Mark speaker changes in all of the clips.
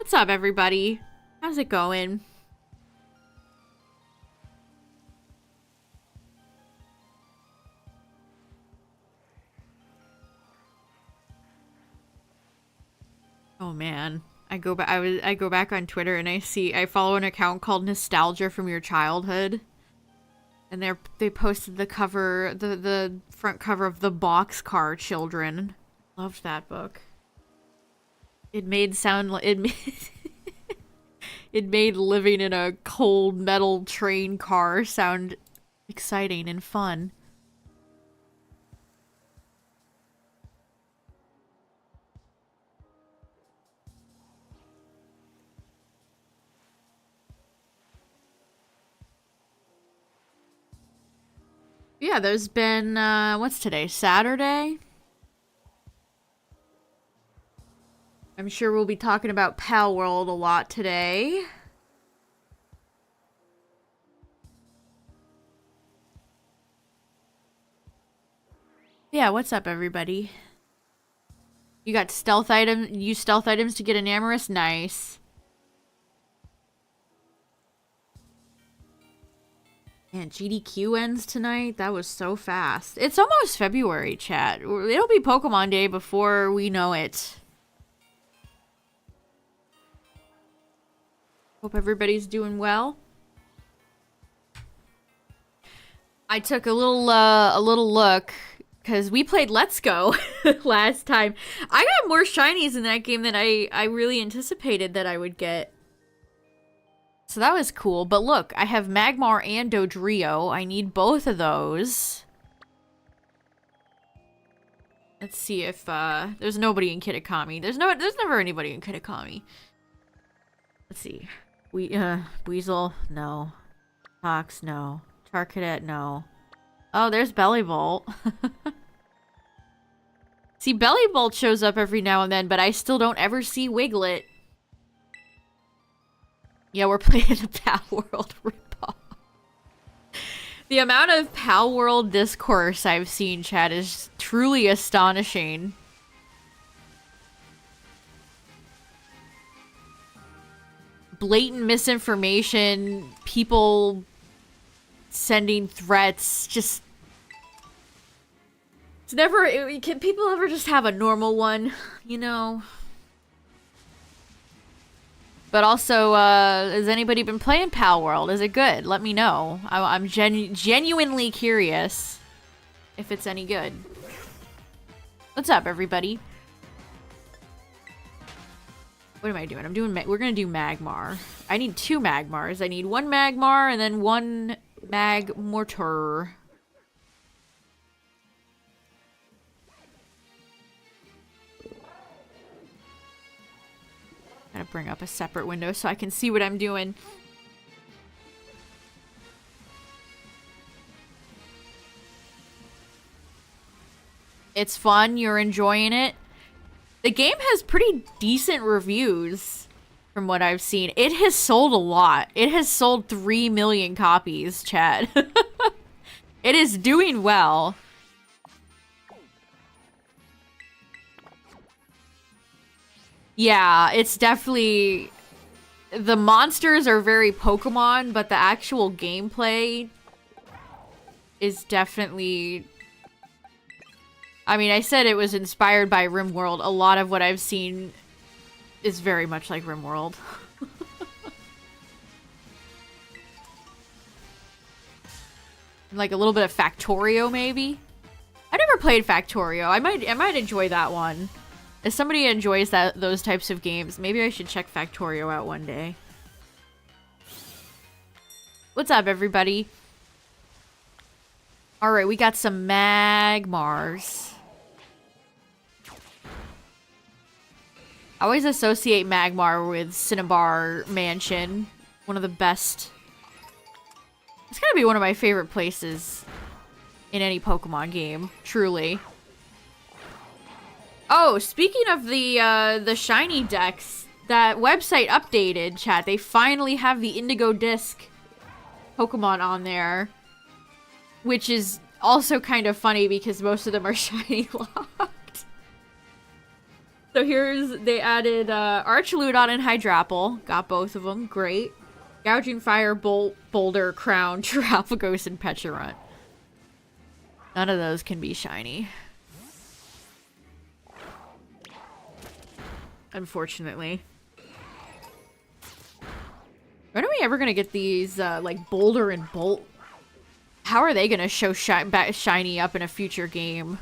Speaker 1: What's up, everybody? How's it going? Oh man, I go back on Twitter and I follow an account called Nostalgia from Your Childhood, and they posted the cover, the front cover of the Boxcar Children. Loved that book. It made it made living in a cold metal train car sound exciting and fun. Yeah, there's been, what's today? Saturday? I'm sure we'll be talking about Pal World a lot today. Yeah, what's up, everybody? You got stealth items, use stealth items to get an Amorous? Nice. Man, GDQ ends tonight? That was so fast. It's almost February, chat. It'll be Pokemon Day before we know it. Hope everybody's doing well. I took a little look, because we played Let's Go last time. I got more shinies in that game than I really anticipated that I would get. So that was cool. But look, I have Magmar and Dodrio. I need both of those. Let's see if there's nobody in Kitakami. There's never anybody in Kitakami. Let's see. Weasel, no. Fox, no. Charcadet, no. Oh, there's Bellybolt. See, Bellybolt shows up every now and then, but I still don't ever see Wiglet. Yeah, we're playing a Pal World ripoff. The amount of Pal World discourse I've seen, chat, is truly astonishing. Blatant misinformation, people sending threats, just... It's never... Can people ever just have a normal one, you know? But also, has anybody been playing Pal World? Is it good? Let me know. I'm genuinely curious if it's any good. What's up, everybody? What am I doing? We're gonna do Magmar. I need 2 Magmars. I need 1 Magmar and then 1 Magmortar. Gotta bring up a separate window so I can see what I'm doing. It's fun. You're enjoying it. The game has pretty decent reviews from what I've seen. It has sold a lot. It has sold 3 million copies, chat. It is doing well. Yeah, it's definitely... The monsters are very Pokemon, but the actual gameplay is definitely... I mean, I said it was inspired by RimWorld. A lot of what I've seen is very much like RimWorld. Like a little bit of Factorio, maybe? I never played Factorio. I might enjoy that one. If somebody enjoys those types of games, maybe I should check Factorio out one day. What's up, everybody? Alright, we got some Magmars. I always associate Magmar with Cinnabar Mansion. One of the best. It's gotta be one of my favorite places in any Pokemon game, truly. Oh, speaking of the shiny decks, that website updated, chat. They finally have the Indigo Disc Pokemon on there. Which is also kind of funny because most of them are shiny locked. So they added Archaludon and Hydrapple. Got both of them. Great. Gouging Fire, Boulder, Crown, Terapagos, and Pecharunt. None of those can be shiny. Unfortunately. When are we ever gonna get these, like, Boulder and Bolt? How are they gonna show shiny up in a future game?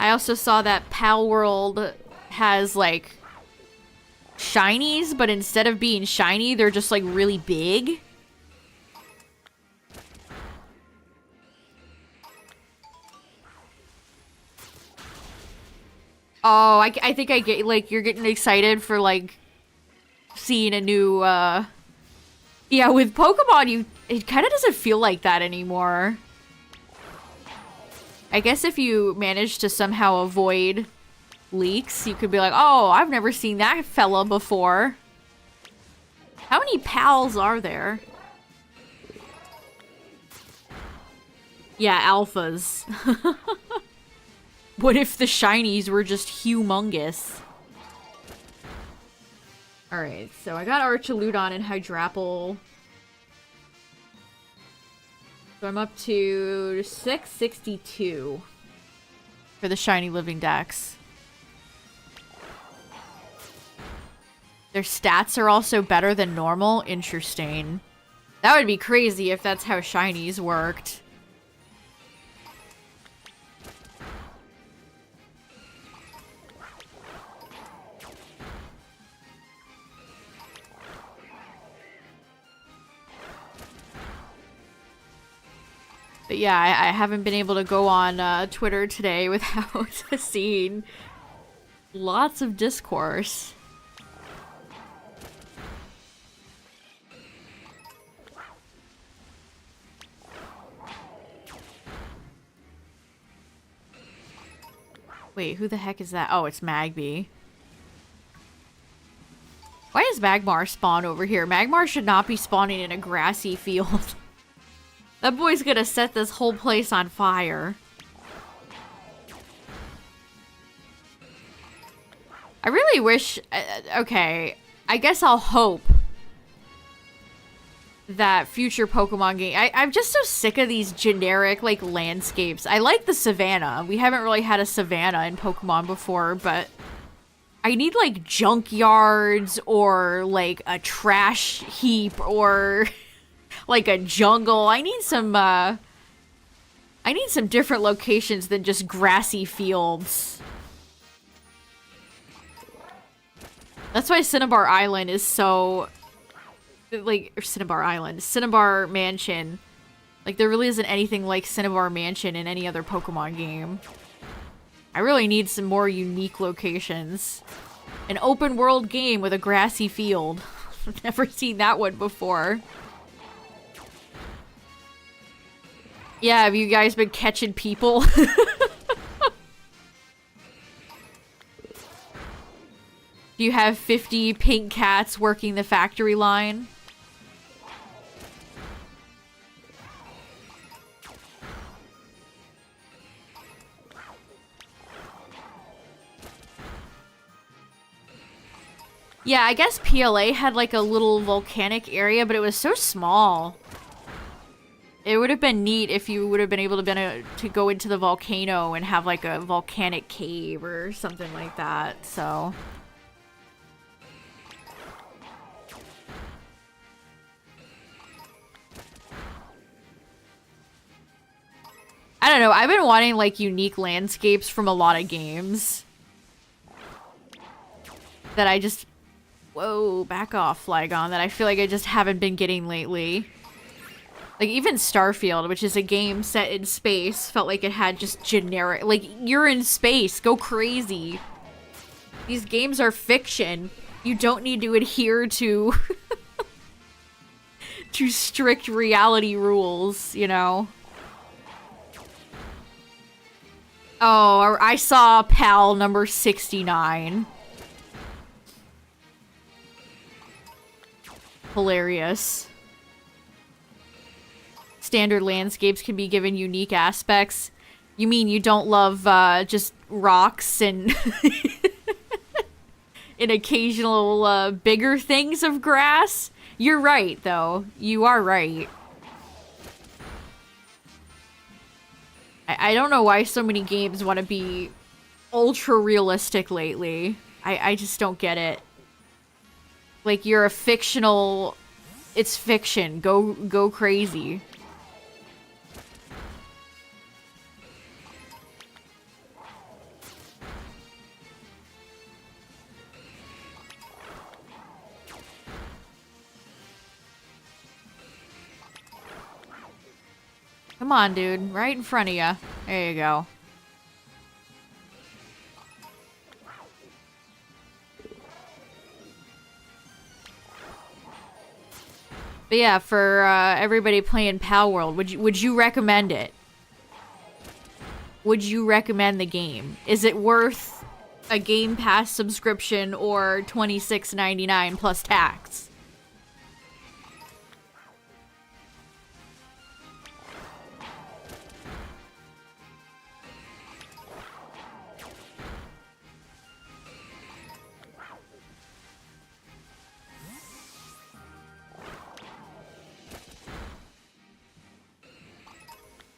Speaker 1: I also saw that Pal World has, like, shinies, but instead of being shiny, they're just, like, really big. Oh, I think I get, like, you're getting excited for, like, seeing a new, Yeah, with Pokemon, it kind of doesn't feel like that anymore. I guess if you manage to somehow avoid leaks, you could be like, oh, I've never seen that fella before. How many pals are there? Yeah, alphas. What if the shinies were just humongous? Alright, so I got Archaludon and Hydrapple. So I'm up to 662 for the shiny living dex. Their stats are also better than normal. Interesting. That would be crazy if that's how shinies worked. But yeah, I haven't been able to go on Twitter today without seeing lots of discourse. Wait, who the heck is that? Oh, it's Magby. Why does Magmar spawn over here? Magmar should not be spawning in a grassy field. That boy's gonna set this whole place on fire. I really wish... okay, I guess I'll hope that future Pokemon game... I'm just so sick of these generic, like, landscapes. I like the savannah. We haven't really had a savannah in Pokemon before, but... I need, like, junkyards or, like, a trash heap or... like a jungle. I need some different locations than just grassy fields. That's why Cinnabar Island is so... like, or Cinnabar Island. Cinnabar Mansion. Like, there really isn't anything like Cinnabar Mansion in any other Pokemon game. I really need some more unique locations. An open world game with a grassy field. I've never seen that one before. Yeah, have you guys been catching people? Do you have 50 pink cats working the factory line? Yeah, I guess PLA had like a little volcanic area, but it was so small. It would have been neat if you would have been able to go into the volcano and have like a volcanic cave or something like that, so... I don't know, I've been wanting like unique landscapes from a lot of games. That I just... Whoa, back off, Flygon, that I feel like I just haven't been getting lately. Like, even Starfield, which is a game set in space, felt like it had just generic... Like, you're in space. Go crazy. These games are fiction. You don't need to adhere to... to strict reality rules, you know? Oh, I saw PAL number 69. Hilarious. Standard landscapes can be given unique aspects. You mean you don't love just rocks and and occasional bigger things of grass? You're right, though. You are right. I don't know why so many games want to be ultra realistic lately. I just don't get it. Like, you're a fictional... It's fiction. Go crazy. Come on, dude. Right in front of you. There you go. But yeah, for everybody playing Pal World, would you recommend it? Would you recommend the game? Is it worth a Game Pass subscription or $26.99 plus tax?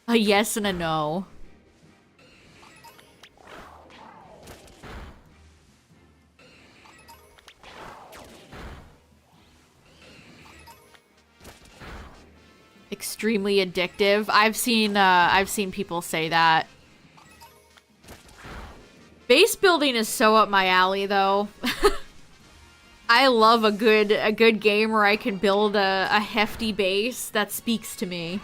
Speaker 1: A yes and a no. Extremely addictive. I've seen people say that. Base building is so up my alley, though. I love a good game where I can build a hefty base. That speaks to me.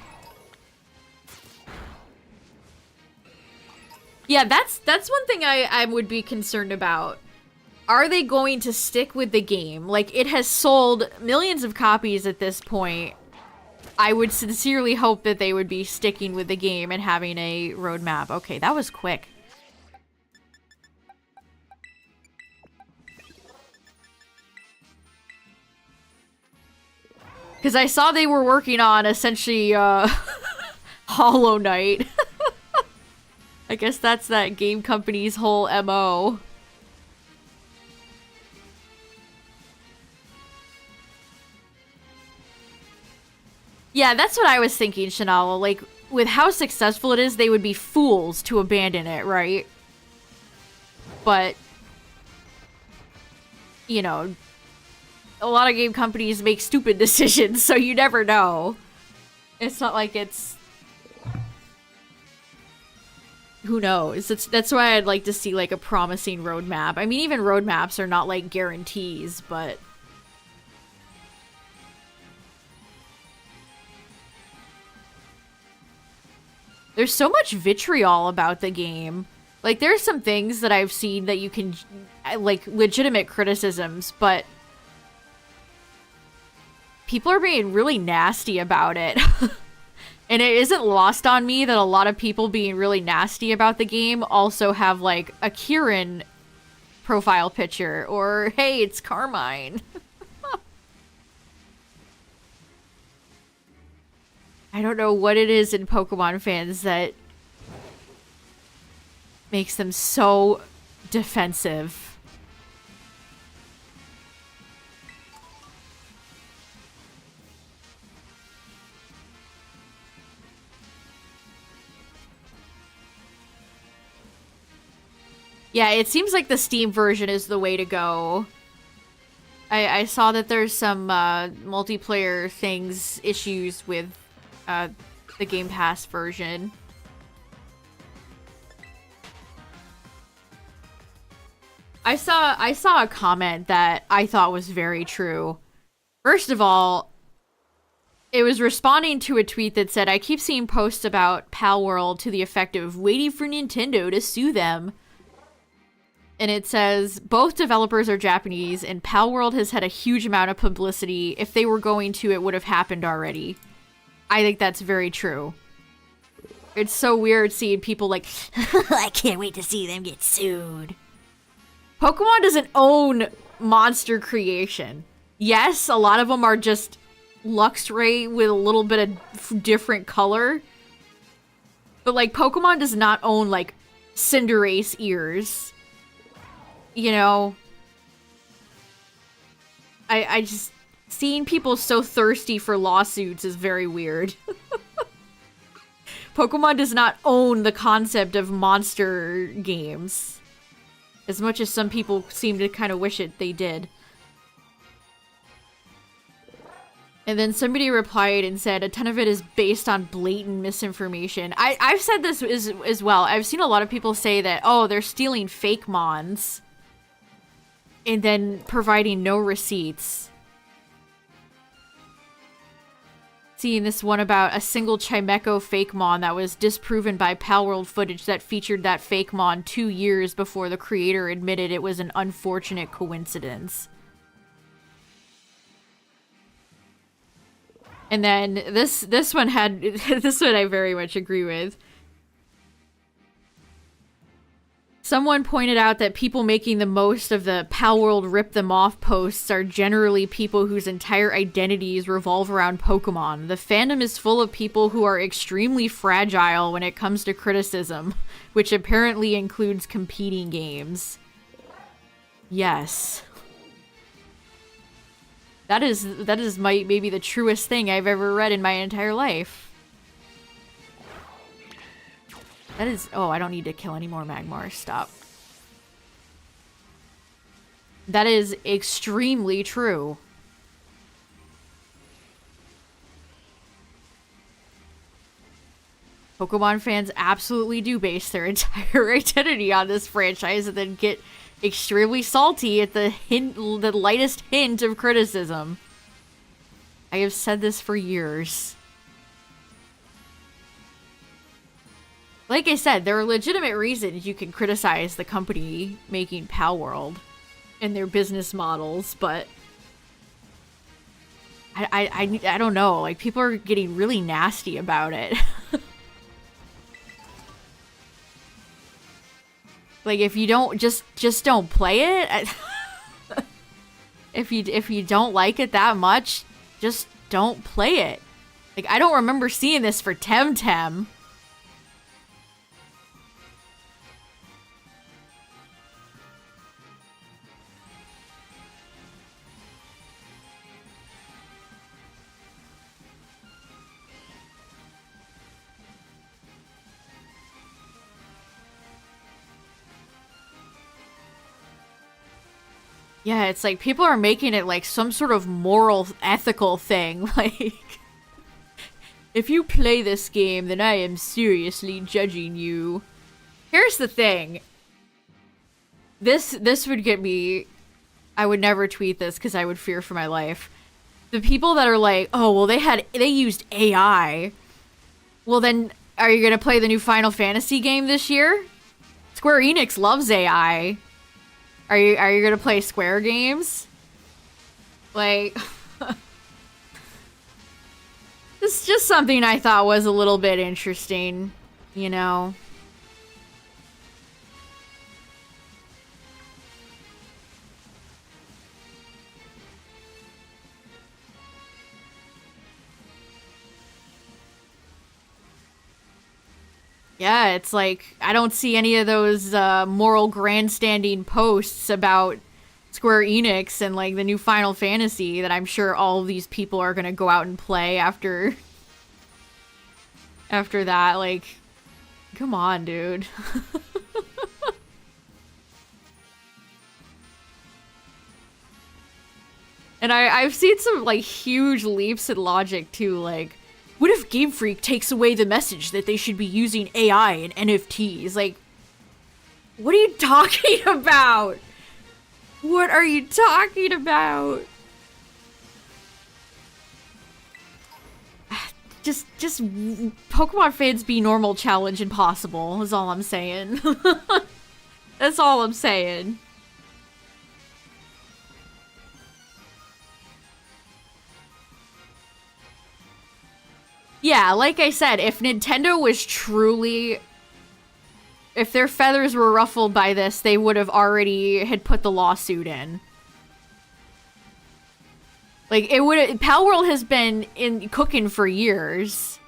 Speaker 1: Yeah, that's one thing I would be concerned about. Are they going to stick with the game? Like, it has sold millions of copies at this point. I would sincerely hope that they would be sticking with the game and having a roadmap. Okay, that was quick. Because I saw they were working on, essentially, Hollow Knight. I guess that's that game company's whole MO. Yeah, that's what I was thinking, Shanala. Like, with how successful it is, they would be fools to abandon it, right? But, you know, a lot of game companies make stupid decisions, so you never know. It's not like it's... Who knows? That's why I'd like to see, like, a promising roadmap. I mean, even roadmaps are not, like, guarantees, but... There's so much vitriol about the game. Like, there's some things that I've seen that you can... Like, legitimate criticisms, but... People are being really nasty about it. And it isn't lost on me that a lot of people being really nasty about the game also have, like, a Kieran profile picture. Or, hey, it's Carmine. I don't know what it is in Pokemon fans that makes them so defensive. Yeah, it seems like the Steam version is the way to go. I saw that there's some multiplayer issues with the Game Pass version. I saw a comment that I thought was very true. First of all, it was responding to a tweet that said, I keep seeing posts about Pal World to the effect of waiting for Nintendo to sue them. And it says, both developers are Japanese, and Pal World has had a huge amount of publicity. If they were going to, it would have happened already. I think that's very true. It's so weird seeing people like, I can't wait to see them get sued. Pokemon doesn't own monster creation. Yes, a lot of them are just Luxray with a little bit of different color. But, like, Pokemon does not own, like, Cinderace ears. You know? I just... Seeing people so thirsty for lawsuits is very weird. Pokemon does not own the concept of monster games. As much as some people seem to kind of wish they did. And then somebody replied and said a ton of it is based on blatant misinformation. I've said this as well. I've seen a lot of people say that, oh, they're stealing fake mons. And then providing no receipts. Seeing this one about a single Chimecho fake mon that was disproven by Palworld footage that featured that fake mon 2 years before the creator admitted it was an unfortunate coincidence. And then this one had this one I very much agree with. Someone pointed out that people making the most of the Palworld rip them off posts are generally people whose entire identities revolve around Pokemon. The fandom is full of people who are extremely fragile when it comes to criticism, which apparently includes competing games. Yes. That is maybe the truest thing I've ever read in my entire life. That is... Oh, I don't need to kill any more Magmars. Stop. That is extremely true. Pokemon fans absolutely do base their entire identity on this franchise and then get extremely salty at the lightest hint of criticism. I have said this for years. Like I said, there are legitimate reasons you can criticize the company making Palworld and their business models, but I don't know. Like, people are getting really nasty about it. Like, if you don't just don't play it. If you don't like it that much, just don't play it. Like, I don't remember seeing this for Temtem. Yeah, it's like people are making it like some sort of moral, ethical thing. Like, if you play this game, then I am seriously judging you. Here's the thing. This would get me... I would never tweet this because I would fear for my life. The people that are like, oh, well, they used AI. Well, then, are you gonna play the new Final Fantasy game this year? Square Enix loves AI. Are you gonna play Square games? Like, this is just something I thought was a little bit interesting, you know? Yeah, it's like, I don't see any of those moral grandstanding posts about Square Enix and like the new Final Fantasy that I'm sure all of these people are gonna go out and play after that. Like, come on, dude. And I've seen some like huge leaps in logic too, like, what if Game Freak takes away the message that they should be using AI and NFTs? Like, what are you talking about? What are you talking about? Just Pokemon fans be normal, challenge impossible is all I'm saying. That's all I'm saying. Yeah, like I said, if Nintendo was truly... If their feathers were ruffled by this, they would have already had put the lawsuit in. Like, it would... Pal World has been cooking for years.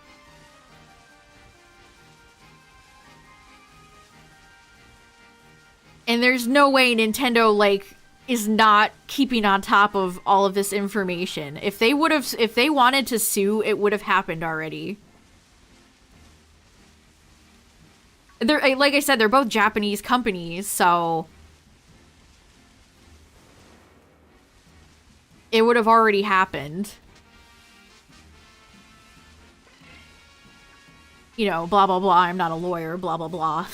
Speaker 1: And there's no way Nintendo, like, is not keeping on top of all of this information. If they wanted to sue, it would have happened already. They're, like I said, they're both Japanese companies, so... It would have already happened. You know, blah, blah, blah, I'm not a lawyer, blah, blah, blah.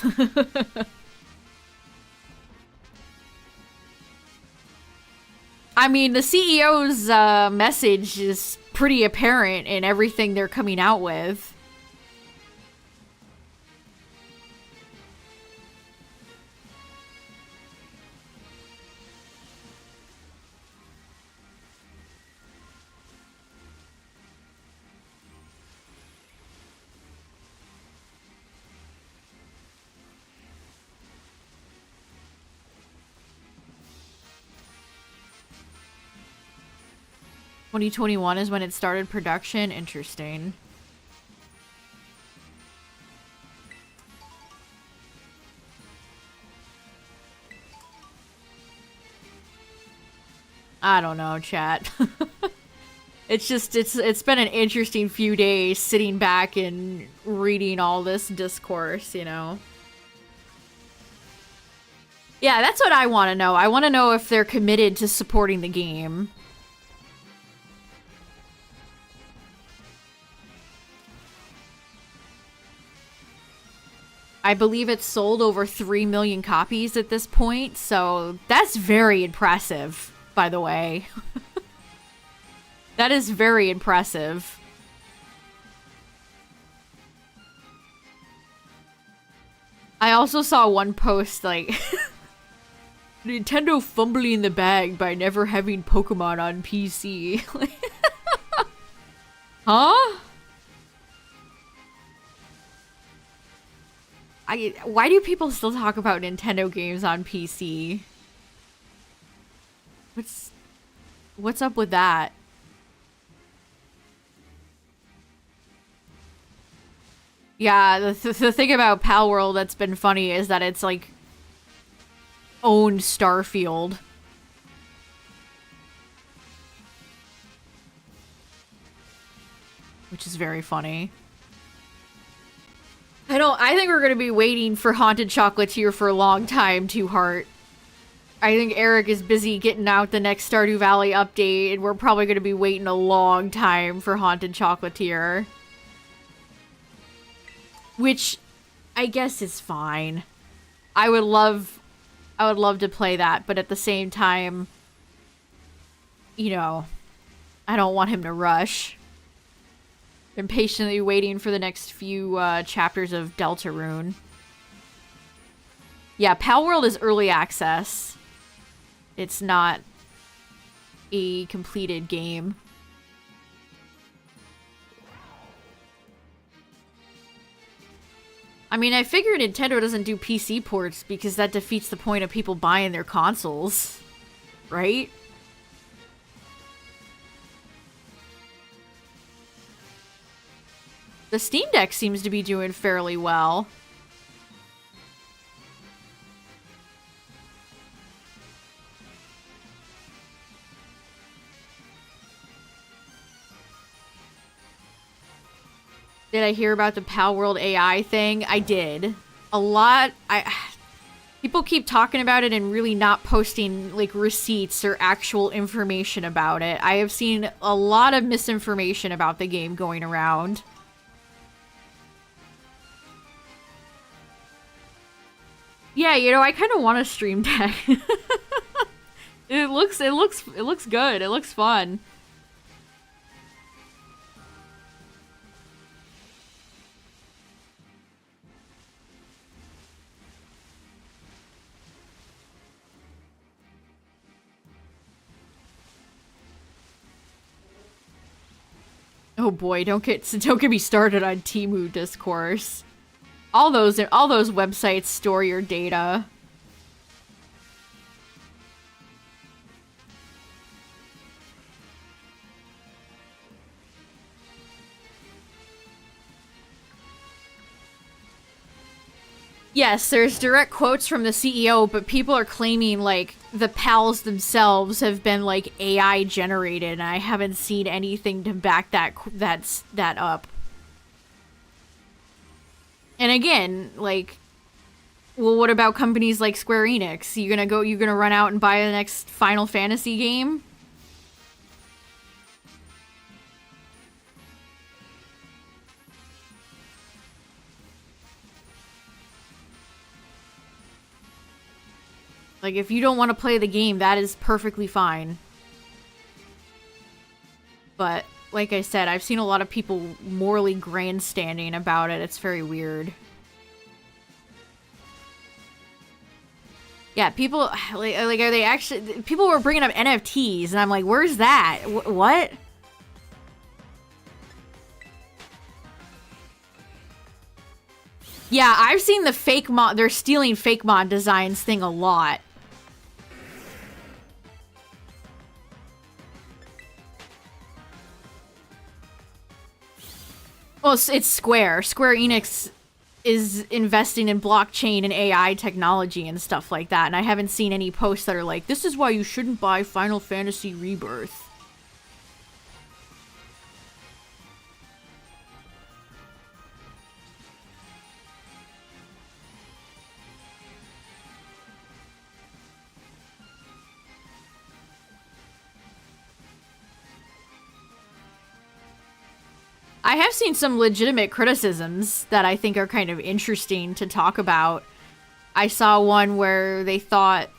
Speaker 1: I mean, the CEO's message is pretty apparent in everything they're coming out with. (2021) is when it started production. Interesting. I don't know, chat. It's been an interesting few days sitting back and reading all this discourse, you know. Yeah, that's what I want to know. I want to know if they're committed to supporting the game. I believe it's sold over 3 million copies at this point, so that's very impressive, by the way. That is very impressive. I also saw one post, like, Nintendo fumbling the bag by never having Pokemon on PC. Huh? Why do people still talk about Nintendo games on PC? What's up with that? Yeah, the thing about Pal World that's been funny is that it's like owned Starfield. Which is very funny. I think we're gonna be waiting for Haunted Chocolatier for a long time, Two Heart. I think Eric is busy getting out the next Stardew Valley update, and we're probably gonna be waiting a long time for Haunted Chocolatier. Which, I guess is fine. I would love to play that, but at the same time, you know, I don't want him to rush. I'm patiently waiting for the next few chapters of Deltarune. Yeah, Pal World is early access. It's not a completed game. I mean, I figure Nintendo doesn't do PC ports because that defeats the point of people buying their consoles, right? The Steam Deck seems to be doing fairly well. Did I hear about the Pal World AI thing? I did. A lot. People keep talking about it and really not posting, like, receipts or actual information about it. I have seen a lot of misinformation about the game going around. Yeah, you know, I kind of want a Stream Deck. It looks good. It looks fun. Oh boy, don't get me started on Temu discourse. All those websites store your data. Yes, there's direct quotes from the CEO, but people are claiming, like, the pals themselves have been, like, AI generated, and I haven't seen anything to back that up. And again, like, well, what about companies like Square Enix? You gonna run out and buy the next Final Fantasy game? Like, if you don't want to play the game, that is perfectly fine. But, like I said, I've seen a lot of people morally grandstanding about it. It's very weird. Yeah, people, like are they actually... People were bringing up NFTs, and I'm like, where's that? What? Yeah, I've seen the fake mod... They're stealing fake mod designs thing a lot. Well, it's Square. Square Enix is investing in blockchain and AI technology and stuff like that, and I haven't seen any posts that are like, this is why you shouldn't buy Final Fantasy Rebirth. I have seen some legitimate criticisms that I think are kind of interesting to talk about. I saw one where they thought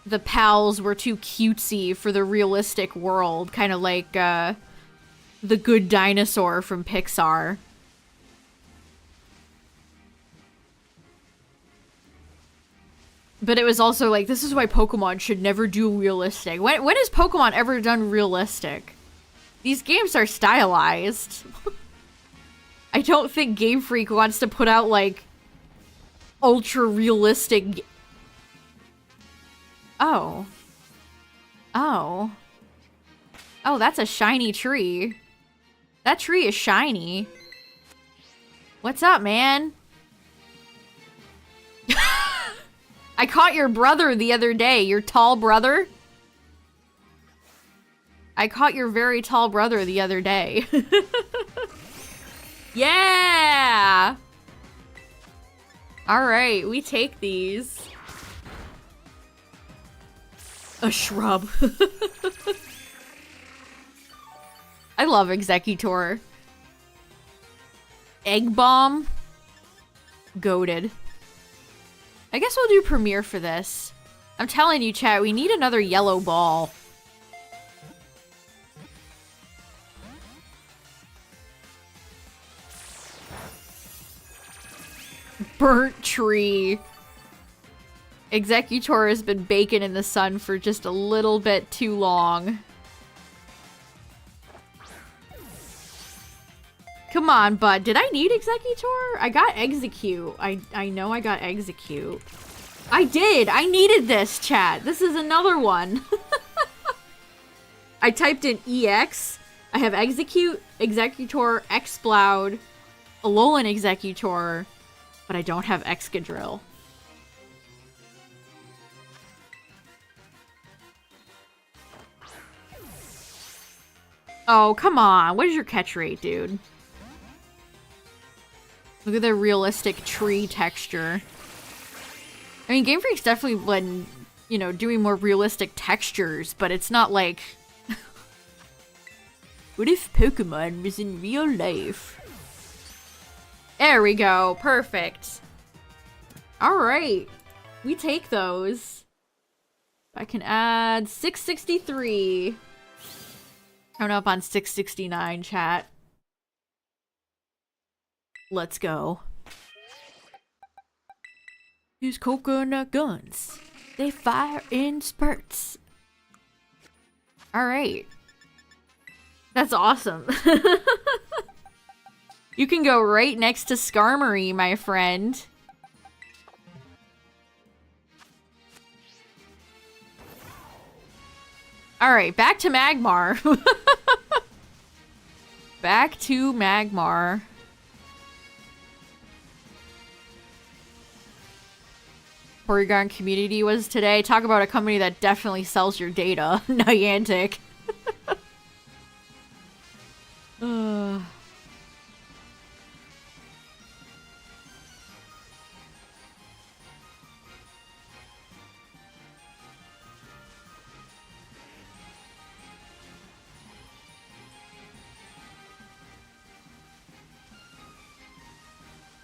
Speaker 1: the pals were too cutesy for the realistic world, kind of like the Good Dinosaur from Pixar. But it was also like, this is why Pokemon should never do realistic. When has Pokemon ever done realistic? These games are stylized. I don't think Game Freak wants to put out, like, ultra-realistic... Oh. Oh. Oh, that's a shiny tree. That tree is shiny. What's up, man? I caught your brother the other day. Your tall brother? I caught your very tall brother the other day. Yeah! Alright, we take these. A shrub. I love Executor. Egg Bomb? Goated. I guess we'll do Premiere for this. I'm telling you, chat, we need another yellow ball. Burnt tree. Executor has been baking in the sun for just a little bit too long. Come on, bud. Did I need Executor? I got Execute. I know I got Execute. I did! I needed this, chat. This is another one. I typed in EX. I have Execute, Executor, Exploud, Alolan Executor, but I don't have Excadrill. Oh, come on. What is your catch rate, dude? Look at the realistic tree texture. I mean, Game Freak's definitely been, you know, doing more realistic textures, but it's not like... What if Pokemon was in real life? There we go. Perfect. Alright. We take those. I can add 663. Coming up on 669, chat. Let's go. These coconut guns. They fire in spurts. Alright. That's awesome. You can go right next to Skarmory, my friend. Alright, back to Magmar. Back to Magmar. Porygon community was today. Talk about a company that definitely sells your data. Niantic.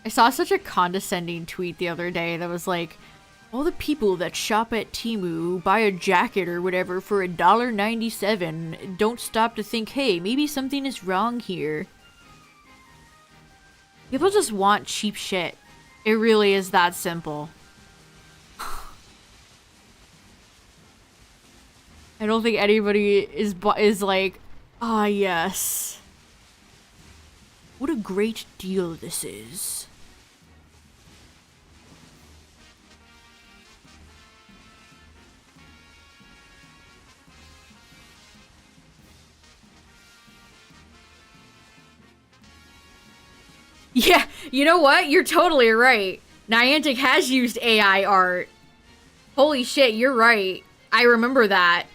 Speaker 1: I saw such a condescending tweet the other day that was like, all the people that shop at Temu buy a jacket or whatever for $1.97 don't stop to think, hey, maybe something is wrong here. People just want cheap shit. It really is that simple. I don't think anybody is like, ah, yes. What a great deal this is. Yeah, you know what? You're totally right. Niantic has used AI art. Holy shit, you're right. I remember that.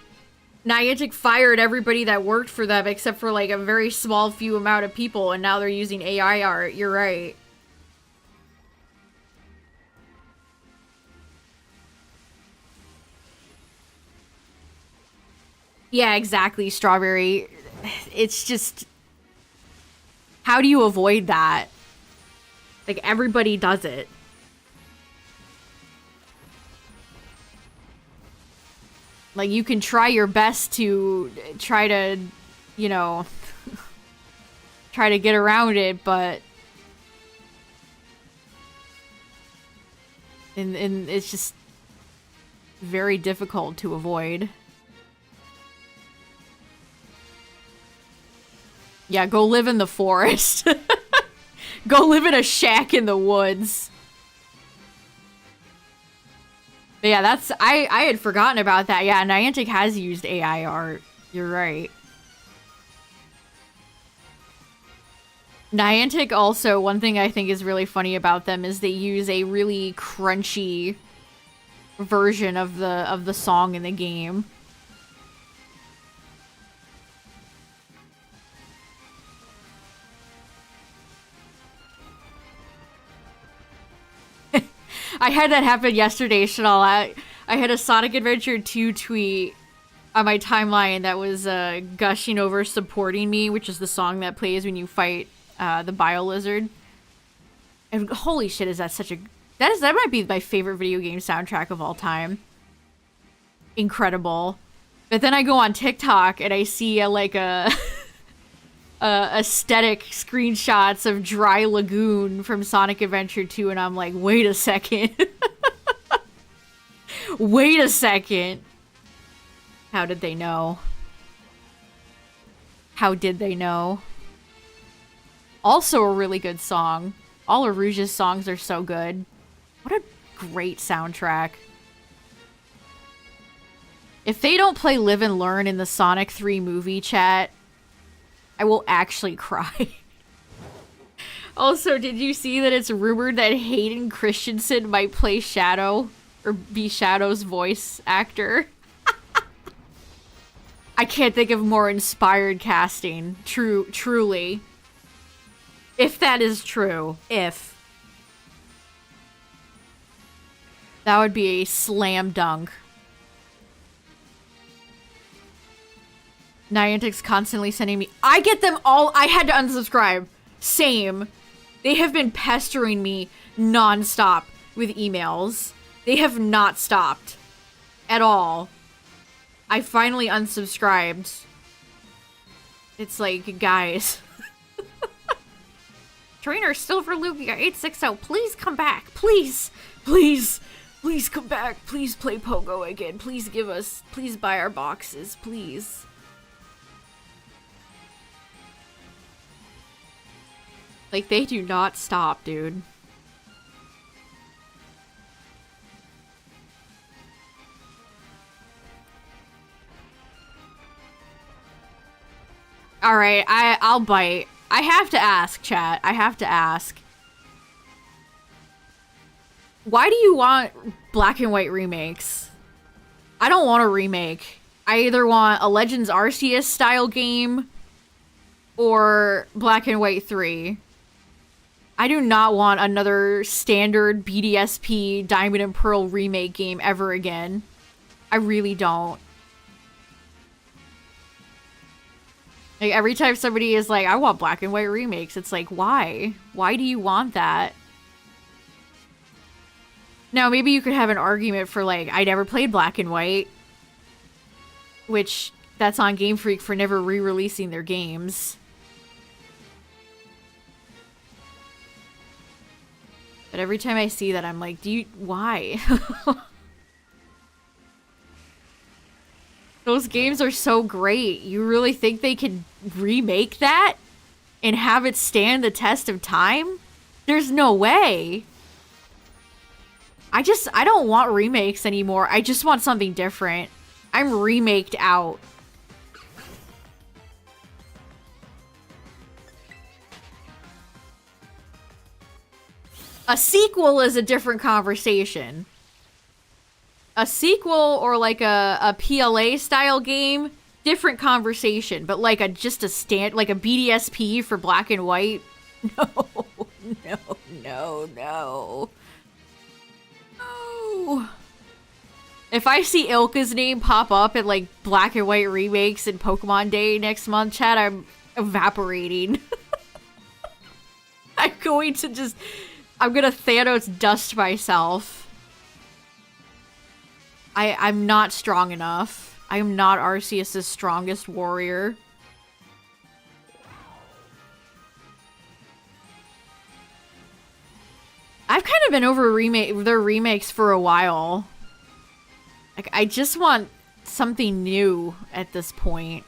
Speaker 1: Niantic fired everybody that worked for them except for like a very small few amount of people, and now they're using AI art. You're right. Yeah, exactly, Strawberry. It's just... How do you avoid that? Like, everybody does it. Like, you can try your best to try to, you know, try to get around it, but... And it's just very difficult to avoid. Yeah, go live in the forest. Go live in a shack in the woods. But yeah, that's... I had forgotten about that. Yeah, Niantic has used AI art. You're right. Niantic also, one thing I think is really funny about them is they use a really crunchy version of the song in the game. I had that happen yesterday, Chanel. I had a Sonic Adventure 2 tweet on my timeline that was gushing over Supporting Me, which is the song that plays when you fight the Bio Lizard. And holy shit, is that such a... That might be my favorite video game soundtrack of all time. Incredible. But then I go on TikTok and I see aesthetic screenshots of Dry Lagoon from Sonic Adventure 2, and I'm like, wait a second. Wait a second. How did they know? How did they know? Also a really good song. All of Rouge's songs are so good. What a great soundtrack. If they don't play Live and Learn in the Sonic 3 movie chat, I will actually cry. Also, did you see that it's rumored that Hayden Christensen might play Shadow? Or be Shadow's voice actor? I can't think of more inspired casting. Truly. If that is true. If. That would be a slam dunk. Niantic's constantly sending me... I get them all... I had to unsubscribe. Same. They have been pestering me non-stop with emails. They have not stopped. At all. I finally unsubscribed. It's like, guys. Trainer Silver Lugia 860, please come back. Please. Please. Please come back. Please play Pogo again. Please give us... Please buy our boxes. Please. Like, they do not stop, dude. Alright, I'll bite. I have to ask, chat. I have to ask. Why do you want black and white remakes? I don't want a remake. I either want a Legends Arceus style game or Black and White 3. I do not want another standard BDSP Diamond and Pearl remake game ever again. I really don't. Like, every time somebody is like, I want Black and White remakes, it's like, why? Why do you want that? Now, maybe you could have an argument for, like, I never played Black and White. Which, that's on Game Freak for never re-releasing their games. But every time I see that, I'm like, why? Those games are so great. You really think they could remake that? And have it stand the test of time? There's no way. I don't want remakes anymore. I just want something different. I'm remaked out. A sequel is a different conversation. A sequel or like a PLA style game, different conversation. But like just a BDSP for black and white. No, no, no, no. No. If I see Ilka's name pop up at like black and white remakes in Pokemon Day next month, chat, I'm evaporating. I'm gonna Thanos dust myself. I'm not strong enough. I am not Arceus' strongest warrior. I've kind of been over their remakes for a while. Like, I just want something new at this point.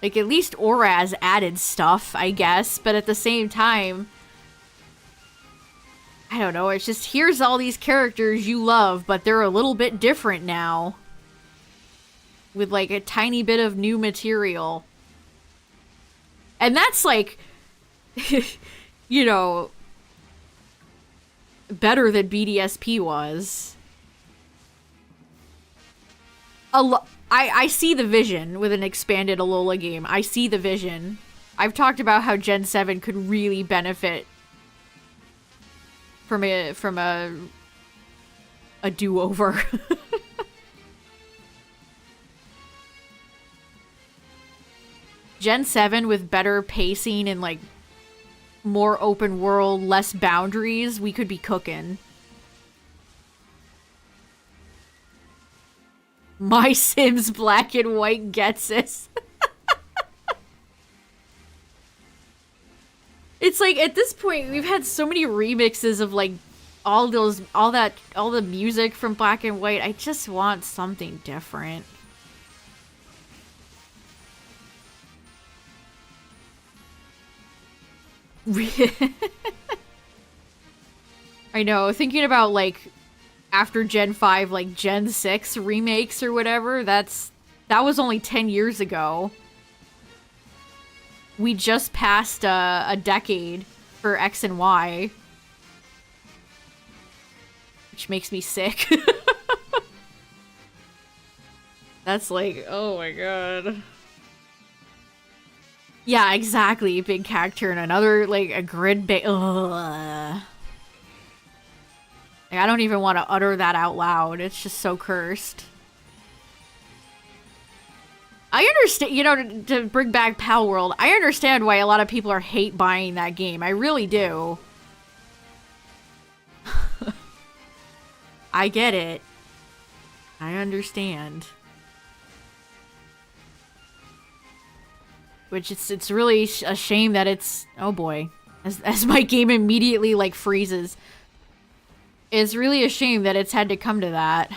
Speaker 1: Like, at least Oraz added stuff, I guess, but at the same time, I don't know, it's just, here's all these characters you love, but they're a little bit different now. With, like, a tiny bit of new material. And that's, like, you know, better than BDSP was. I see the vision with an expanded Alola game. I see the vision. I've talked about how Gen 7 could really benefit from a do-over. Gen 7 with better pacing and like more open world, less boundaries, we could be cooking. My Sims Black and White gets us. It's like, at this point, we've had so many remixes of like all the music from Black and White. I just want something different. I know, thinking about like after Gen 5, like Gen 6 remakes or whatever, that was only 10 years ago. We just passed a decade for X and Y. Which makes me sick. That's like, oh my god. Yeah, exactly. Big character and another, like, a grid bait. Ugh. Like, I don't even want to utter that out loud. It's just so cursed. I understand, you know, to bring back Pal World, I understand why a lot of people are hate buying that game. I really do. I get it. I understand. Which it's really a shame that it's, oh boy, as my game immediately like freezes. It's really a shame that it's had to come to that.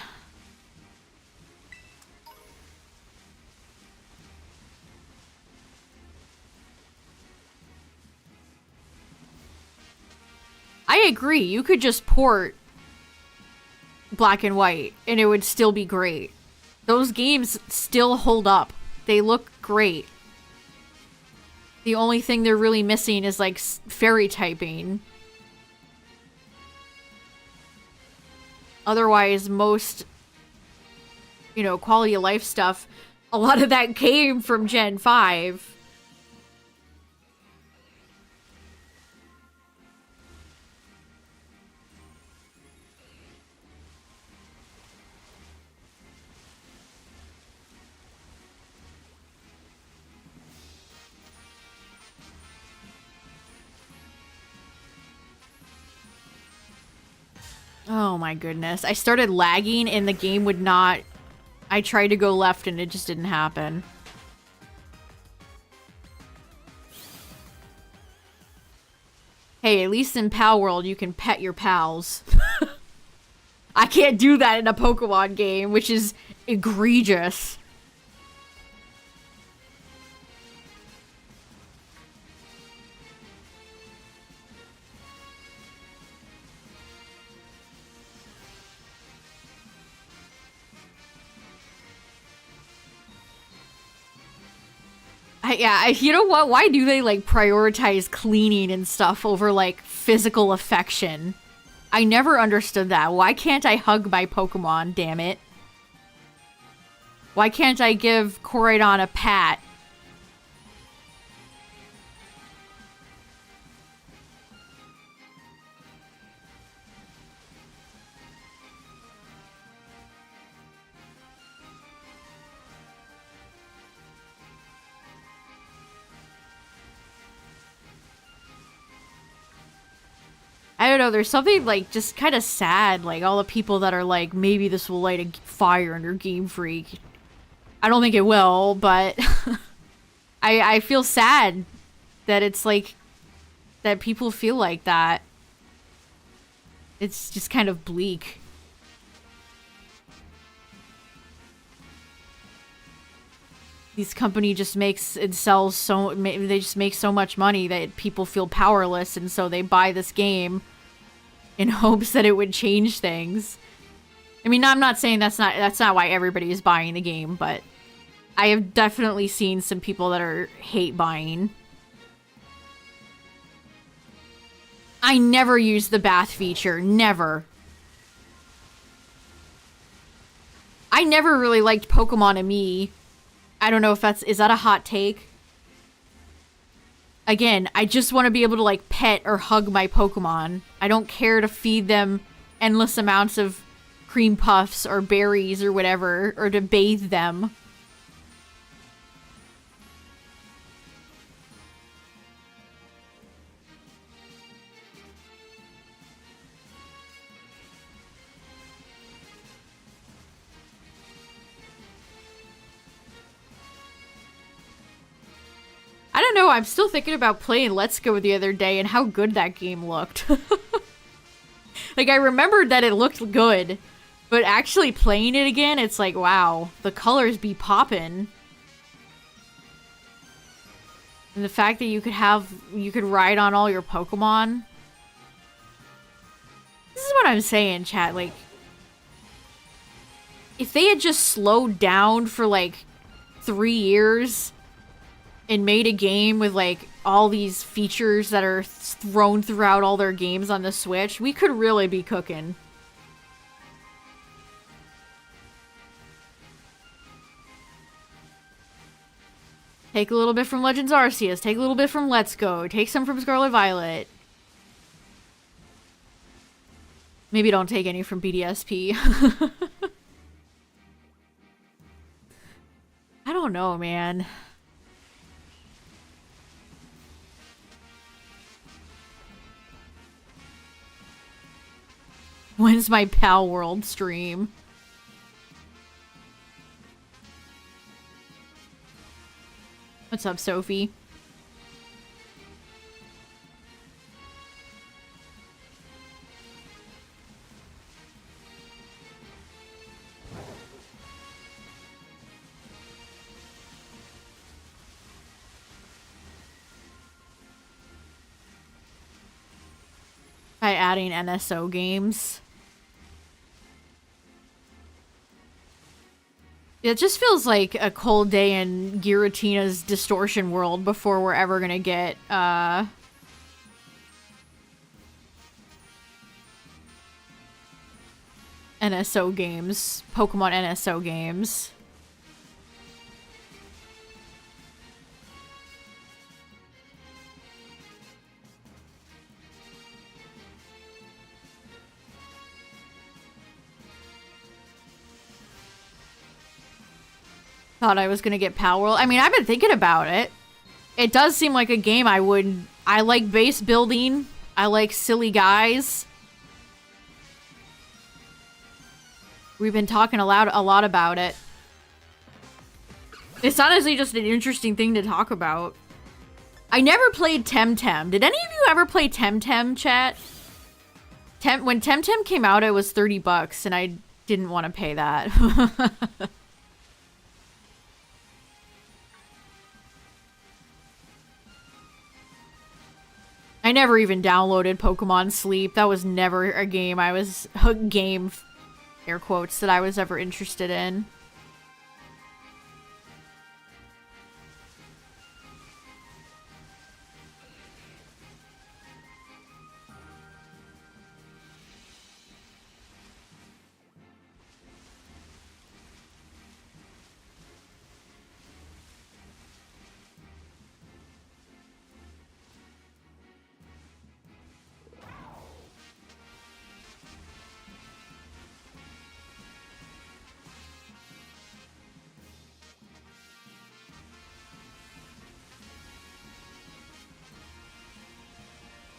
Speaker 1: I agree, you could just port Black and White and it would still be great. Those games still hold up. They look great. The only thing they're really missing is like fairy typing. Otherwise, most, you know, quality of life stuff, a lot of that came from Gen 5. Oh my goodness. I started lagging and the game would not... I tried to go left and it just didn't happen. Hey, at least in Pal World you can pet your pals. I can't do that in a Pokemon game, which is egregious. You know what? Why do they, like, prioritize cleaning and stuff over, like, physical affection? I never understood that. Why can't I hug my Pokemon, damn it? Why can't I give Koraidon a pat? I don't know, there's something, like, just kind of sad, like, all the people that are like, maybe this will light a fire under Game Freak. I don't think it will, but I feel sad that it's, like, that people feel like that. It's just kind of bleak. This company just makes and sells so... They just make so much money that people feel powerless, and so they buy this game in hopes that it would change things. I mean, I'm not saying that's not why everybody is buying the game, but I have definitely seen some people that are hate buying. I never use the bath feature. Never. I never really liked Pokemon and Me. I don't know if is that a hot take? Again, I just want to be able to, like, pet or hug my Pokemon. I don't care to feed them endless amounts of cream puffs or berries or whatever, or to bathe them. I don't know, I'm still thinking about playing Let's Go the other day and how good that game looked. Like, I remembered that it looked good, but actually playing it again, it's like, wow, the colors be poppin'. And the fact that you could ride on all your Pokemon. This is what I'm saying, chat, like, if they had just slowed down for, like, 3 years and made a game with, like, all these features that are thrown throughout all their games on the Switch, we could really be cooking. Take a little bit from Legends Arceus, take a little bit from Let's Go, take some from Scarlet Violet. Maybe don't take any from BDSP. I don't know, man. When's my Pal World stream? What's up, Sophie? By adding NSO games. It just feels like a cold day in Giratina's distortion world before we're ever gonna get, NSO games. Pokemon NSO games. Thought I was gonna get Palworld. I mean, I've been thinking about it. It does seem like a game I would... I like base building. I like silly guys. We've been talking a lot about it. It's honestly just an interesting thing to talk about. I never played Temtem. Did any of you ever play Temtem, chat? When Temtem came out, it was $30, and I didn't want to pay that. I never even downloaded Pokemon Sleep. That was never a game I was... game, air quotes, that I was ever interested in.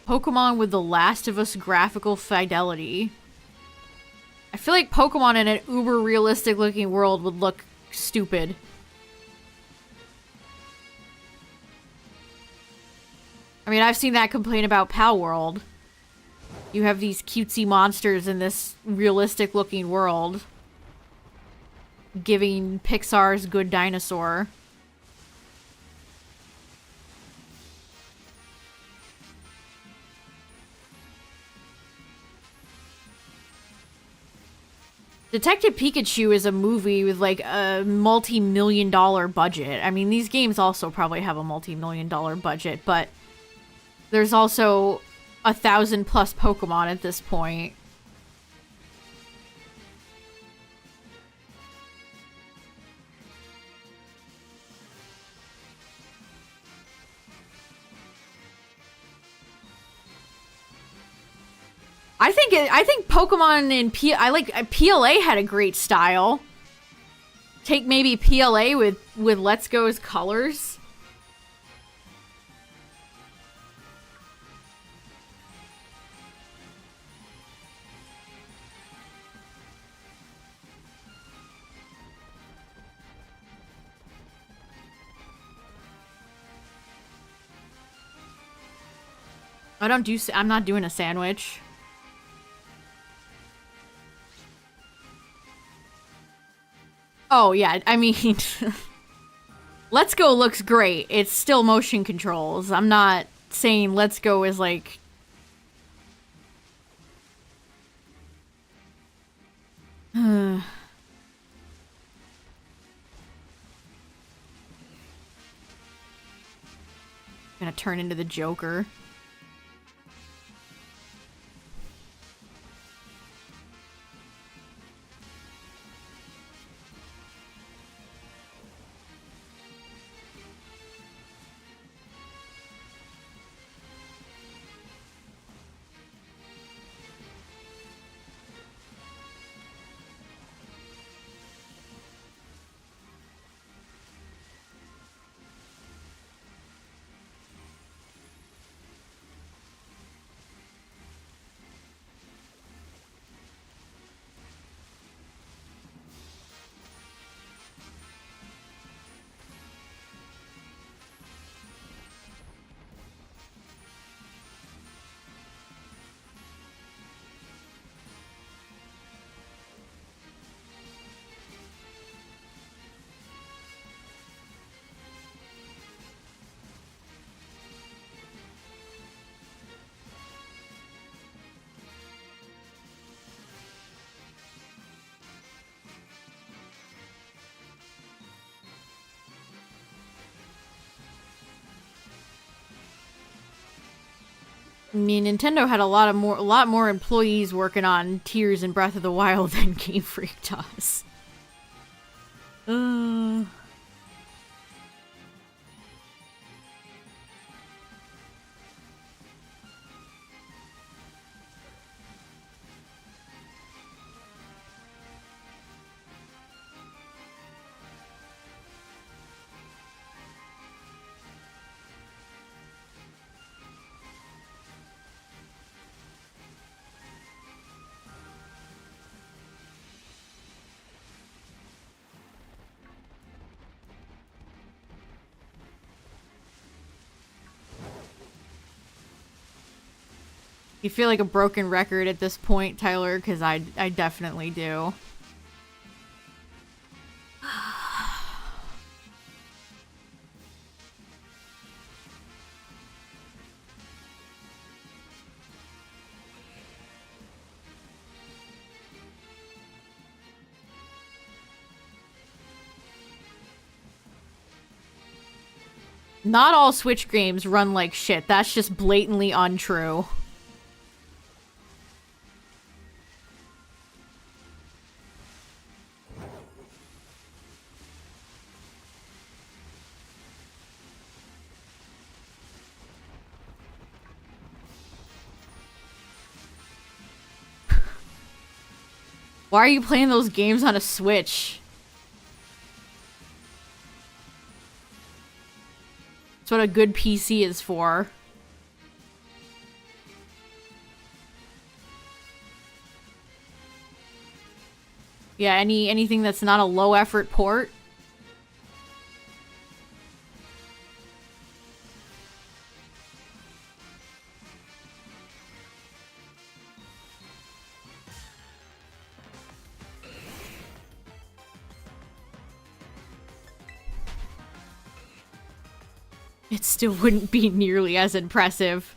Speaker 1: Pokemon with the Last of Us graphical fidelity. I feel like Pokemon in an uber realistic looking world would look stupid. I mean, I've seen that complaint about Palworld. You have these cutesy monsters in this realistic looking world. Giving Pixar's Good Dinosaur. Detective Pikachu is a movie with like a multi-million-dollar budget. I mean, these games also probably have a multi-million-dollar budget, but there's also 1,000+ Pokemon at this point. I think Pokemon in PLA had a great style. Take maybe PLA with Let's Go's colors. I'm not doing a sandwich. Oh, yeah, I mean... Let's Go looks great. It's still motion controls. I'm not saying Let's Go is, like... Gonna turn into the Joker. I mean, Nintendo had a lot more employees working on Tears and Breath of the Wild than Game Freak does. You feel like a broken record at this point, Tyler? Because I definitely do. Not all Switch games run like shit. That's just blatantly untrue. Why are you playing those games on a Switch? That's what a good PC is for. Yeah, anything that's not a low effort port. It still wouldn't be nearly as impressive.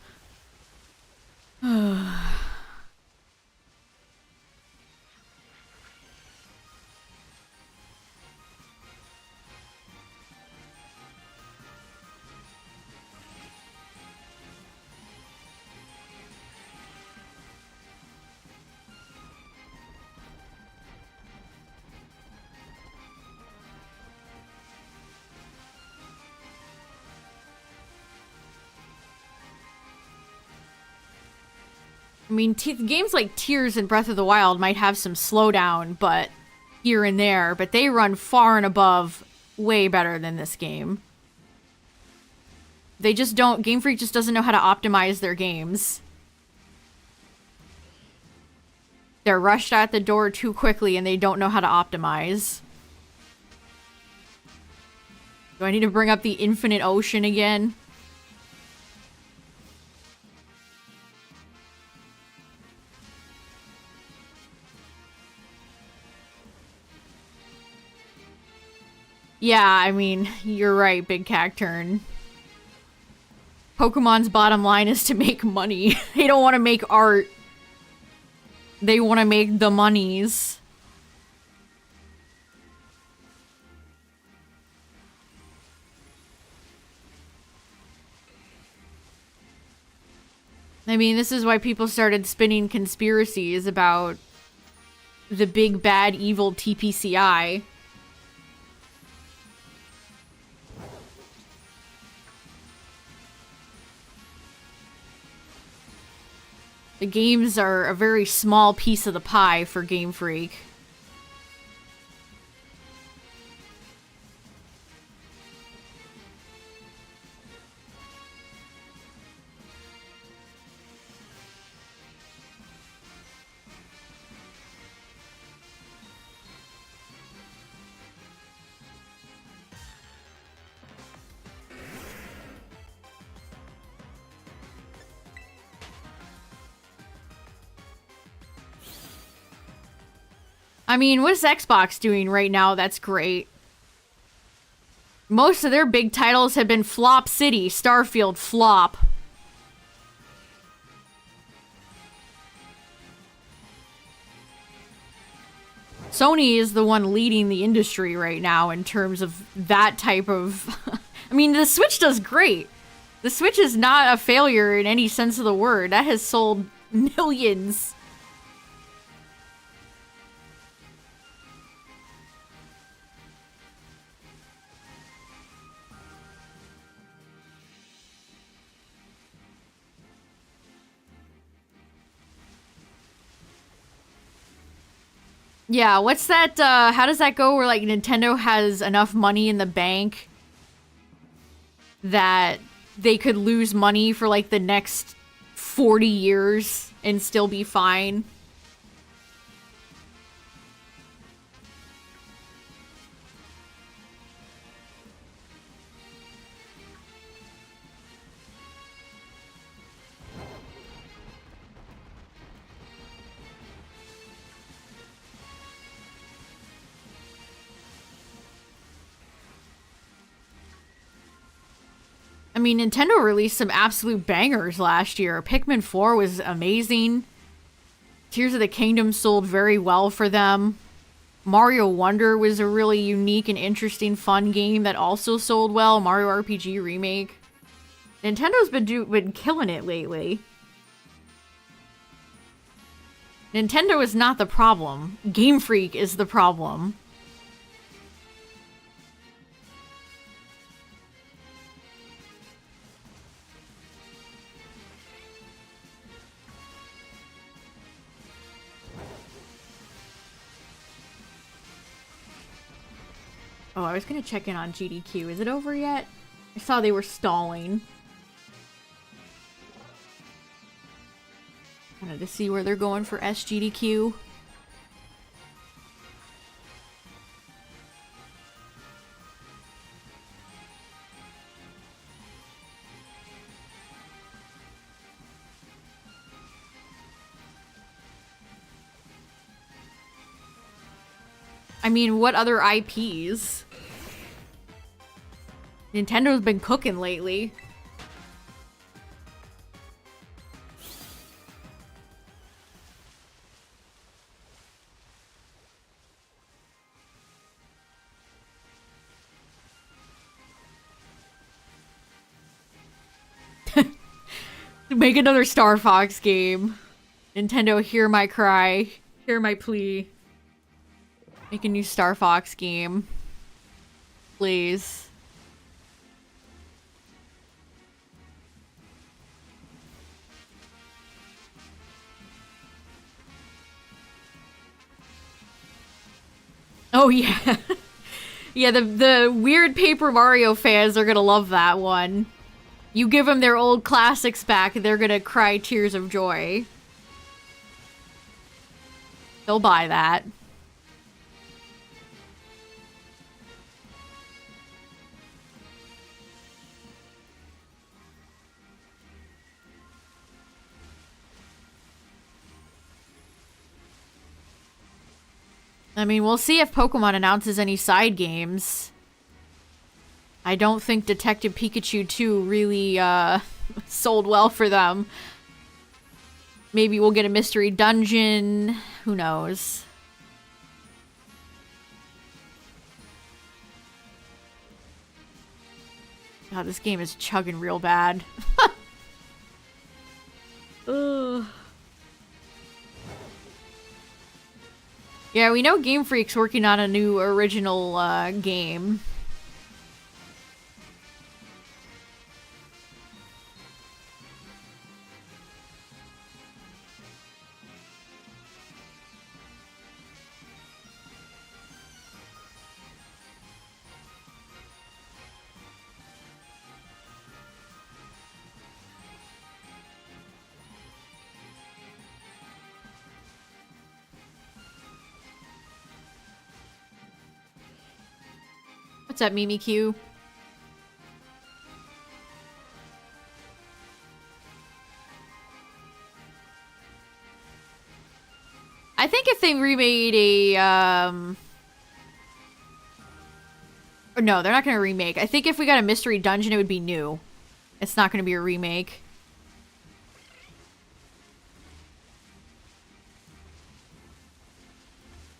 Speaker 1: I mean, games like Tears and Breath of the Wild might have some slowdown, but here and there, but they run far and above way better than this game. They just don't, Game Freak just doesn't know how to optimize their games. They're rushed out the door too quickly and they don't know how to optimize. Do I need to bring up the infinite ocean again? Yeah, I mean, you're right, Big Cacturn. Pokemon's bottom line is to make money. They don't want to make art. They want to make the monies. I mean, this is why people started spinning conspiracies about the big bad evil TPCI. The games are a very small piece of the pie for Game Freak. I mean, what's Xbox doing right now that's great? Most of their big titles have been Flop City, Starfield, flop. Sony is the one leading the industry right now in terms of that type of... I mean, the Switch does great. The Switch is not a failure in any sense of the word. That has sold millions. Yeah, what's that, how does that go where, like, Nintendo has enough money in the bank that they could lose money for, like, the next 40 years and still be fine? I mean, Nintendo released some absolute bangers last year. Pikmin 4 was amazing. Tears of the Kingdom sold very well for them. Mario Wonder was a really unique and interesting fun game that also sold well. Mario RPG Remake. Nintendo's been killing it lately. Nintendo is not the problem. Game Freak is the problem. Oh, I was gonna check in on GDQ. Is it over yet? I saw they were stalling. Wanted to see where they're going for SGDQ. I mean, what other IPs? Nintendo's been cooking lately. Make another Star Fox game. Nintendo, hear my cry. Hear my plea. Make a new Star Fox game. Please. Oh yeah. Yeah, the weird Paper Mario fans are gonna love that one. You give them their old classics back, they're gonna cry tears of joy. They'll buy that. I mean, we'll see if Pokemon announces any side games. I don't think Detective Pikachu 2 really, sold well for them. Maybe we'll get a mystery dungeon. Who knows? God, this game is chugging real bad. Ugh. Yeah, we know Game Freak's working on a new original game. What's up, Mimikyu? I think if they remade a, or no, they're not gonna remake. I think if we got a mystery dungeon, it would be new. It's not gonna be a remake.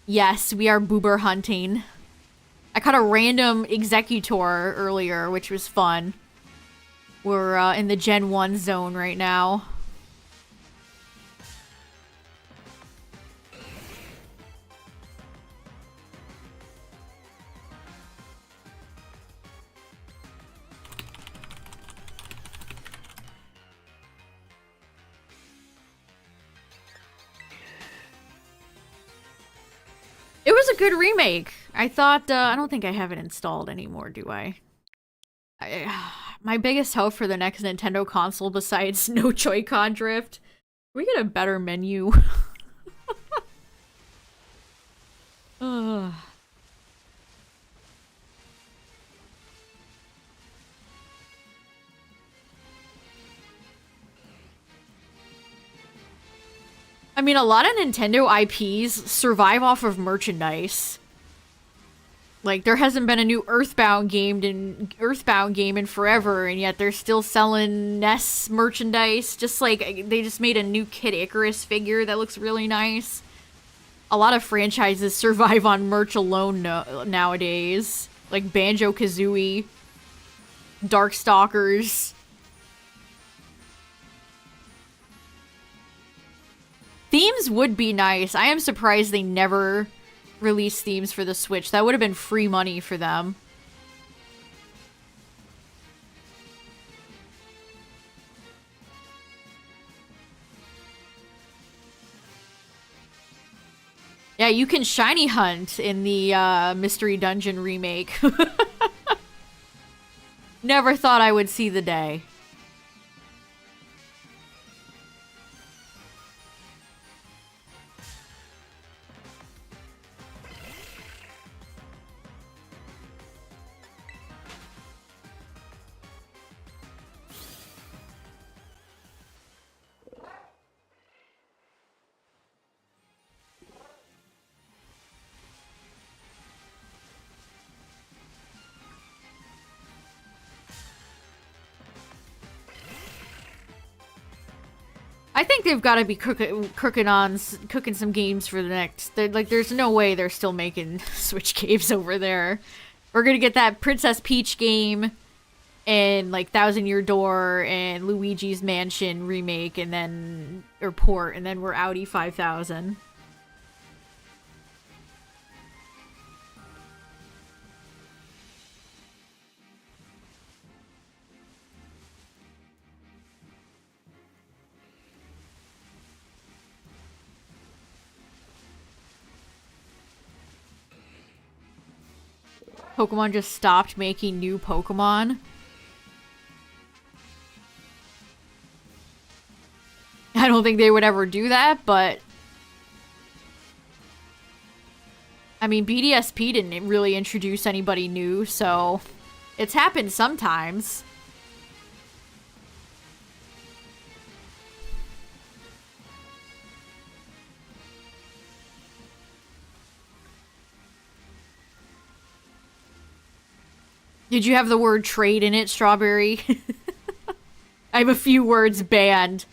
Speaker 1: Yes, we are boober hunting. I caught a random executor earlier, which was fun. We're in the Gen 1 zone right now. It was a good remake. I thought, I don't think I have it installed anymore, do I? My biggest hope for the next Nintendo console besides no Joy-Con drift, we get a better menu. Ugh. I mean, a lot of Nintendo IPs survive off of merchandise. Like, there hasn't been a new Earthbound game in forever, and yet they're still selling NES merchandise. Just like, they just made a new Kid Icarus figure that looks really nice. A lot of franchises survive on merch alone nowadays. Like Banjo-Kazooie, Darkstalkers. Themes would be nice. I am surprised they never released themes for the Switch. That would have been free money for them. Yeah, you can shiny hunt in the Mystery Dungeon remake. Never thought I would see the day. I think they've got to be cooking some games for the next. Like, there's no way they're still making Switch games over there. We're gonna get that Princess Peach game, and like Thousand Year Door and Luigi's Mansion remake, and then port, and then we're Audi 5000. Pokemon just stopped making new Pokemon. I don't think they would ever do that, but... I mean, BDSP didn't really introduce anybody new, so... It's happened sometimes. Did you have the word trade in it, Strawberry? I have a few words banned.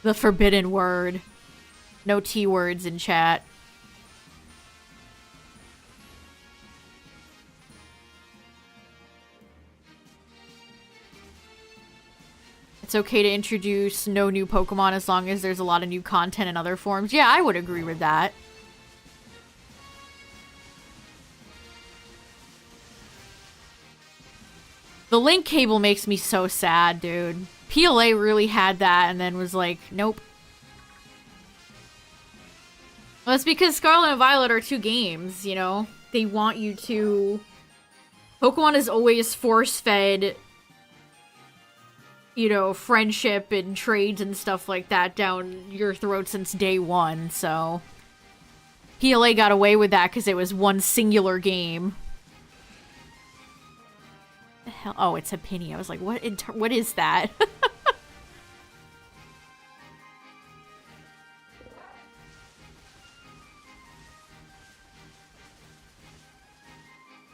Speaker 1: The forbidden word. No T words in chat. It's okay to introduce no new Pokemon as long as there's a lot of new content in other forms. Yeah, I would agree with that. The link cable makes me so sad, dude. PLA really had that and then was like, nope. Well, it's because Scarlet and Violet are two games, you know? They want you to... Pokemon is always force-fed, you know, friendship and trades and stuff like that down your throat since day one, so... PLA got away with that because it was one singular game. The hell? Oh, it's a penny. I was like, what is that?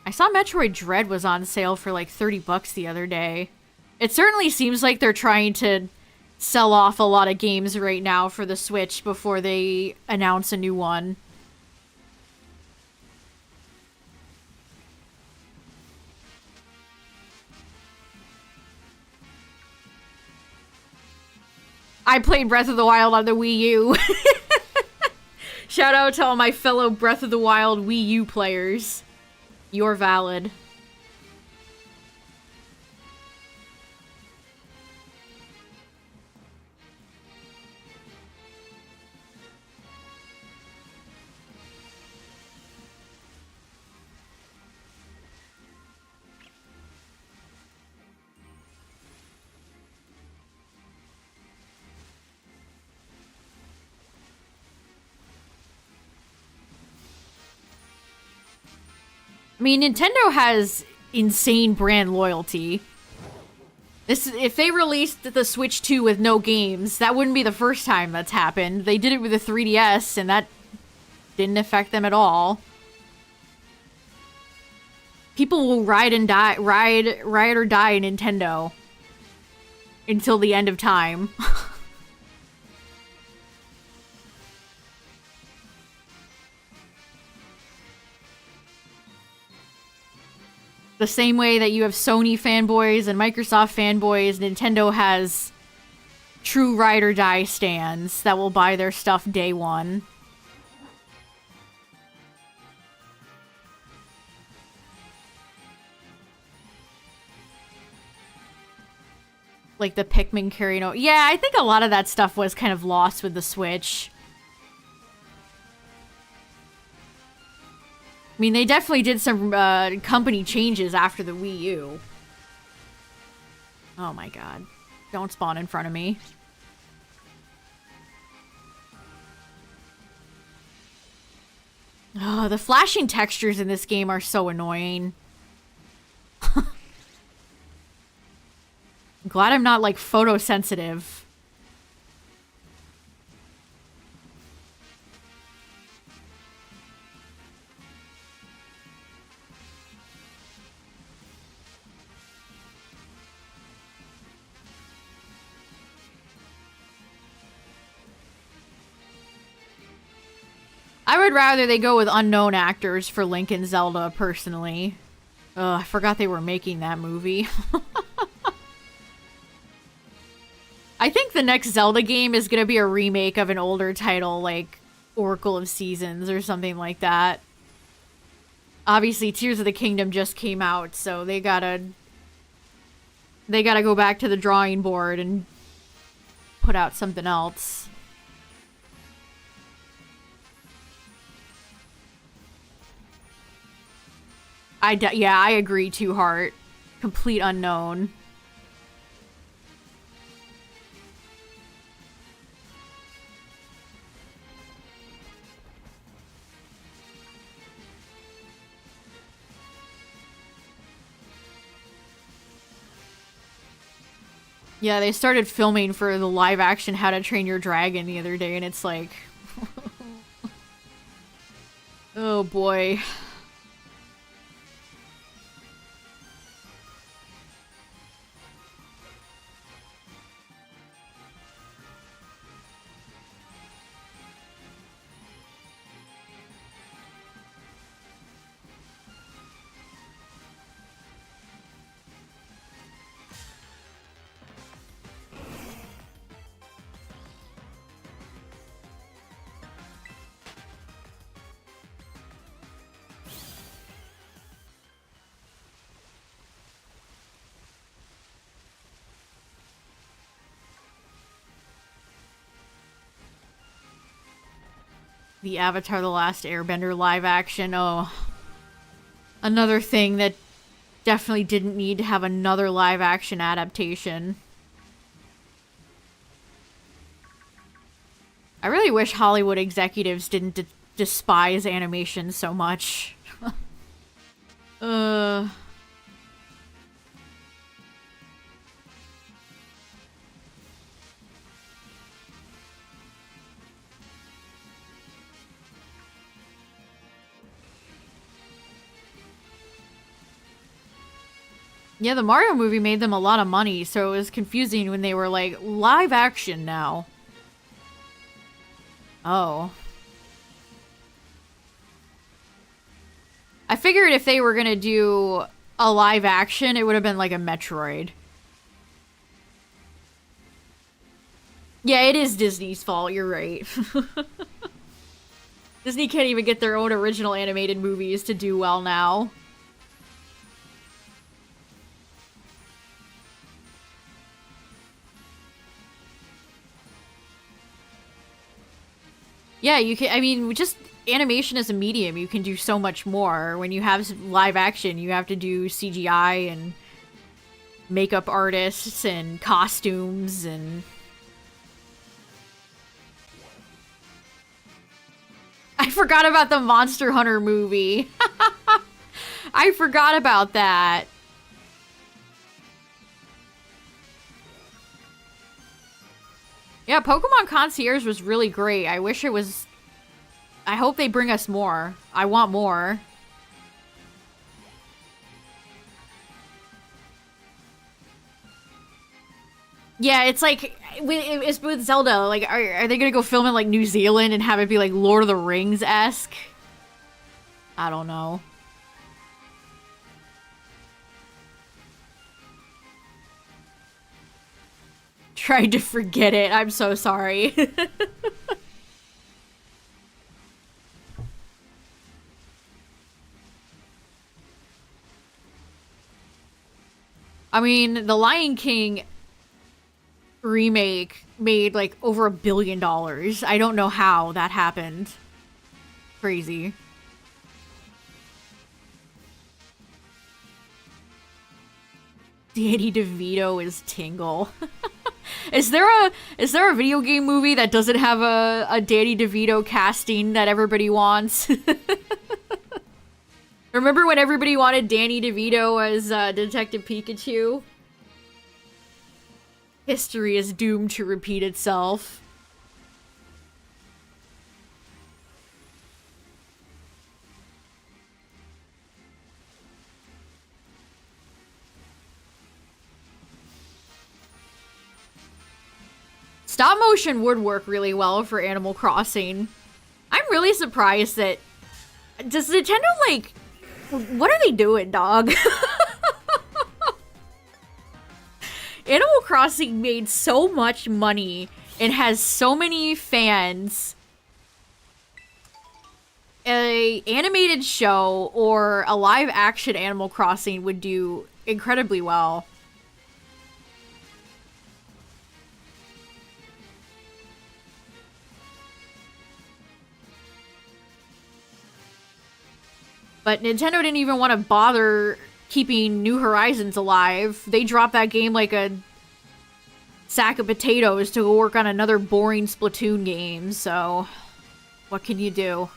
Speaker 1: I saw Metroid Dread was on sale for like 30 bucks the other day. It certainly seems like they're trying to sell off a lot of games right now for the Switch before they announce a new one. I played Breath of the Wild on the Wii U. Shout out to all my fellow Breath of the Wild Wii U players. You're valid. I mean, Nintendo has insane brand loyalty. If they released the Switch 2 with no games, that wouldn't be the first time that's happened. They did it with the 3DS, and that didn't affect them at all. People will ride or die Nintendo until the end of time. The same way that you have Sony fanboys and Microsoft fanboys, Nintendo has true ride or die stands that will buy their stuff day one. Like the Pikmin carrying over. Yeah, I think a lot of that stuff was kind of lost with the Switch. I mean, they definitely did some company changes after the Wii U. Oh my god. Don't spawn in front of me. Oh, the flashing textures in this game are so annoying. I'm glad I'm not, like, photosensitive. I would rather they go with unknown actors for Link and Zelda, personally. Ugh, I forgot they were making that movie. I think the next Zelda game is gonna be a remake of an older title, like Oracle of Seasons or something like that. Obviously, Tears of the Kingdom just came out, so they gotta go back to the drawing board and put out something else. Yeah, I agree, Two Heart. Complete unknown. Yeah, they started filming for the live action How to Train Your Dragon the other day, and it's like... oh boy. The Avatar: The Last Airbender live action. Oh. Another thing that definitely didn't need to have another live action adaptation. I really wish Hollywood executives didn't despise animation so much. Yeah, the Mario movie made them a lot of money, so it was confusing when they were like, live action now. Oh. I figured if they were gonna do a live action, it would have been like a Metroid. Yeah, it is Disney's fault, you're right. Disney can't even get their own original animated movies to do well now. Yeah, you can, I mean, just animation as a medium, you can do so much more. When you have live action, you have to do CGI and makeup artists and costumes and... I forgot about the Monster Hunter movie. I forgot about that. Yeah, Pokemon Concierge was really great. I wish it was... I hope they bring us more. I want more. Yeah, it's like... It's with Zelda. Like, are they gonna go film in, like, New Zealand and have it be, like, Lord of the Rings-esque? I don't know. Tried to forget it. I'm so sorry. I mean, the Lion King remake made like over $1 billion. I don't know how that happened. Crazy. Danny DeVito is Tingle. Is there a video game movie that doesn't have a Danny DeVito casting that everybody wants? Remember when everybody wanted Danny DeVito as Detective Pikachu? History is doomed to repeat itself. Stop motion would work really well for Animal Crossing. I'm really surprised that... Does Nintendo, like... What are they doing, dog? Animal Crossing made so much money and has so many fans. An animated show or a live action Animal Crossing would do incredibly well. But Nintendo didn't even want to bother keeping New Horizons alive. They dropped that game like a sack of potatoes to go work on another boring Splatoon game, so what can you do?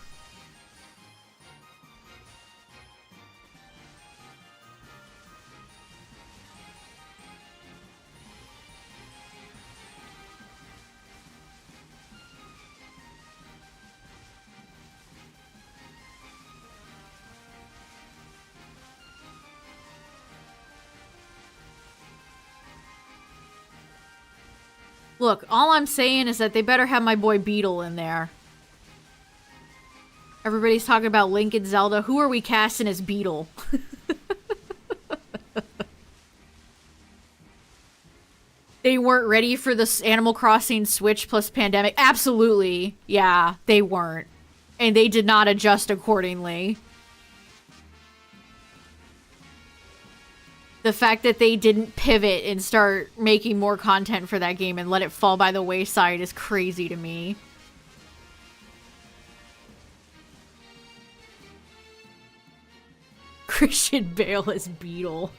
Speaker 1: Look, all I'm saying is that they better have my boy Beetle in there. Everybody's talking about Link and Zelda. Who are we casting as Beetle? They weren't ready for this Animal Crossing Switch plus pandemic. Absolutely. Yeah, they weren't. And they did not adjust accordingly. The fact that they didn't pivot and start making more content for that game and let it fall by the wayside is crazy to me. Christian Bale as Beetle.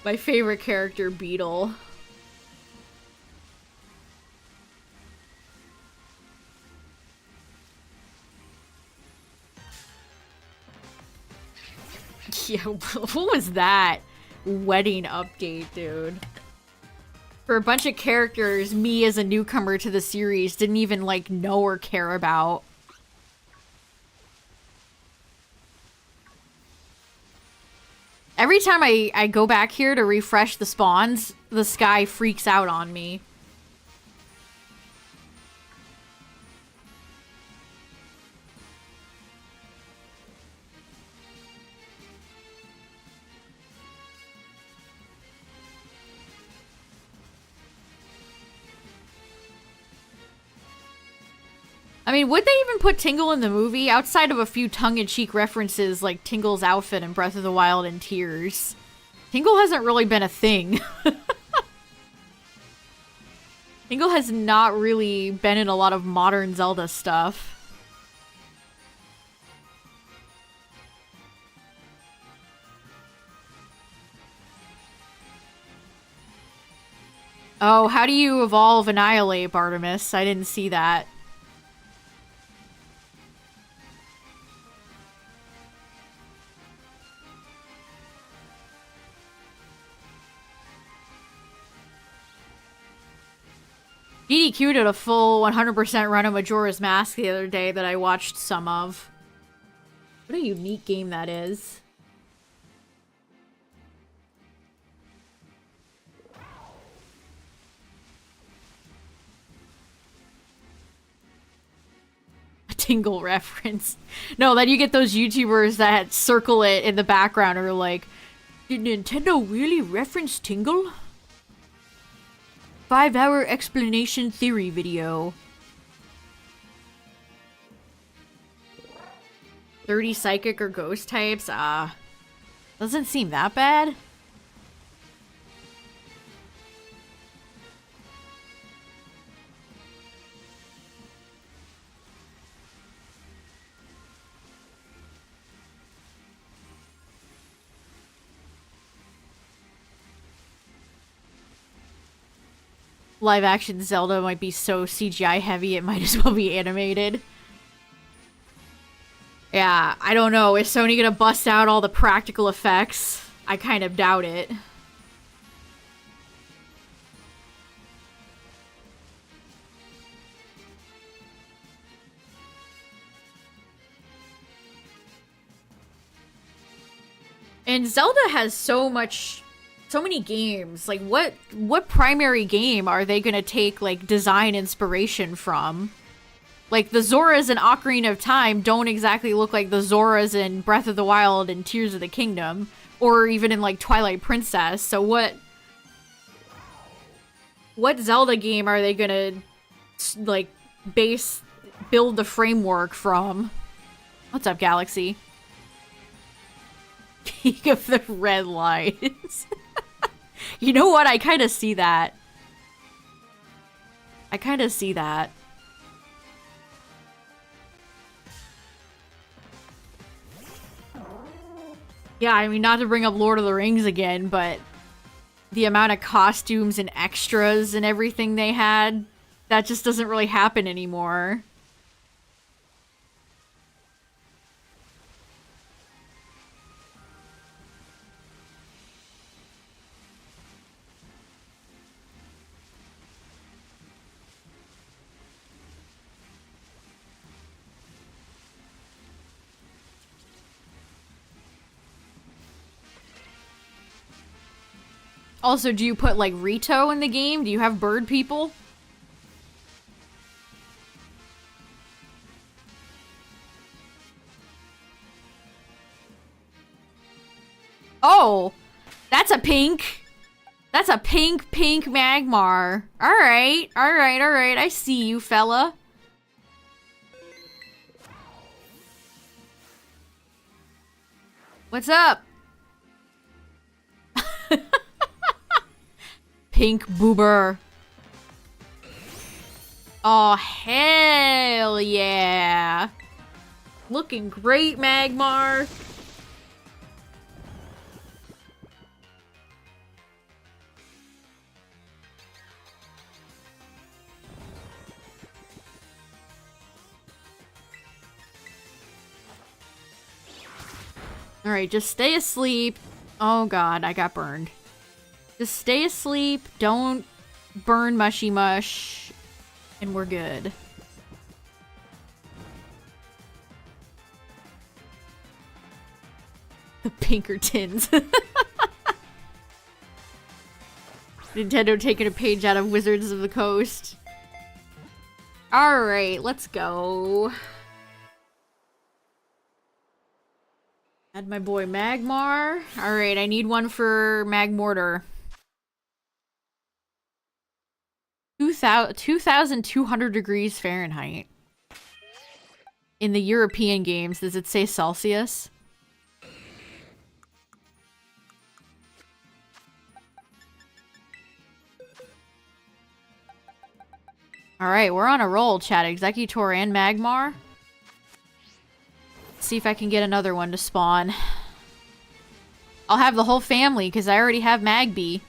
Speaker 1: My favorite character, Beetle. Yeah, what was that? Wedding update, dude. For a bunch of characters, me as a newcomer to the series didn't even, like, know or care about. Every time I go back here to refresh the spawns, the sky freaks out on me. I mean, would they even put Tingle in the movie outside of a few tongue-in-cheek references like Tingle's outfit in Breath of the Wild and Tears? Tingle hasn't really been a thing. Tingle has not really been in a lot of modern Zelda stuff. Oh, how do you evolve Annihilate, Artemis? I didn't see that. DDQ did a full 100% run of Majora's Mask the other day that I watched some of. What a unique game that is. A Tingle reference. No, then you get those YouTubers that circle it in the background or like, did Nintendo really reference Tingle? 5-hour explanation theory video. 30 psychic or ghost types? Doesn't seem that bad. Live action Zelda might be so CGI heavy it might as well be animated. Yeah, I don't know. Is Sony gonna bust out all the practical effects? I kind of doubt it. And Zelda has so many games. Like, what primary game are they gonna take, like, design inspiration from? Like, the Zoras in Ocarina of Time don't exactly look like the Zoras in Breath of the Wild and Tears of the Kingdom. Or even in, like, Twilight Princess. So what Zelda game are they gonna, like, build the framework from? What's up, Galaxy? King of the Red Lights. You know what? I kind of see that. I kind of see that. Yeah, I mean, not to bring up Lord of the Rings again, but the amount of costumes and extras and everything they had, that just doesn't really happen anymore. Also, do you put, like, Rito in the game? Do you have bird people? Oh! That's a pink! That's a pink Magmar. Alright, alright, alright. I see you, fella. What's up? Pink boober. Oh, hell yeah. Looking great, Magmar. Alright, just stay asleep. Oh god, I got burned. Just stay asleep, don't burn Mushy Mush, and we're good. The Pinkertons. Nintendo taking a page out of Wizards of the Coast. Alright, let's go. Add my boy Magmar. Alright, I need one for Magmortar. 2,200 degrees Fahrenheit. In the European games, does it say Celsius? Alright, we're on a roll, chat. Executor and Magmar. Let's see if I can get another one to spawn. I'll have the whole family, because I already have Magby.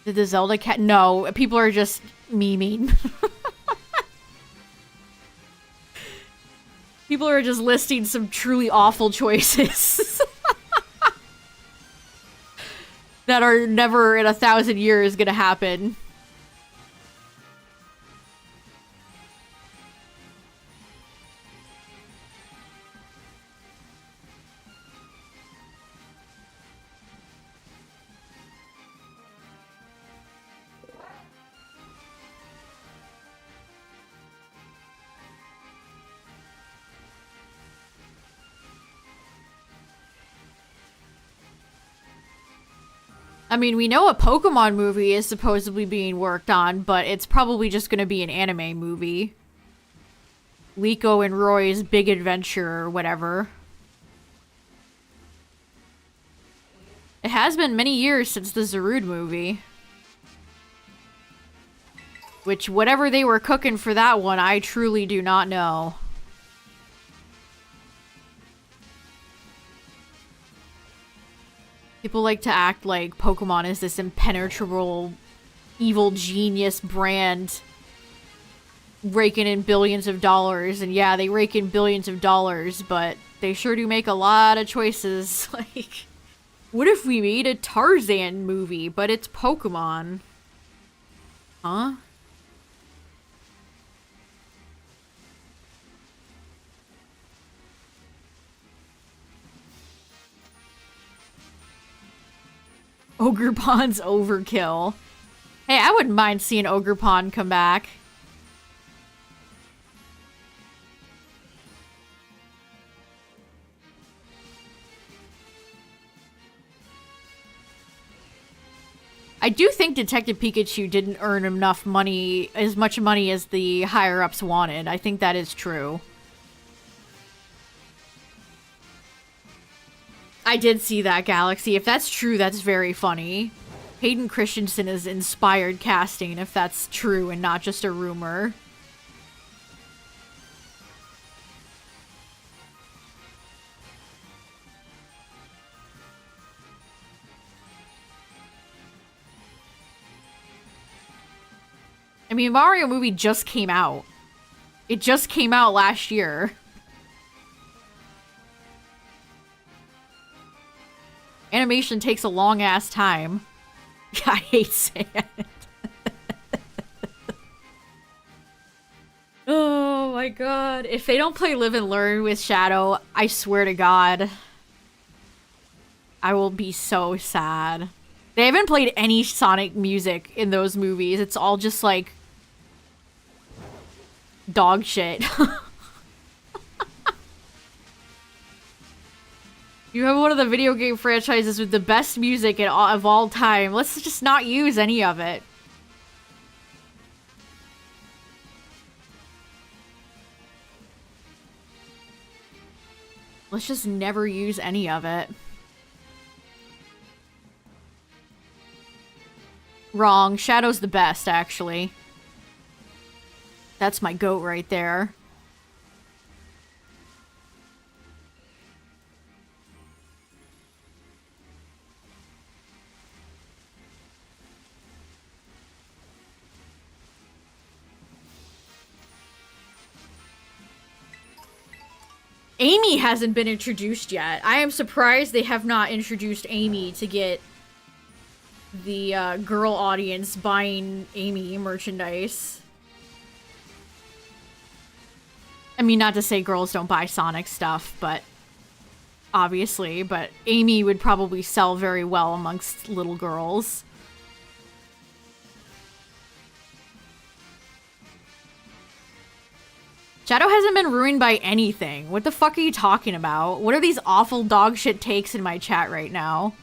Speaker 1: Did the Zelda cat? No, people are just memeing. People are just listing some truly awful choices. That are never in 1,000 years gonna happen. I mean, we know a Pokemon movie is supposedly being worked on, but it's probably just going to be an anime movie. Liko and Roy's Big Adventure or whatever. It has been many years since the Zarude movie. Which, whatever they were cooking for that one, I truly do not know. People like to act like Pokemon is this impenetrable, evil genius brand raking in billions of dollars. And yeah, they rake in billions of dollars, but they sure do make a lot of choices. Like, what if we made a Tarzan movie, but it's Pokemon? Huh? Ogre Pond's overkill. Hey, I wouldn't mind seeing Ogre Pond come back. I do think Detective Pikachu didn't earn enough money, as much money as the higher-ups wanted. I think that is true. I did see that, Galaxy. If that's true, that's very funny. Hayden Christensen is inspired casting, if that's true and not just a rumor. I mean, Mario movie just came out. It just came out last year. Animation takes a long-ass time. I hate saying it. Oh my god. If they don't play Live and Learn with Shadow, I swear to god, I will be so sad. They haven't played any Sonic music in those movies. It's all just like dog shit. You have one of the video game franchises with the best music of all time. Let's just not use any of it. Let's just never use any of it. Wrong. Shadow's the best, actually. That's my goat right there. Amy hasn't been introduced yet. I am surprised they have not introduced Amy to get the girl audience buying Amy merchandise. I mean, not to say girls don't buy Sonic stuff, but obviously, but Amy would probably sell very well amongst little girls. Shadow hasn't been ruined by anything. What the fuck are you talking about? What are these awful dog shit takes in my chat right now?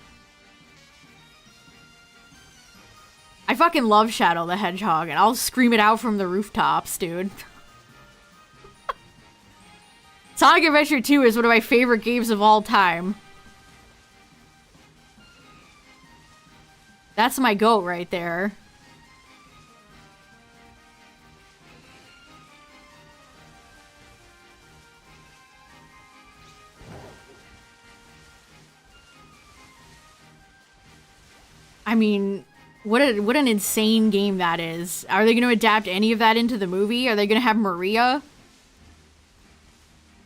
Speaker 1: I fucking love Shadow the Hedgehog, and I'll scream it out from the rooftops, dude. Sonic Adventure 2 is one of my favorite games of all time. That's my goat right there. I mean, what an insane game that is. Are they going to adapt any of that into the movie? Are they going to have Maria?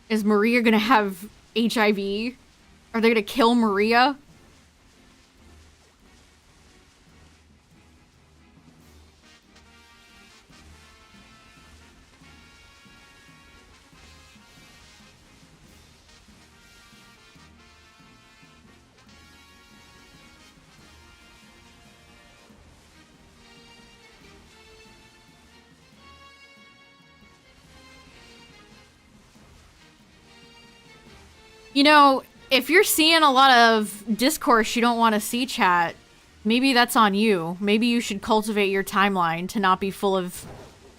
Speaker 1: Is Maria going to have HIV? Are they going to kill Maria? You know, if you're seeing a lot of discourse you don't want to see, chat, maybe that's on you. Maybe you should cultivate your timeline to not be full of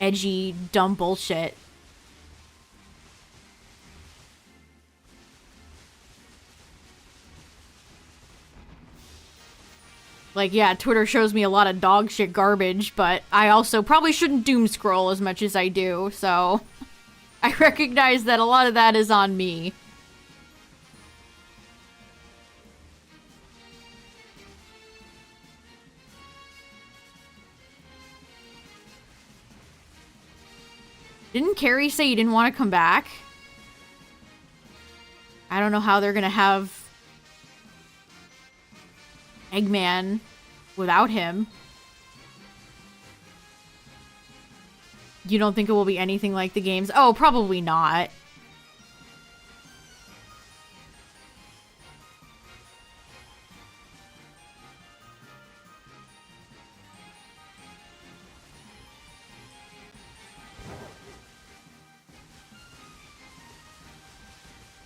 Speaker 1: edgy, dumb bullshit. Like, yeah, Twitter shows me a lot of dog shit garbage, but I also probably shouldn't doom scroll as much as I do, so I recognize that a lot of that is on me. Didn't Carrie say he didn't want to come back? I don't know how they're gonna have Eggman without him. You don't think it will be anything like the games? Oh, probably not.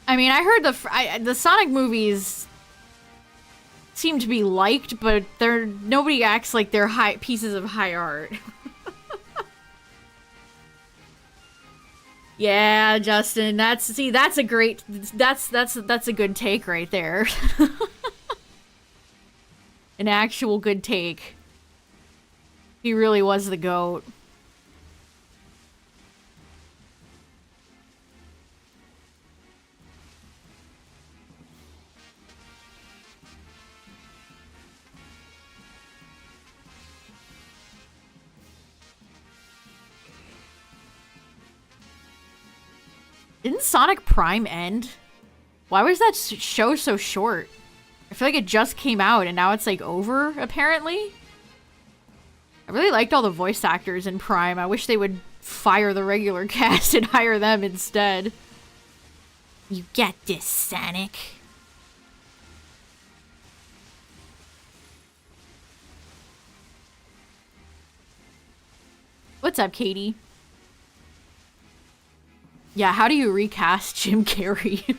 Speaker 1: I mean, I heard the Sonic movies seem to be liked, but nobody acts like they're pieces of high art. Yeah, Justin, that's a great, that's a good take right there. An actual good take. He really was the GOAT. Didn't Sonic Prime end? Why was that show so short? I feel like it just came out and now it's like over, apparently. I really liked all the voice actors in Prime. I wish they would fire the regular cast and hire them instead. You get this, Sonic. What's up, Katie? Yeah, how do you recast Jim Carrey?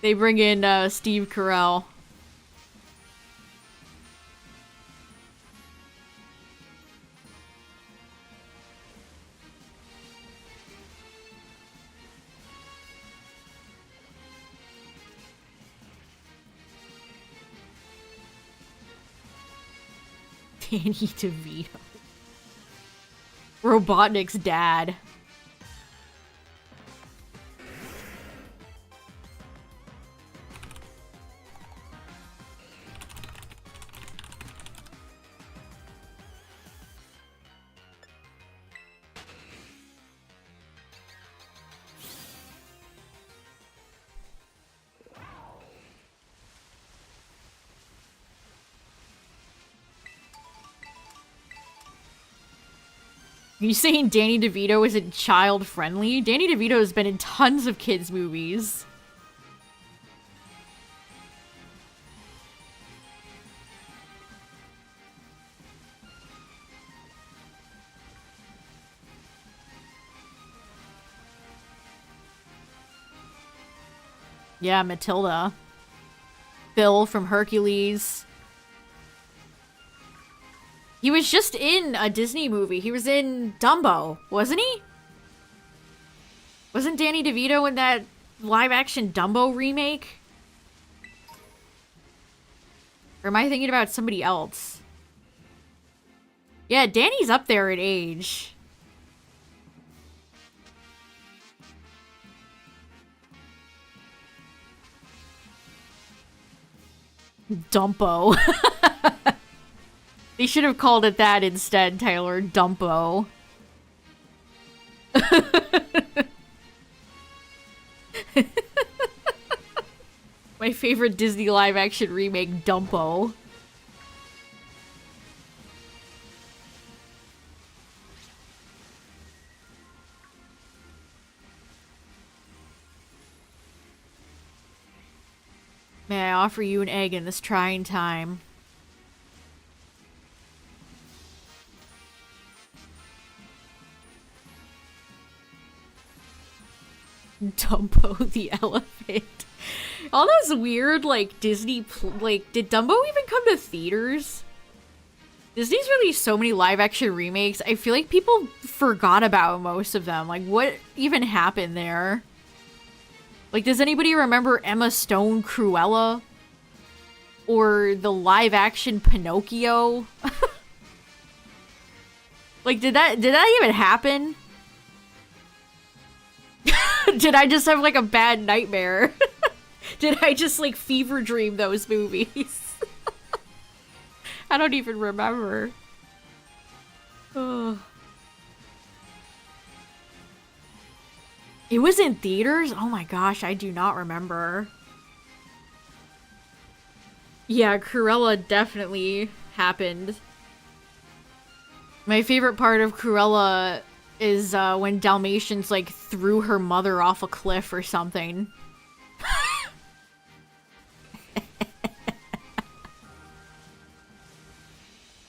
Speaker 1: They bring in Steve Carell. Danny DeVito. Robotnik's dad. Are you saying Danny DeVito isn't child-friendly? Danny DeVito has been in tons of kids' movies. Yeah, Matilda. Bill from Hercules. He was just in a Disney movie. He was in Dumbo, wasn't he? Wasn't Danny DeVito in that live-action Dumbo remake? Or am I thinking about somebody else? Yeah, Danny's up there in age. Dumbo. They should have called it that instead, Tyler. Dumbo. My favorite Disney live-action remake, Dumbo. May I offer you an egg in this trying time? Dumbo the elephant. All those weird, like, Disney, like, did Dumbo even come to theaters? Disney's released so many live-action remakes, I feel like people forgot about most of them. Like, what even happened there? Like, does anybody remember Emma Stone Cruella? Or the live-action Pinocchio? Like, did that even happen? Did I just have, like, a bad nightmare? Did I just, like, fever dream those movies? I don't even remember. Ugh. It was in theaters? Oh my gosh, I do not remember. Yeah, Cruella definitely happened. My favorite part of Cruella is when Dalmatians, like, threw her mother off a cliff or something.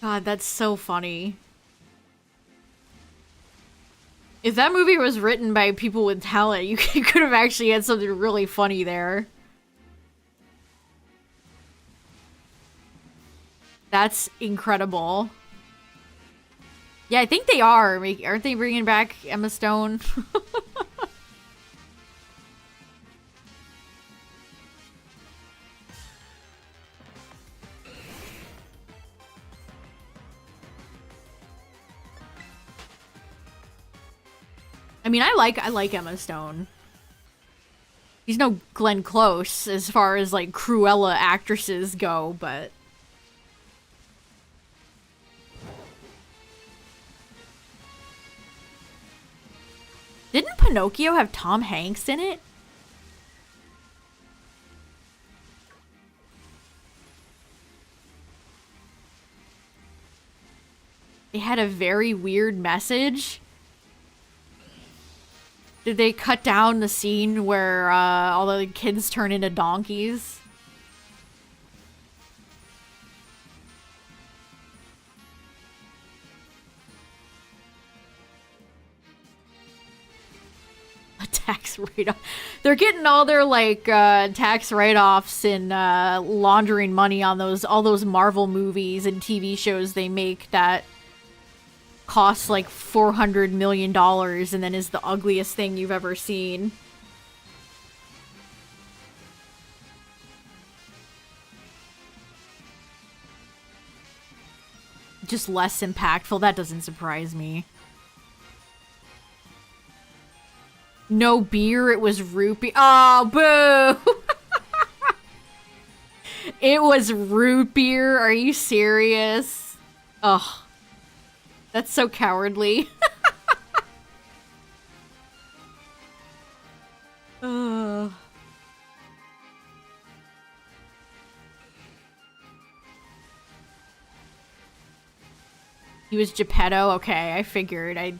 Speaker 1: God, that's so funny. If that movie was written by people with talent, you could have actually had something really funny there. That's incredible. Yeah, I think they are. Aren't they bringing back Emma Stone? I mean, I like Emma Stone. He's no Glenn Close as far as, like, Cruella actresses go, but... Didn't Pinocchio have Tom Hanks in it? They had a very weird message. Did they cut down the scene where all the kids turn into donkeys? A tax write-off. They're getting all their, like, tax write-offs and laundering money on all those Marvel movies and TV shows they make that costs like $400 million and then is the ugliest thing you've ever seen. Just less impactful. That doesn't surprise me. No beer, it was root beer. Oh, boo! It was root beer. Are you serious? Ugh. That's so cowardly. Ugh. He was Geppetto? Okay, I figured. I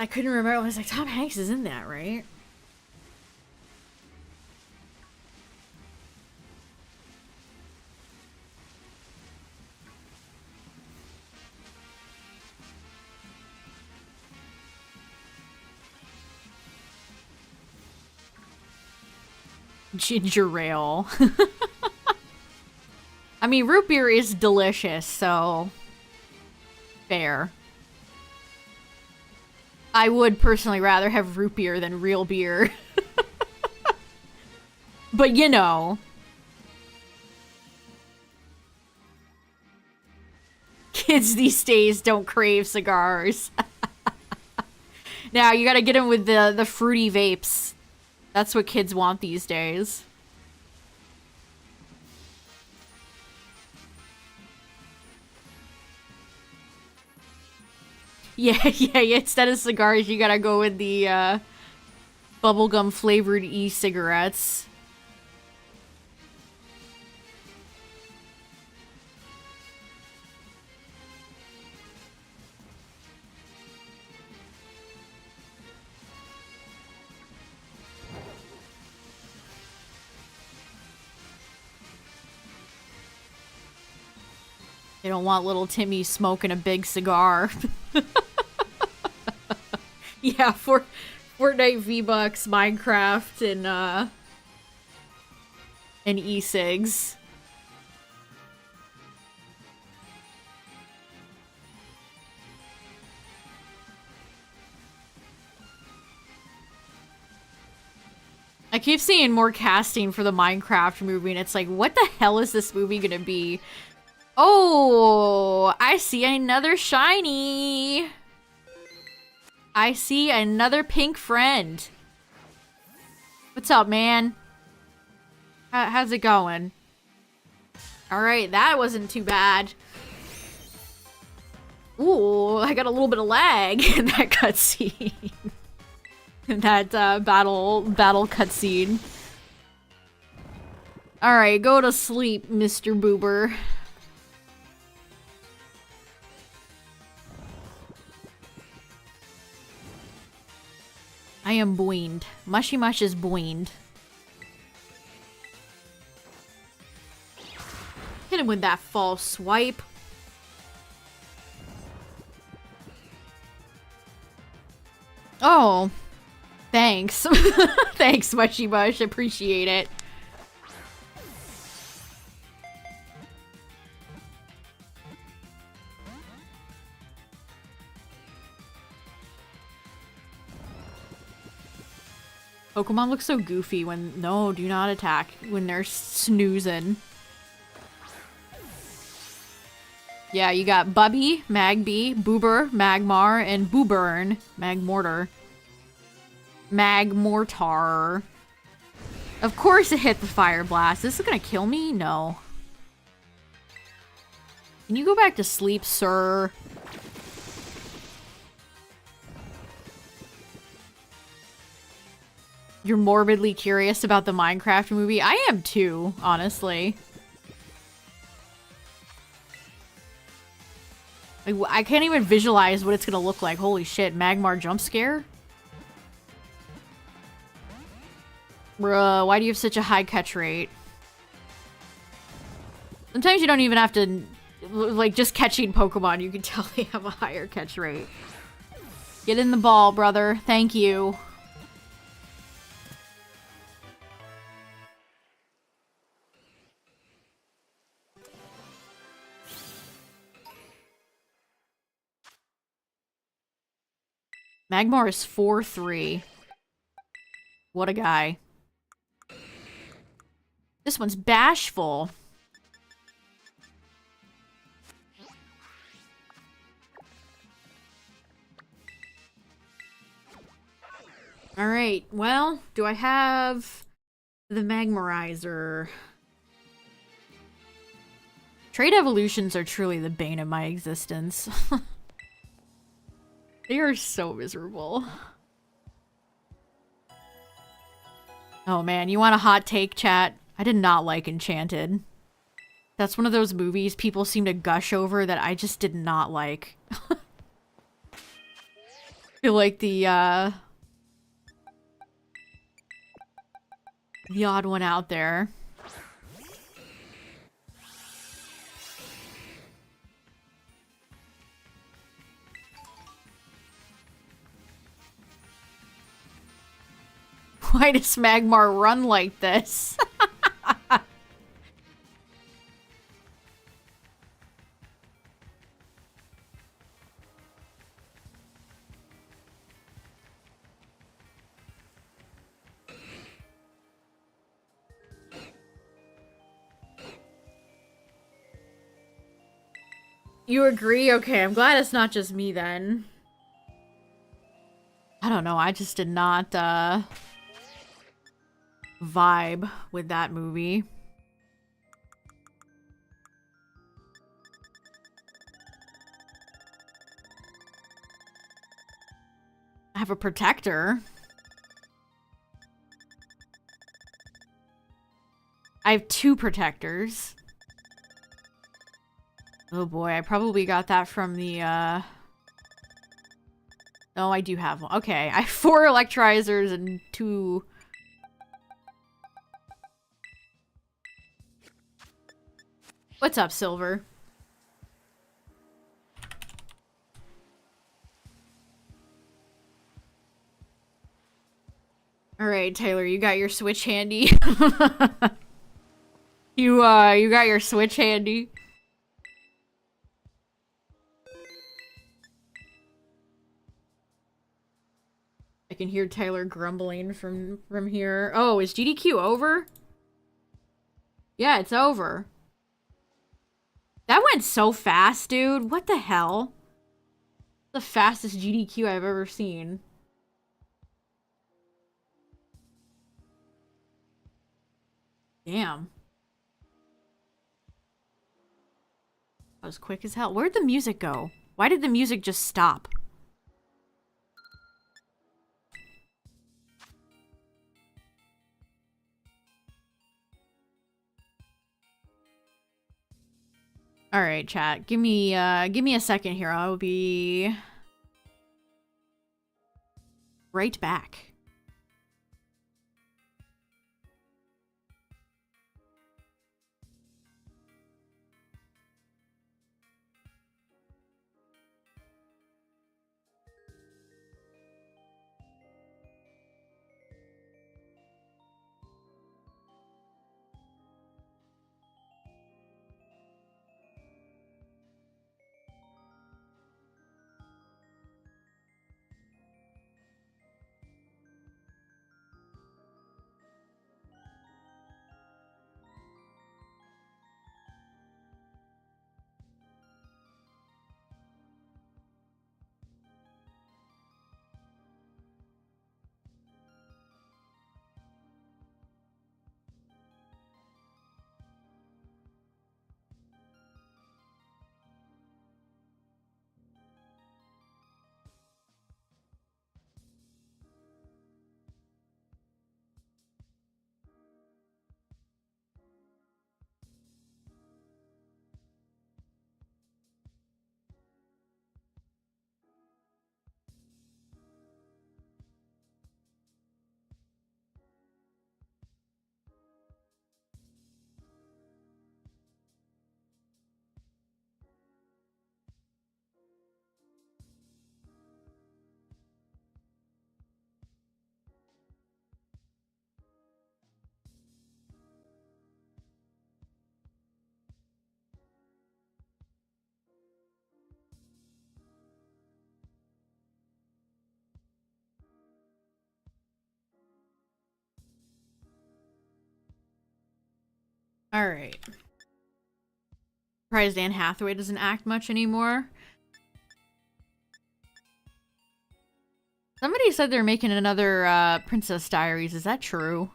Speaker 1: couldn't remember. I was like, Tom Hanks is in that, right? Ginger ale. mean, root beer is delicious, so... fair. I would personally rather have root beer than real beer. But you know. Kids these days don't crave cigars. Now, you gotta get them with the fruity vapes. That's what kids want these days. Yeah, instead of cigars, you gotta go with the, bubblegum flavored e-cigarettes. They don't want little Timmy smoking a big cigar. Yeah, Fortnite V-Bucks, Minecraft, and e-cigs. I keep seeing more casting for the Minecraft movie, and it's like, what the hell is this movie gonna be? Oh, I see another shiny. I see another pink friend. What's up, man? How's it going? Alright, that wasn't too bad. Ooh, I got a little bit of lag in that cutscene. In that battle cutscene. Alright, go to sleep, Mr. Boober. I am buoyed. Mushy Mush is buoyed. Hit him with that false swipe. Oh. Thanks. Thanks, Mushy Mush. Appreciate it. Pokemon look so goofy when... No, do not attack when they're snoozing. Yeah, you got Bubby, Magby, Boober, Magmar, and Booburn. Magmortar. Magmortar. Of course it hit the Fire Blast. This is gonna kill me? No. Can you go back to sleep, sir? You're morbidly curious about the Minecraft movie? I am too, honestly. Like, I can't even visualize what it's gonna look like. Holy shit, Magmar jump scare? Bruh, why do you have such a high catch rate? Sometimes you don't even have to... Like, just catching Pokemon, you can tell they have a higher catch rate. Get in the ball, brother. Thank you. Magmar is 4-3. What a guy. This one's bashful. Alright, well, do I have the Magmarizer? Trade evolutions are truly the bane of my existence. They are so miserable. Oh man, you want a hot take, chat? I did not like Enchanted. That's one of those movies people seem to gush over that I just did not like. I feel like the odd one out there. Why does Magmar run like this? You agree? Okay, I'm glad it's not just me then. I don't know, I just did not, vibe with that movie. I have a protector. I have 2 protectors. Oh boy, I probably got that from the, Oh, I do have one. Okay, I have 4 electrolyzers and 2... What's up, Silver? Alright, Taylor, you got your Switch handy? You got your Switch handy? I can hear Tyler grumbling from here. Oh, is GDQ over? Yeah, it's over. That went so fast, dude. What the hell? The fastest GDQ I've ever seen. Damn. That was quick as hell. Where'd the music go? Why did the music just stop? All right, chat. Give me a second here. I'll be right back. All right. Surprised Anne Hathaway doesn't act much anymore. Somebody said they're making another Princess Diaries. Is that true?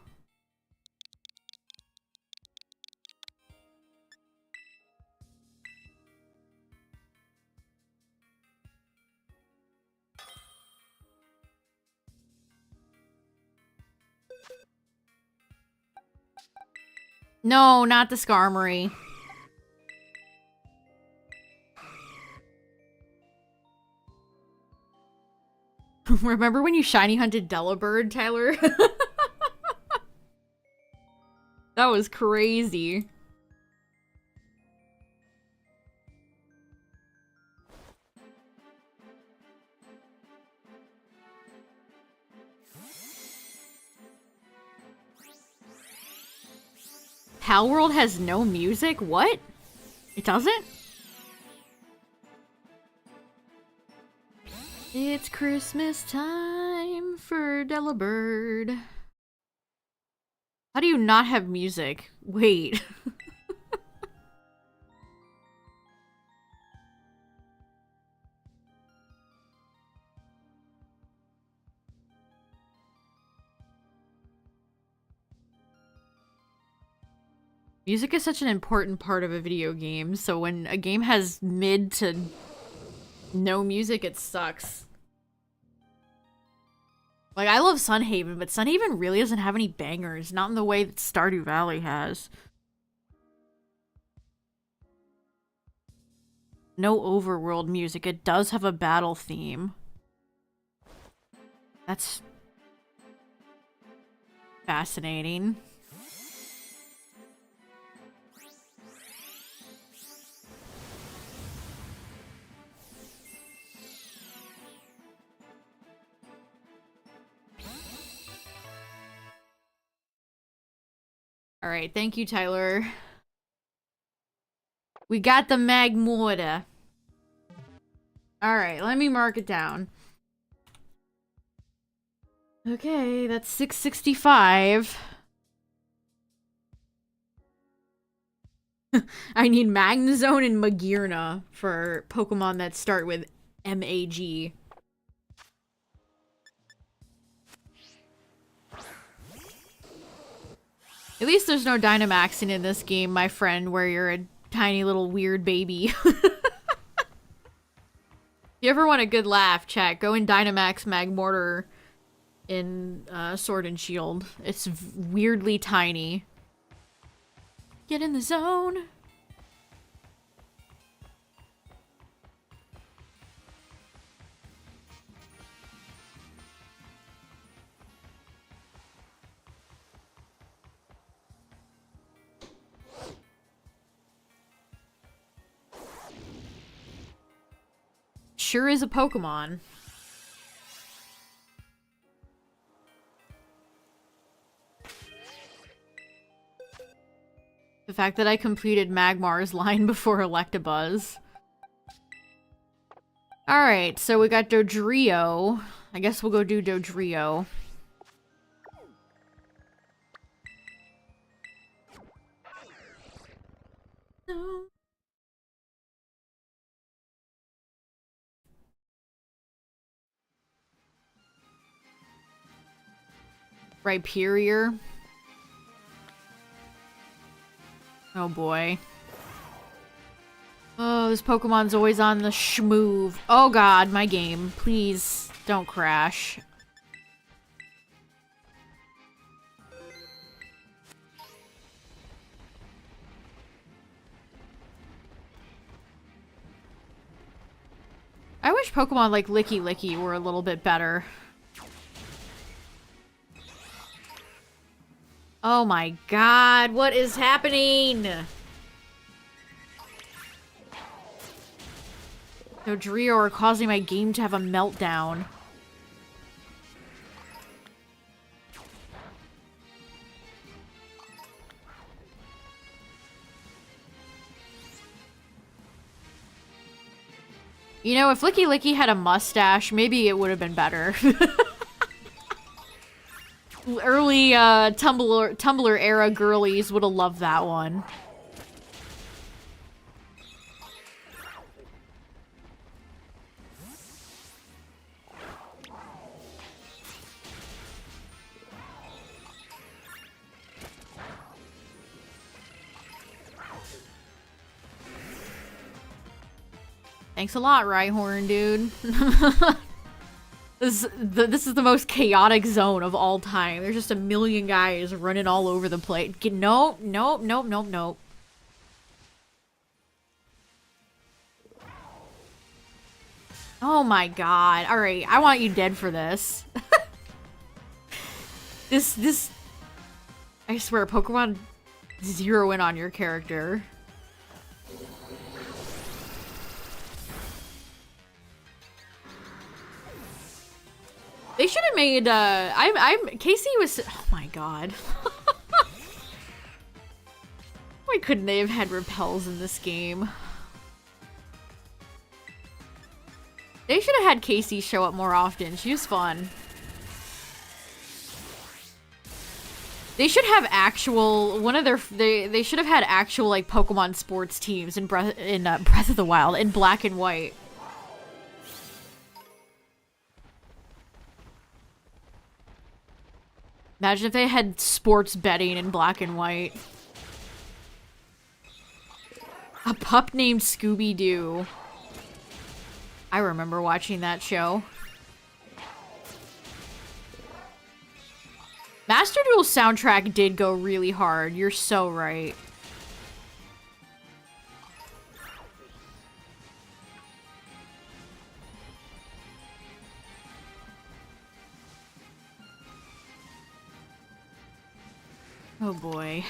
Speaker 1: No, not the Skarmory. Remember when you shiny hunted Delibird, Tyler? That was crazy. Pal World has no music? What? It doesn't? It's Christmas time for Delibird. How do you not have music? Wait. Music is such an important part of a video game, so when a game has mid to no music, it sucks. Like, I love Sunhaven, but Sunhaven really doesn't have any bangers, not in the way that Stardew Valley has. No overworld music. It does have a battle theme. That's fascinating. All right, thank you, Tyler. We got the Magmortar. All right, let me mark it down. Okay, that's 665. I need Magnezone and Magearna for Pokemon that start with M-A-G. At least there's no Dynamaxing in this game, my friend, where you're a tiny little weird baby. If you ever want a good laugh, chat, go and Dynamax Magmortar in Sword and Shield. It's weirdly tiny. Get in the zone. Sure is a Pokemon. The fact that I completed Magmar's line before Electabuzz. Alright, so we got Dodrio. I guess we'll go do Dodrio. No. Rhyperior. Oh boy. Oh, this Pokemon's always on the schmoove. Oh god, my game. Please, don't crash. I wish Pokemon like Licky Licky were a little bit better. Oh my god, what is happening? Dodrio are causing my game to have a meltdown. You know, if Licky Licky had a mustache, maybe it would have been better. Early Tumblr era girlies would have loved that one. Thanks a lot, Rhyhorn, dude. This is the most chaotic zone of all time. There's just a million guys running all over the place. Nope, nope, nope, nope, nope. Oh my god. Alright, I want you dead for this. This... I swear, Pokemon zero in on your character. They should have made, Casey was, oh my god. Why couldn't they have had repels in this game? They should have had Casey show up more often. She was fun. They should have actual, they should have had actual, like, Pokemon sports teams in Breath of the Wild, in Black and White. Imagine if they had sports betting in Black and White. A pup named Scooby-Doo. I remember watching that show. Master Duel's soundtrack did go really hard. You're so right. Oh boy.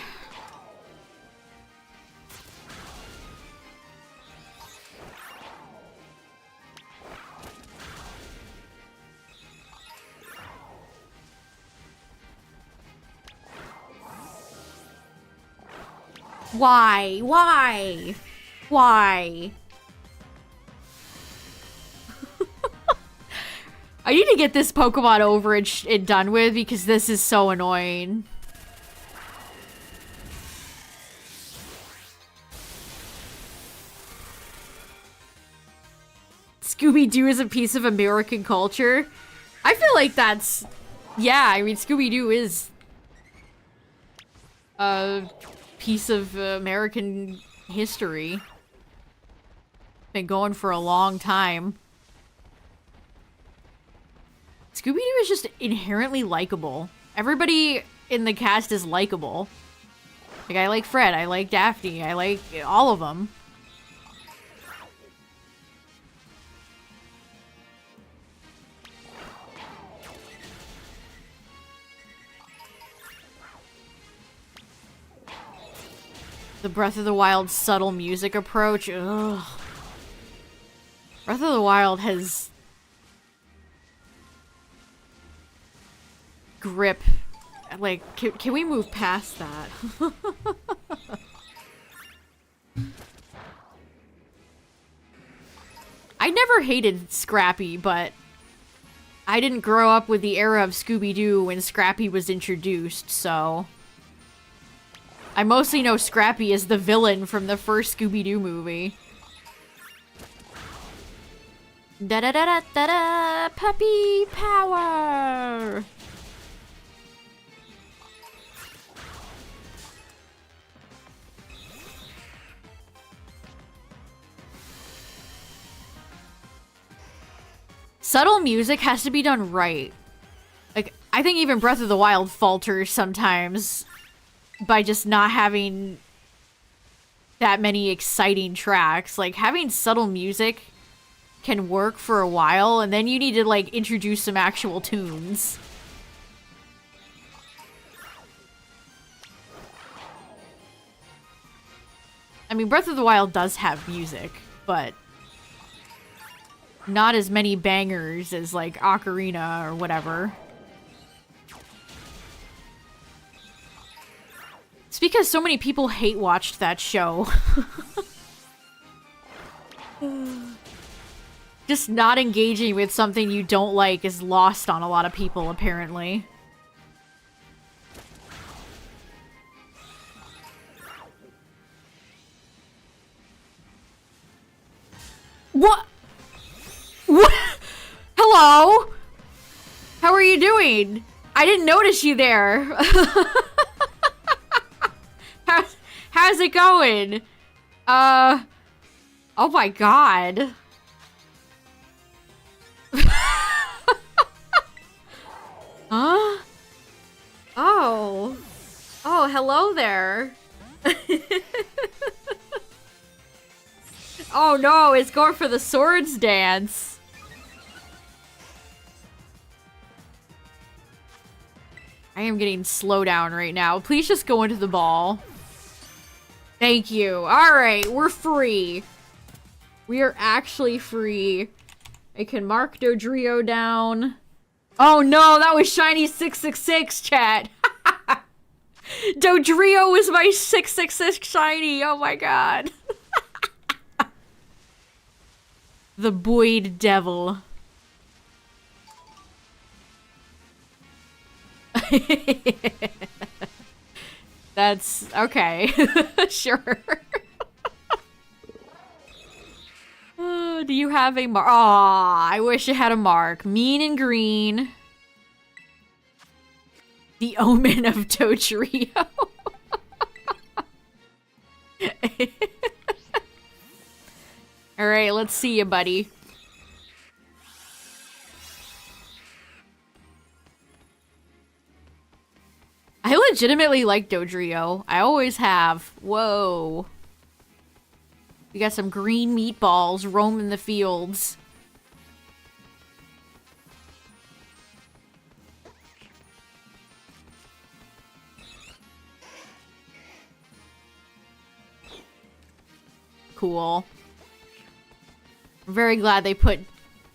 Speaker 1: Why? Why? Why? I need to get this Pokemon over and done with because this is so annoying. Scooby-Doo is a piece of American culture. I feel like that's... Yeah, I mean, Scooby-Doo is a piece of American history. Been going for a long time. Scooby-Doo is just inherently likable. Everybody in the cast is likable. Like, I like Fred, I like Daphne, I like all of them. The Breath of the Wild subtle music approach. Ugh. Breath of the Wild has grip. Like, can we move past that? I never hated Scrappy, but I didn't grow up with the era of Scooby-Doo when Scrappy was introduced, so... I mostly know Scrappy as the villain from the first Scooby-Doo movie. Da-da-da-da-da-da! Puppy power! Subtle music has to be done right. Like, I think even Breath of the Wild falters sometimes by just not having that many exciting tracks. Like, having subtle music can work for a while, and then you need to, like, introduce some actual tunes. I mean, Breath of the Wild does have music, but not as many bangers as, like, Ocarina or whatever. It's because so many people hate watched that show. Just not engaging with something you don't like is lost on a lot of people, apparently. What? What? Hello? How are you doing? I didn't notice you there. How's it going? Oh my god. Huh? Oh. Oh, hello there. Oh no, it's going for the swords dance. I am getting slow down right now. Please just go into the ball. Thank you. Alright, we're free. We are actually free. I can mark Dodrio down. Oh no, that was shiny 666, chat. Dodrio was my 666 shiny. Oh my god. The Boyd Devil. That's okay. Sure. Do you have a mark? Aw, I wish it had a mark. Mean and green. The Omen of Dodrio. Alright, let's see you, buddy. I legitimately like Dodrio. I always have. Whoa. We got some green meatballs roaming the fields. Cool. I'm very glad they put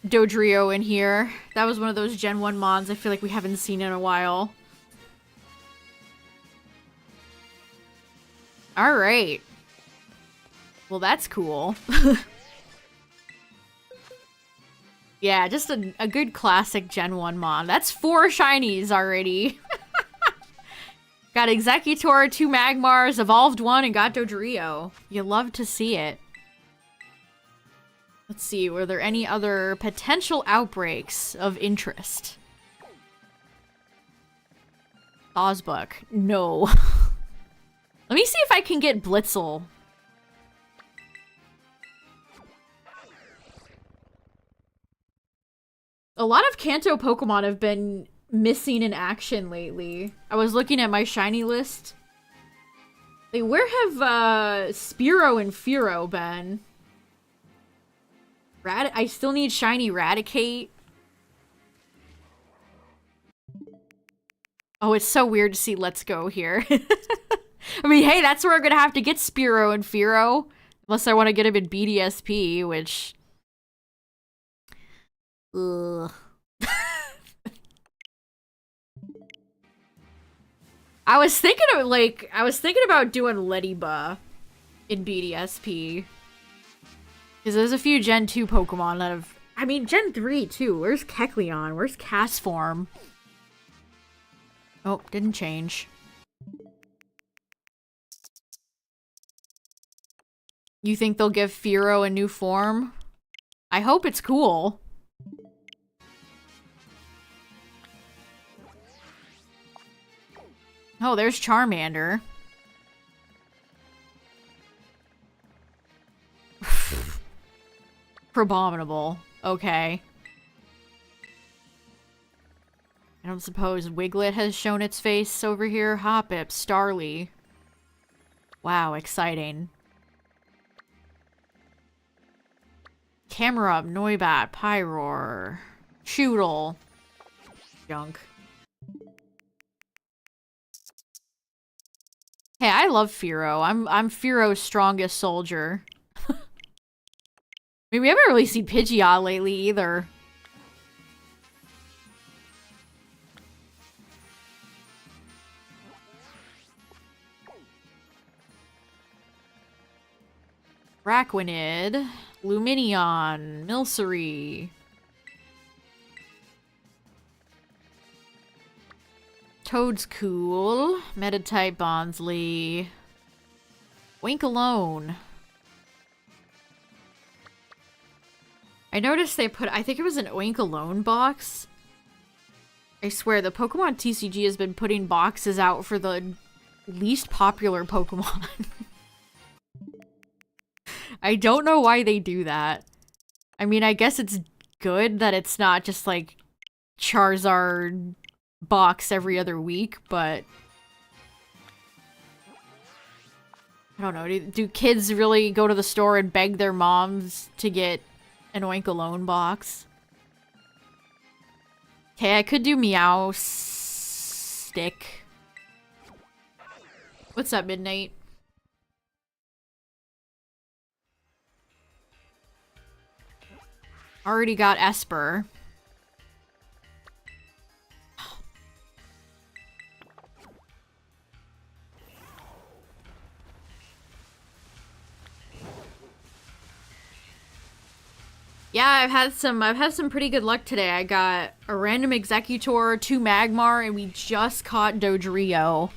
Speaker 1: Dodrio in here. That was one of those Gen 1 mons I feel like we haven't seen in a while. Alright. Well, that's cool. Yeah, just a good classic Gen 1 mon. That's 4 shinies already. Got Executor, 2 Magmars, evolved 1, and got Dodrio. You love to see it. Let's see, were there any other potential outbreaks of interest? Ozbook. No. Let me see if I can get Blitzel. A lot of Kanto Pokemon have been missing in action lately. I was looking at my shiny list. Like, where have Spearow and Fearow been? I still need shiny Raticate. Oh, it's so weird to see Let's Go here. I mean, hey, that's where I'm gonna have to get Spearow and Fearow. Unless I want to get him in BDSP, which... Ugh. I was thinking about doing Leddyba in BDSP. Because there's a few Gen 2 Pokemon that have... I mean, Gen 3 too. Where's Kecleon? Where's Castform? Oh, didn't change. You think they'll give Fearow a new form? I hope it's cool. Oh, there's Charmander. Abominable. Okay. I don't suppose Wiglet has shown its face over here. Hoppip, Starly. Wow, exciting. Camerupt, Noibat, Pyroar, Choodle. Junk. Hey, I love Fearow. I'm Fearow's strongest soldier. I mean, we haven't really seen Pidgeot lately either. Araquanid, Lumineon, Milcery. Toad's cool. Metatype Bonsly. Winkalone. I noticed they put, I think it was an Oinkalone box. I swear, the Pokemon TCG has been putting boxes out for the least popular Pokemon. I don't know why they do that. I mean, I guess it's good that it's not just like Charizard box every other week, but I don't know. Do kids really go to the store and beg their moms to get an Oinkalone box? Okay, I could do Meow Stick. What's up, Midnight? Already got Esper. Yeah, I've had some pretty good luck today. I got a random Executor, 2 Magmar, and we just caught Dodrio.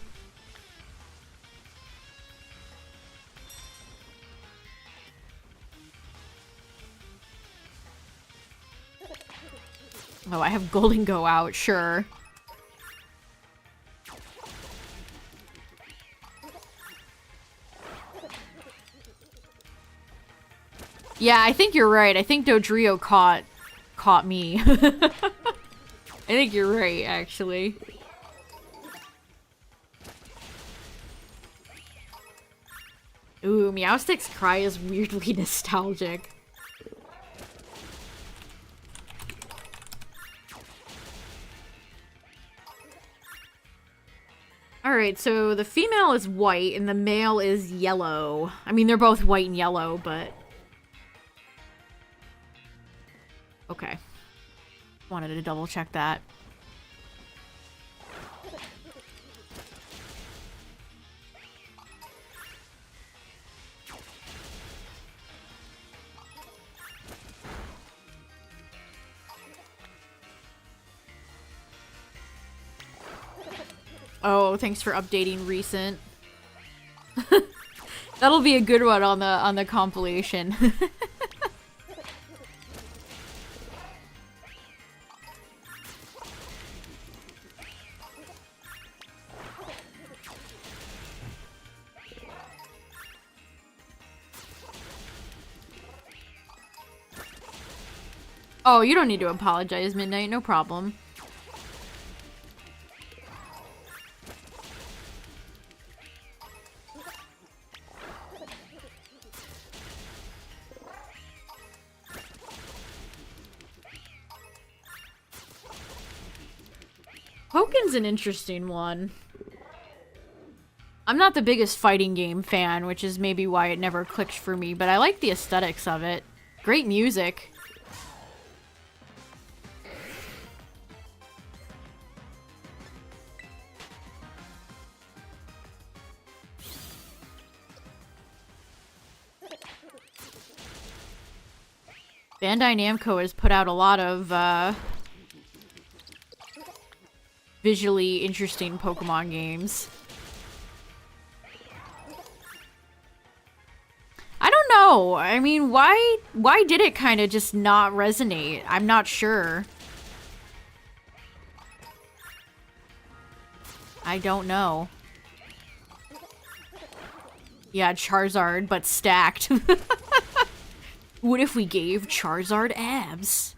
Speaker 1: Oh, I have Golden Go out, sure. Yeah, I think you're right. I think Dodrio caught me. I think you're right, actually. Ooh, Meowstick's cry is weirdly nostalgic. Alright, so the female is white and the male is yellow. I mean, they're both white and yellow, but... Okay. Wanted to double check that. Oh, thanks for updating recent. That'll be a good one on the compilation. Oh, you don't need to apologize, Midnight. No problem. Pokémon's an interesting one. I'm not the biggest fighting game fan, which is maybe why it never clicked for me, but I like the aesthetics of it. Great music. Bandai Namco has put out a lot of, visually interesting Pokemon games. I don't know. I mean, why did it kind of just not resonate? I'm not sure. I don't know. Yeah, Charizard, but stacked. What if we gave Charizard abs?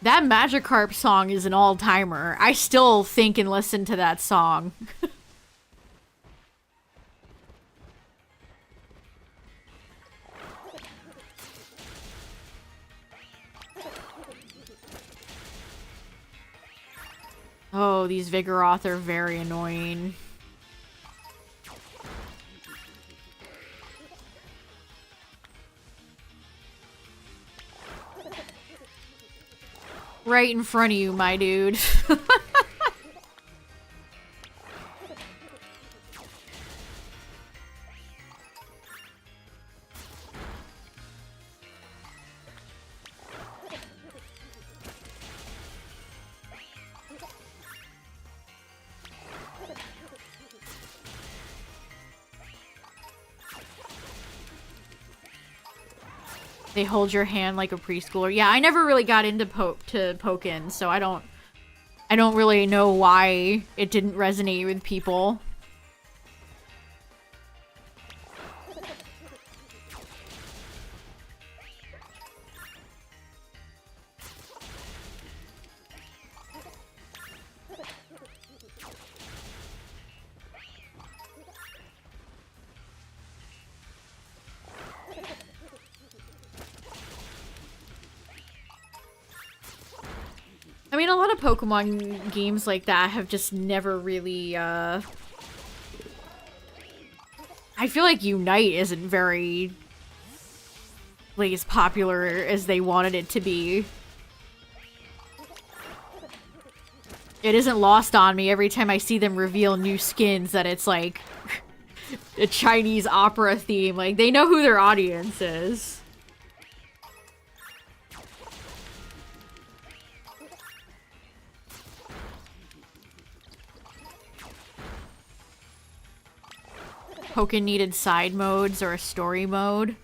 Speaker 1: That Magikarp song is an all-timer. I still think and listen to that song. Oh, these Vigoroth are very annoying. Right in front of you, my dude. They hold your hand like a preschooler. Yeah, I never really got into Pokken, so I don't really know why it didn't resonate with people. I mean, a lot of Pokemon games like that have just never really, I feel like Unite isn't very, like, as popular as they wanted it to be. It isn't lost on me every time I see them reveal new skins that it's, like, a Chinese opera theme. Like, they know who their audience is. Pokken needed side modes or a story mode.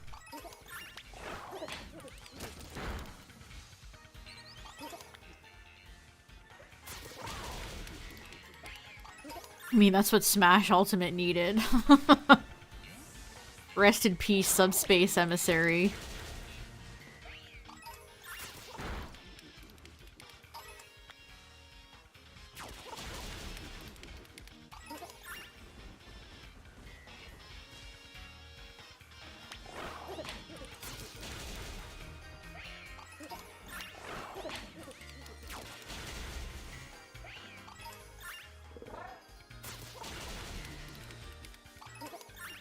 Speaker 1: I mean, that's what Smash Ultimate needed. Rest in peace, Subspace Emissary.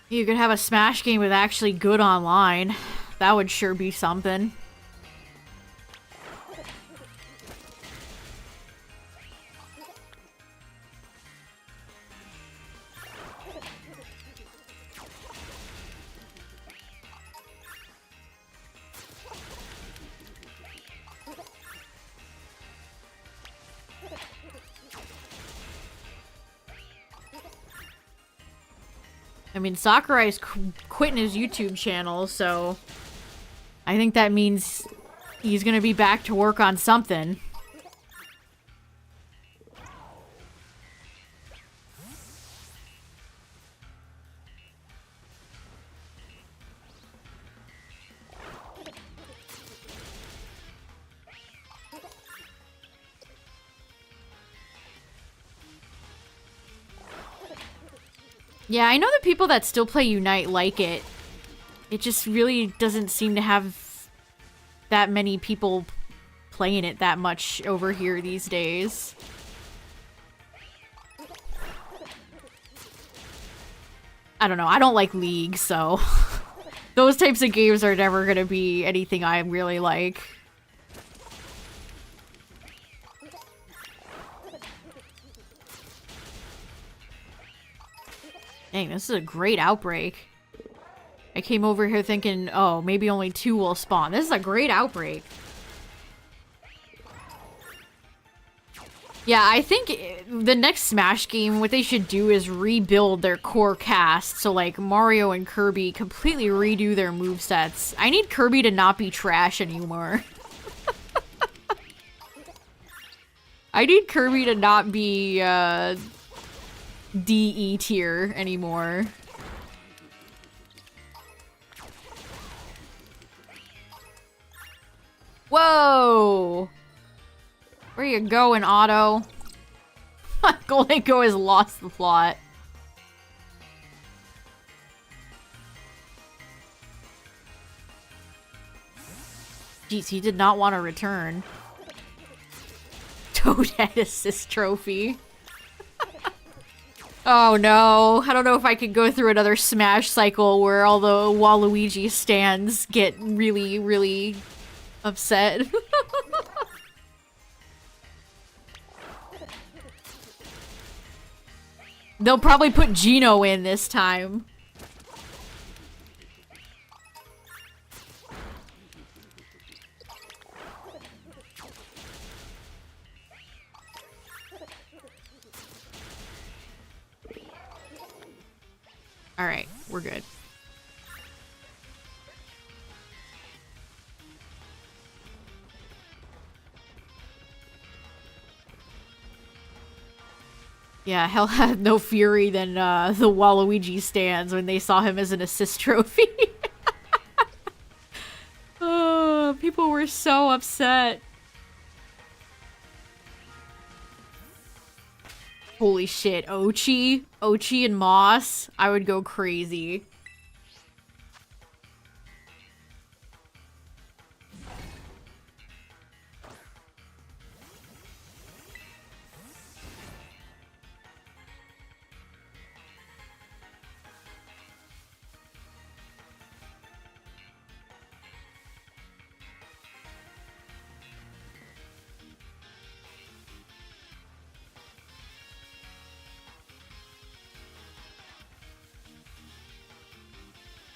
Speaker 1: You could have a Smash game with actually good online. That would sure be something. I mean, Sakurai's quitting his YouTube channel, so I think that means he's gonna be back to work on something. Yeah, I know the people that still play Unite like it. It just really doesn't seem to have that many people playing it that much over here these days. I don't know, I don't like League, so those types of games are never gonna be anything I really like. Dang, this is a great Outbreak. I came over here thinking, oh, maybe only 2 will spawn. This is a great Outbreak. Yeah, I think the next Smash game, what they should do is rebuild their core cast. So, like, Mario and Kirby completely redo their movesets. I need Kirby to not be trash anymore. I need Kirby to not be, DE tier anymore. Whoa! Where you going, Otto? Golden Go has lost the plot. Jeez, he did not want to return. Toadhead assist trophy. Oh no, I don't know if I could go through another Smash cycle where all the Waluigi stands get really, really upset. They'll probably put Gino in this time. Alright, we're good. Yeah, hell had no fury than the Waluigi stands when they saw him as an assist trophy. Oh, people were so upset. Holy shit, Ochi and Moss, I would go crazy.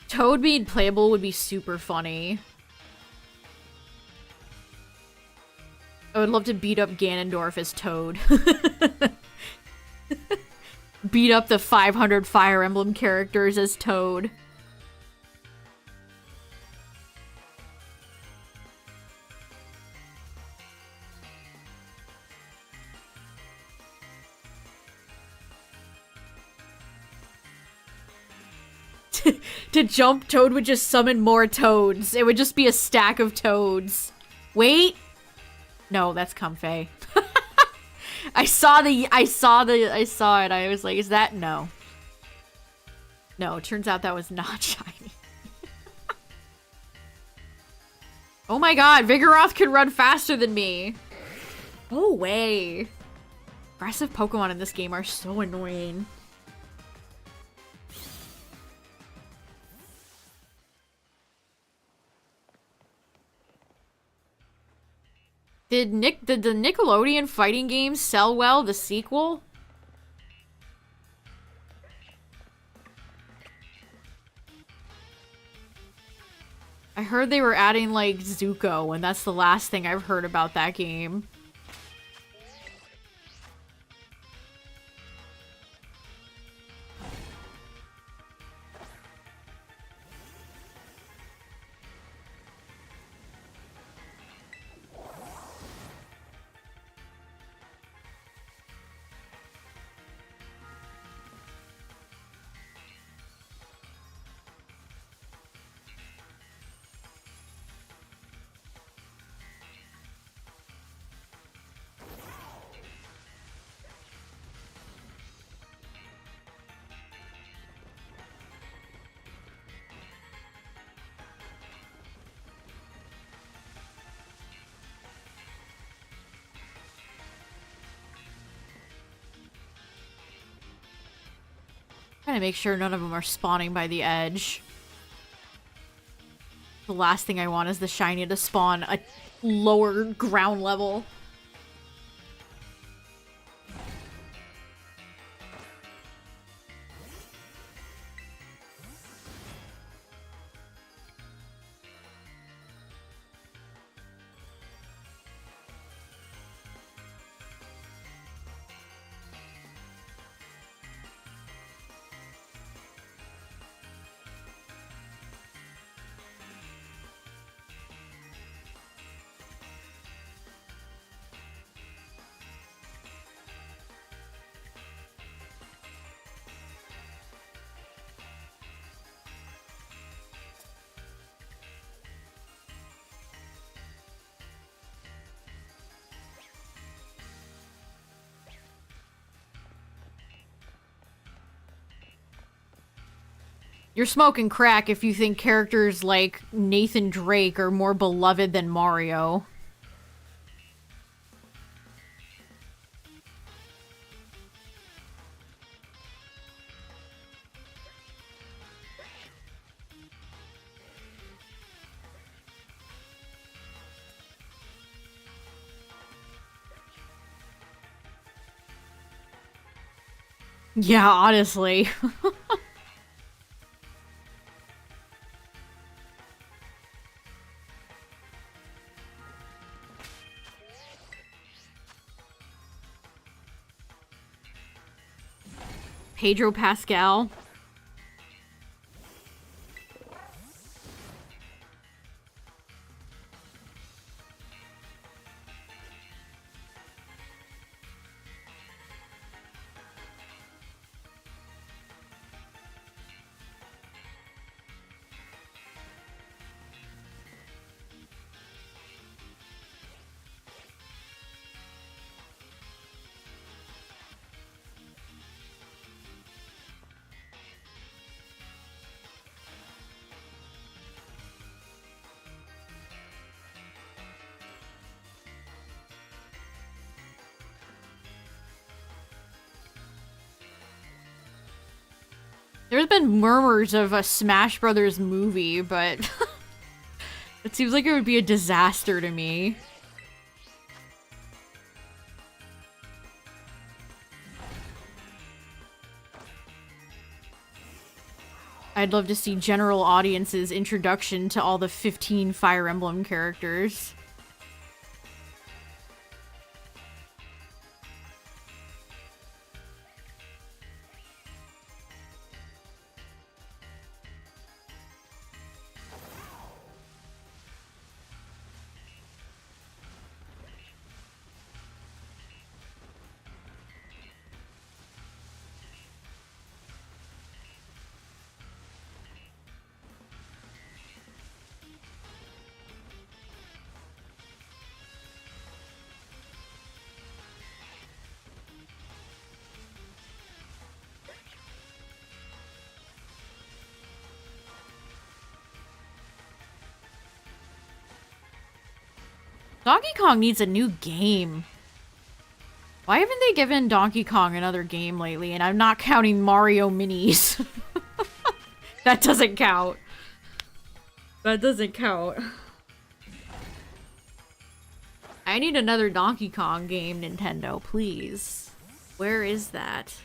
Speaker 1: Toad being playable would be super funny. I would love to beat up Ganondorf as Toad. Beat up the 500 Fire Emblem characters as Toad. to jump, Toad would just summon more toads. It would just be a stack of toads. Wait. No, that's Comfey. I saw it. I was like, is that? No. No, turns out that was not shiny. Oh my god, Vigoroth can run faster than me. No way. Aggressive Pokemon in this game are so annoying. Did the Nickelodeon fighting games sell well, the sequel? I heard they were adding, like, Zuko, and that's the last thing I've heard about that game. Trying to make sure none of them are spawning by the edge. The last thing I want is the shiny to spawn a lower ground level. You're smoking crack if you think characters like Nathan Drake are more beloved than Mario. Yeah, honestly. Pedro Pascal. There's been murmurs of a Smash Brothers movie, but it seems like it would be a disaster to me. I'd love to see general audiences' introduction to all the 15 Fire Emblem characters. Donkey Kong needs a new game. Why haven't they given Donkey Kong another game lately? And I'm not counting Mario Minis. That doesn't count. That doesn't count. I need another Donkey Kong game, Nintendo, please. Where is that?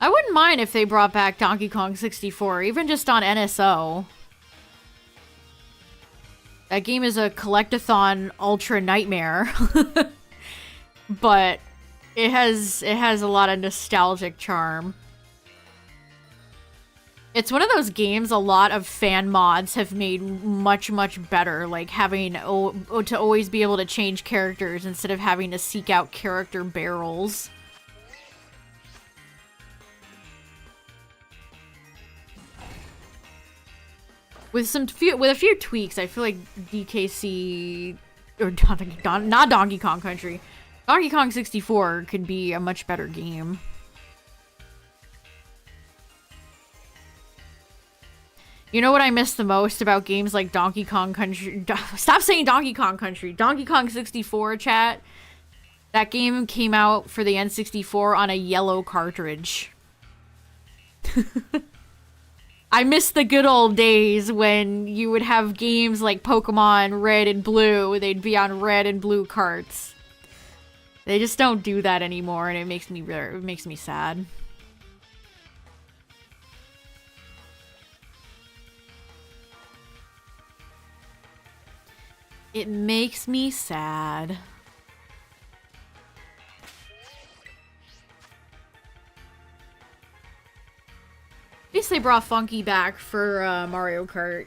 Speaker 1: I wouldn't mind if they brought back Donkey Kong 64, even just on NSO. That game is a collectathon ultra nightmare. But it has a lot of nostalgic charm. It's one of those games a lot of fan mods have made much, much better. Like having to always be able to change characters instead of having to seek out character barrels. With a few tweaks, I feel like DKC or not Donkey Kong Country, Donkey Kong 64 could be a much better game. You know what I miss the most about games like Donkey Kong Country? Stop saying Donkey Kong Country. Donkey Kong 64, chat. That game came out for the N64 on a yellow cartridge. I miss the good old days when you would have games like Pokemon Red and Blue. They'd be on red and blue carts. They just don't do that anymore, and it makes me sad. It makes me sad. At least they brought Funky back for Mario Kart.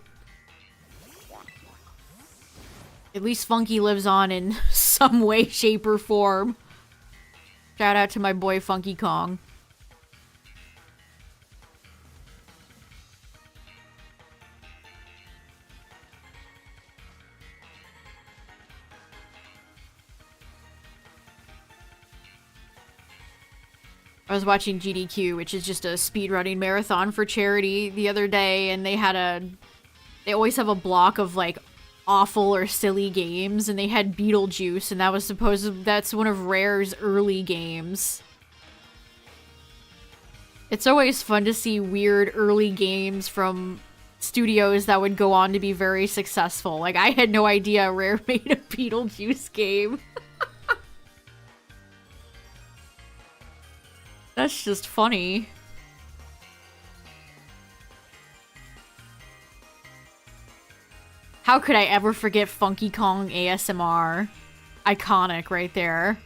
Speaker 1: At least Funky lives on in some way, shape, or form. Shout out to my boy Funky Kong. I was watching GDQ, which is just a speedrunning marathon for charity the other day, and they always have a block of like awful or silly games, and they had Beetlejuice, and that's one of Rare's early games. It's always fun to see weird early games from studios that would go on to be very successful. Like, I had no idea Rare made a Beetlejuice game. That's just funny. How could I ever forget Funky Kong ASMR? Iconic right there.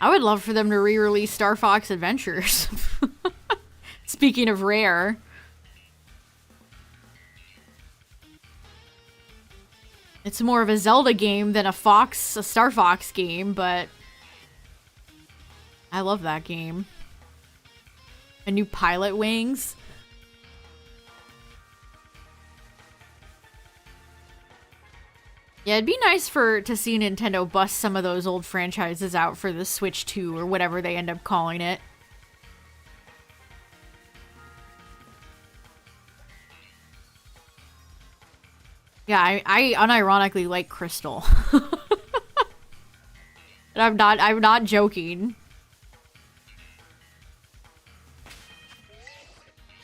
Speaker 1: I would love for them to re-release Star Fox Adventures. Speaking of Rare. It's more of a Zelda game than a Star Fox game, but I love that game. A new Pilot Wings. Yeah, it'd be nice to see Nintendo bust some of those old franchises out for the Switch 2 or whatever they end up calling it. Yeah, I unironically like Crystal. And I'm not joking.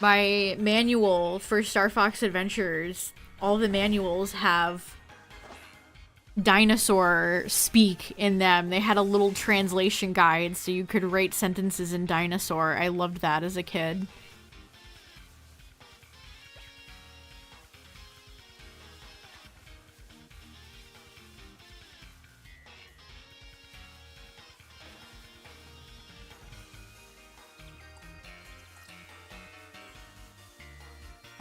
Speaker 1: My manual for Star Fox Adventures, all the manuals have dinosaur speak in them. They had a little translation guide so you could write sentences in dinosaur. I loved that as a kid.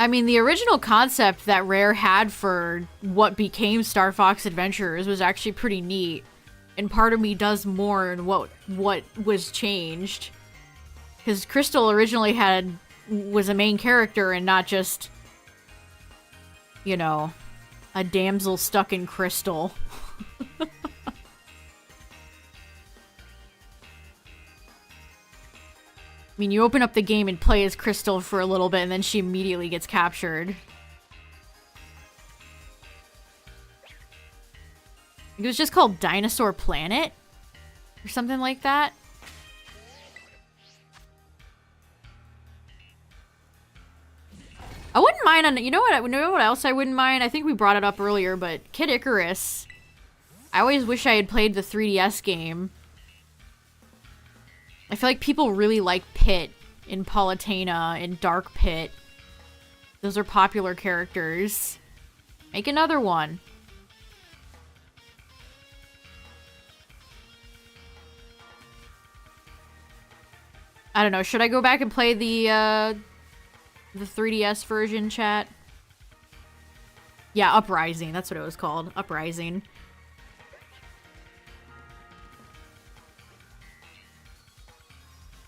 Speaker 1: I mean, the original concept that Rare had for what became Star Fox Adventures was actually pretty neat. And part of me does mourn what was changed. Because Crystal originally was a main character and not just, you know, a damsel stuck in crystal. I mean, you open up the game and play as Crystal for a little bit, and then she immediately gets captured. It was just called Dinosaur Planet? Or something like that? I wouldn't mind on... You know what else I wouldn't mind? I think we brought it up earlier, but Kid Icarus. I always wish I had played the 3DS game. I feel like people really like Pit in Palutena and Dark Pit. Those are popular characters. Make another one. I don't know. Should I go back and play the 3DS version, chat? Yeah, Uprising. That's what it was called. Uprising.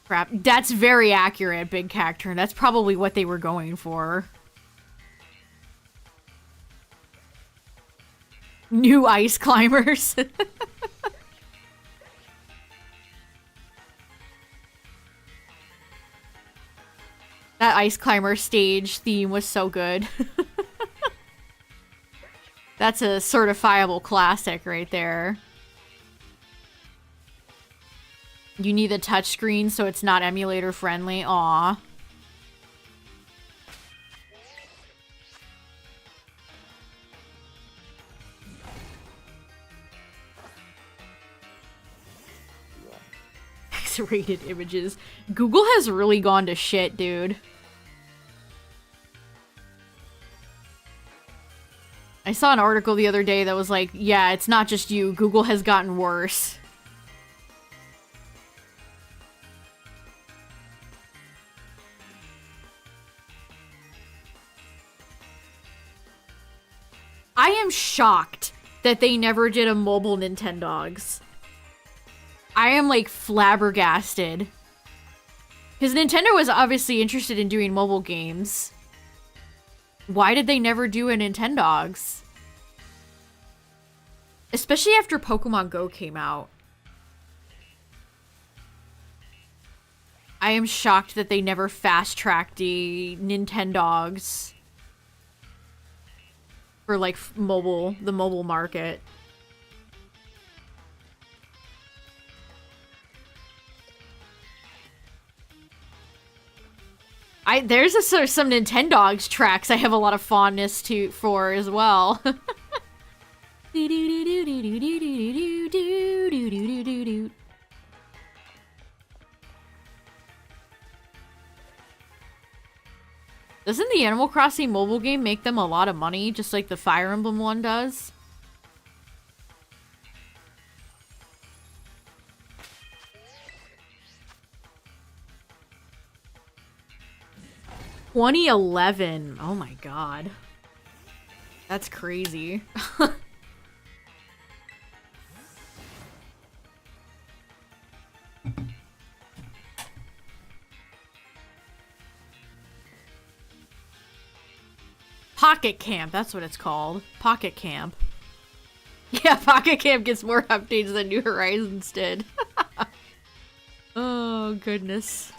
Speaker 1: Crap. That's very accurate, Big Cacturn. That's probably what they were going for. New ice climbers. That ice climber stage theme was so good. That's a certifiable classic right there. You need the touchscreen so it's not emulator friendly. Aw. X-rated images. Google has really gone to shit, dude. I saw an article the other day that was like, yeah, it's not just you. Google has gotten worse. I am shocked that they never did a mobile Nintendogs. I am, like, flabbergasted. Because Nintendo was obviously interested in doing mobile games. Why did they never do a Nintendogs? Especially after Pokemon Go came out. I am shocked that they never fast-tracked the Nintendogs for, like, the mobile market. There's some Nintendogs tracks I have a lot of fondness for as well. Doesn't the Animal Crossing mobile game make them a lot of money, just like the Fire Emblem one does? $2011. Oh my god. That's crazy. Pocket Camp, that's what it's called. Pocket Camp. Yeah, Pocket Camp gets more updates than New Horizons did. Oh, goodness.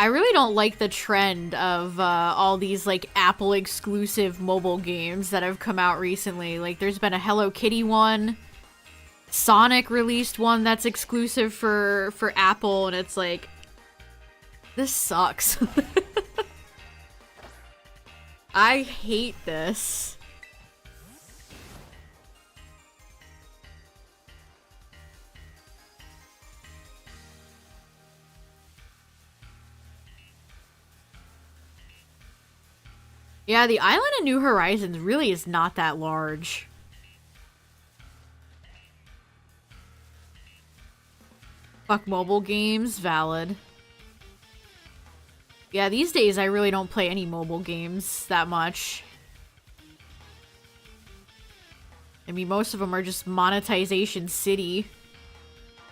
Speaker 1: I really don't like the trend of all these, like, Apple exclusive mobile games that have come out recently. Like, there's been a Hello Kitty one. Sonic released one that's exclusive for Apple, and it's like, this sucks. I hate this. Yeah, the island of New Horizons really is not that large. Fuck mobile games, valid. Yeah, these days I really don't play any mobile games that much. I mean, most of them are just monetization city.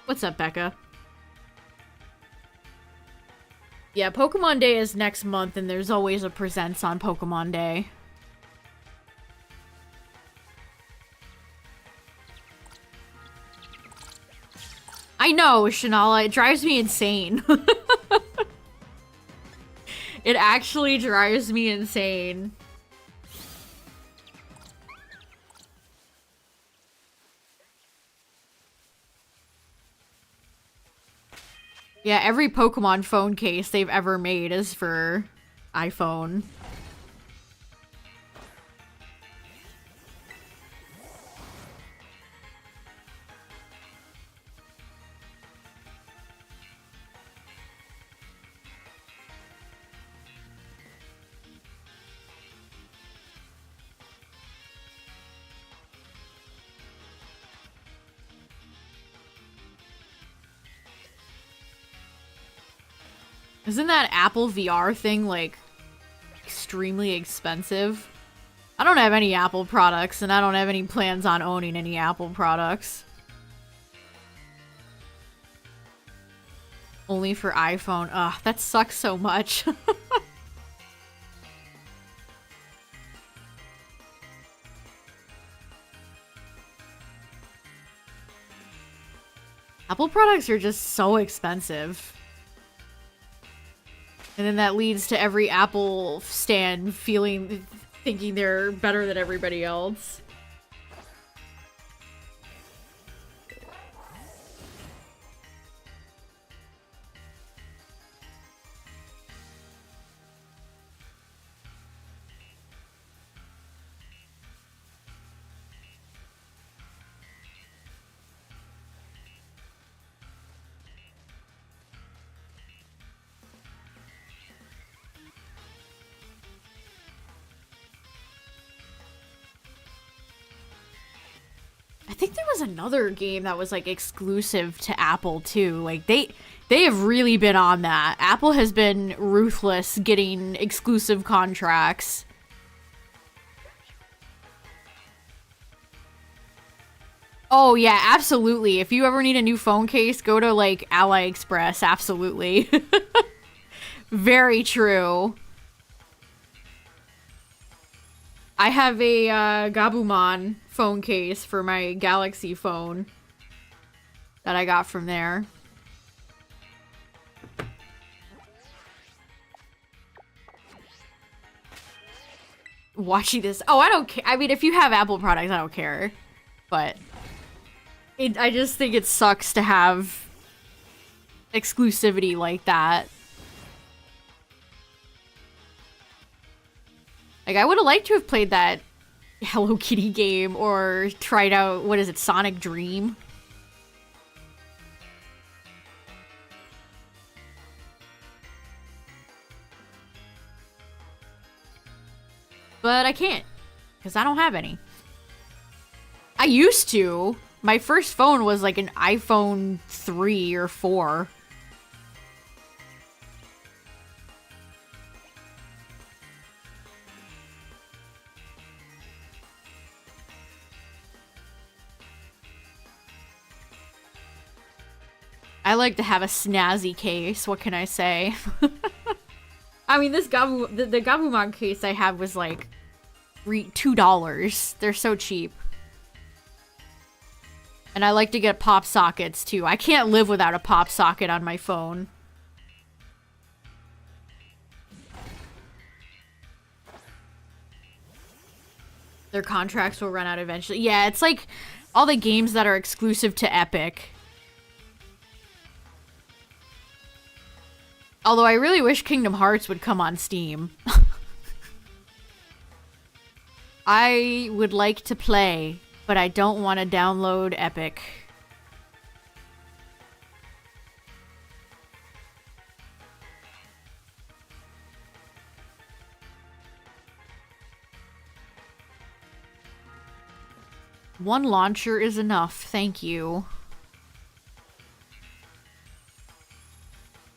Speaker 1: What's up, Becca? Yeah, Pokemon Day is next month, and there's always a presents on Pokemon Day. I know, Shanala, it drives me insane. It actually drives me insane. Yeah, every Pokemon phone case they've ever made is for iPhone. Isn't that Apple VR thing, like, extremely expensive? I don't have any Apple products, and I don't have any plans on owning any Apple products. Only for iPhone. Ugh, that sucks so much. Apple products are just so expensive. And then that leads to every Apple stan thinking they're better than everybody else. I think there was another game that was like exclusive to Apple too. Like they have really been on that. Apple has been ruthless getting exclusive contracts. Oh yeah, absolutely. If you ever need a new phone case, go to like AliExpress, absolutely. Very true. I have a Gabumon phone case for my Galaxy phone that I got from there. Watching this. Oh, I don't care. I mean, if you have Apple products, I don't care. But I just think it sucks to have exclusivity like that. Like, I would have liked to have played that Hello Kitty game or tried out, what is it, Sonic Dream? But I can't, because I don't have any. I used to. My first phone was like an iPhone 3 or 4. I like to have a snazzy case, what can I say? I mean, this the Gabumon case I have was like $2. They're so cheap. And I like to get pop sockets too. I can't live without a pop socket on my phone. Their contracts will run out eventually. Yeah, it's like all the games that are exclusive to Epic. Although I really wish Kingdom Hearts would come on Steam. I would like to play, but I don't want to download Epic. One launcher is enough, thank you.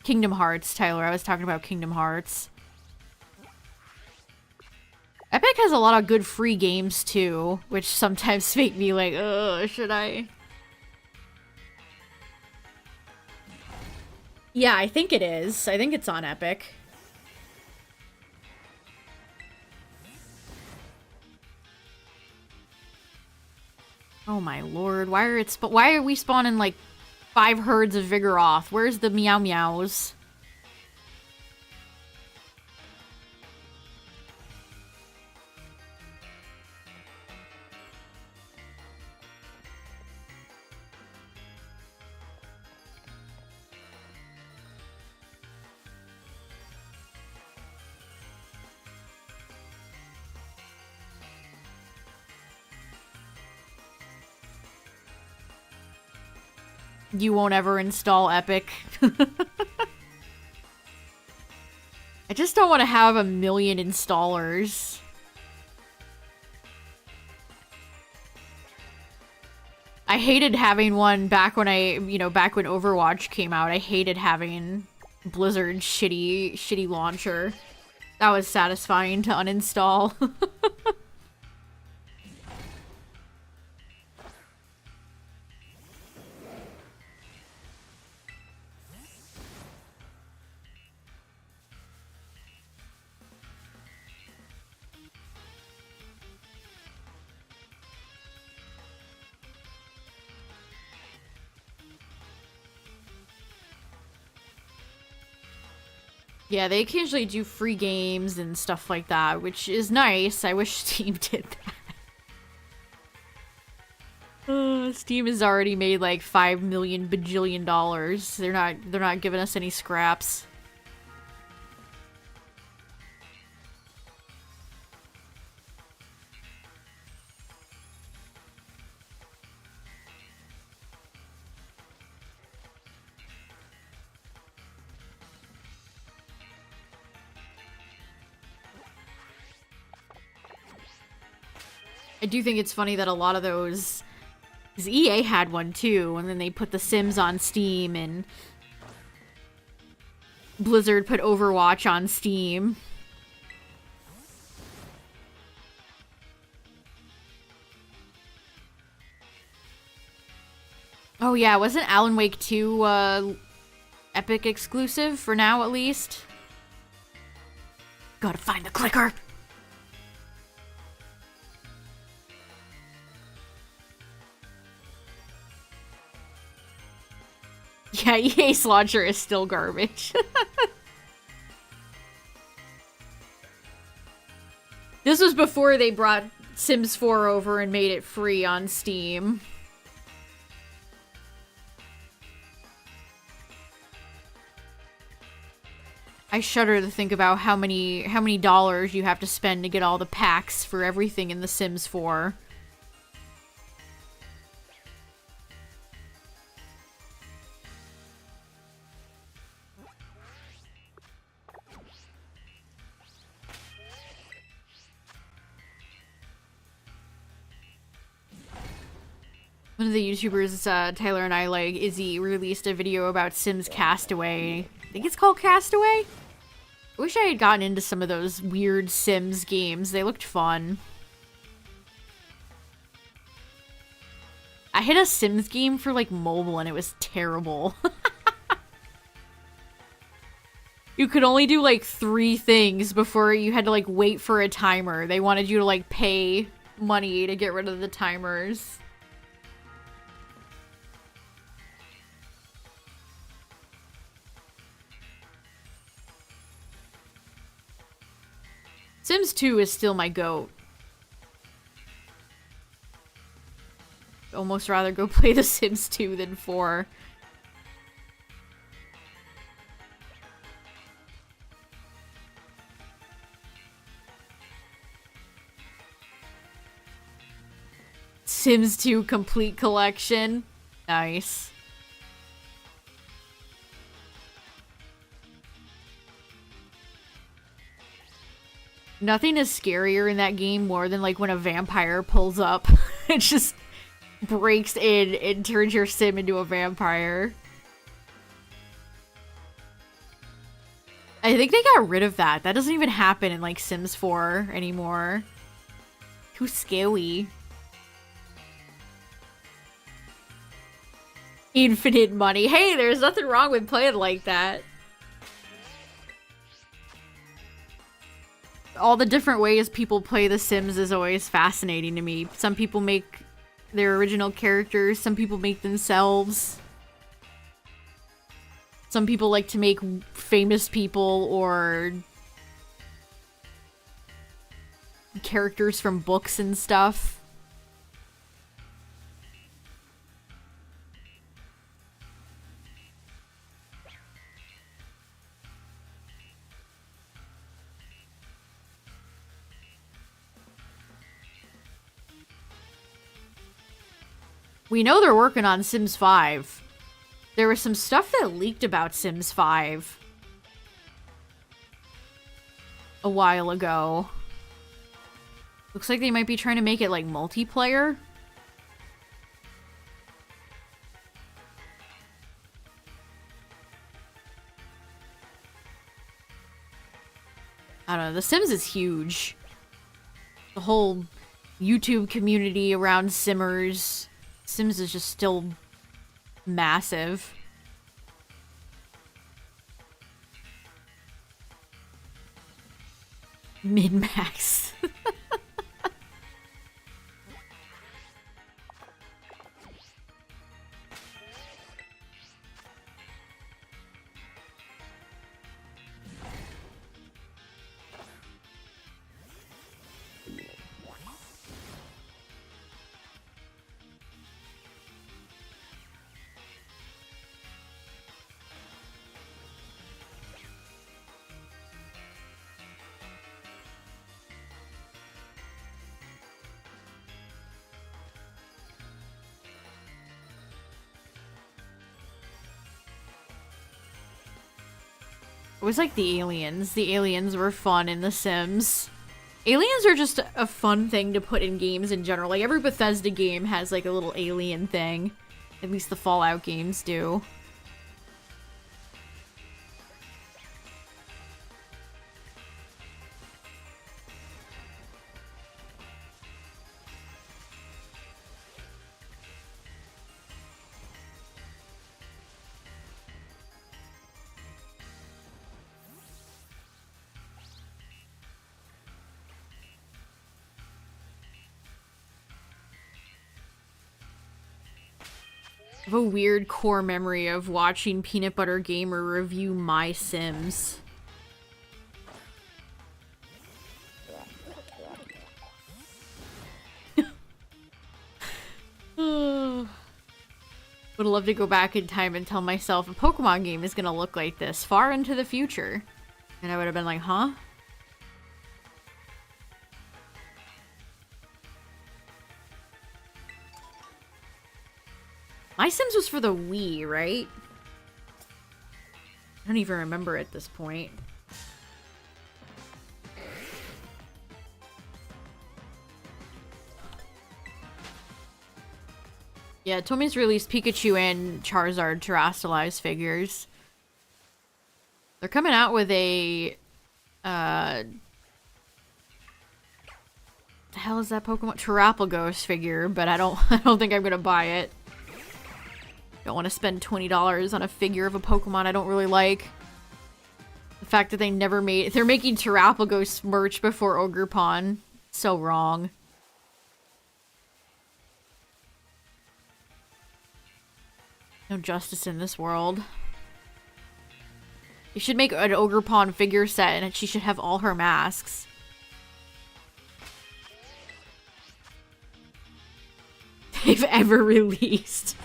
Speaker 1: Kingdom Hearts, Tyler. I was talking about Kingdom Hearts. Epic has a lot of good free games, too, which sometimes make me like, ugh, should I? Yeah, I think it is. I think it's on Epic. Oh my lord, why are we spawning like 5 herds of Vigoroth? Where's the Meow Meows? You won't ever install Epic. I just don't want to have a million installers. I hated having one back when back when Overwatch came out. I hated having Blizzard's shitty launcher. That was satisfying to uninstall. Yeah, they occasionally do free games and stuff like that, which is nice. I wish Steam did that. Steam has already made like $5 million bajillion dollars. They're not giving us any scraps. I do think it's funny that a lot of those... Because EA had one too, and then they put The Sims on Steam, and Blizzard put Overwatch on Steam. Oh yeah, wasn't Alan Wake 2 Epic exclusive, for now at least? Gotta find the clicker! Yeah, EA's launcher is still garbage. This was before they brought Sims 4 over and made it free on Steam. I shudder to think about how many dollars you have to spend to get all the packs for everything in The Sims 4. One of the YouTubers, Tyler and I like, Izzy, released a video about Sims Castaway. I think it's called Castaway? I wish I had gotten into some of those weird Sims games. They looked fun. I hit a Sims game for, like, mobile, and it was terrible. You could only do, like, 3 things before you had to, like, wait for a timer. They wanted you to, like, pay money to get rid of the timers. Sims 2 is still my GOAT. Almost rather go play The Sims 2 than 4. Sims 2 Complete Collection. Nice. Nothing is scarier in that game more than like when a vampire pulls up. It's just breaks in and turns your sim into a vampire. I think they got rid of that. That doesn't even happen in, like, Sims 4 anymore. Too scary. Infinite money. Hey, there's nothing wrong with playing like that. All the different ways people play The Sims is always fascinating to me. Some people make their original characters. Some people make themselves. Some people like to make famous people or characters from books and stuff. We know they're working on Sims 5. There was some stuff that leaked about Sims 5 a while ago. Looks like they might be trying to make it like multiplayer. I don't know. The Sims is huge. The whole YouTube community around Simmers. Sims is just still massive. Min-max. It was like the aliens. The aliens were fun in The Sims. Aliens are just a fun thing to put in games in general. Like, every Bethesda game has, like, a little alien thing. At least the Fallout games do. I have a weird core memory of watching Peanut Butter Gamer review My Sims. Would love to go back in time and tell myself a Pokemon game is gonna look like this far into the future. And I would have been like, huh? My Sims was for the Wii, right? I don't even remember at this point. Yeah, Tommy's released Pikachu and Charizard Terastallized figures. They're coming out with a... the hell is that Pokemon? Terapagos figure, but I don't think I'm gonna buy it. Don't want to spend $20 on a figure of a Pokemon I don't really like. The fact that they never made... They're making Terapagos merch before Ogerpon. So wrong. No justice in this world. You should make an Ogerpon figure set and she should have all her masks. They've ever released.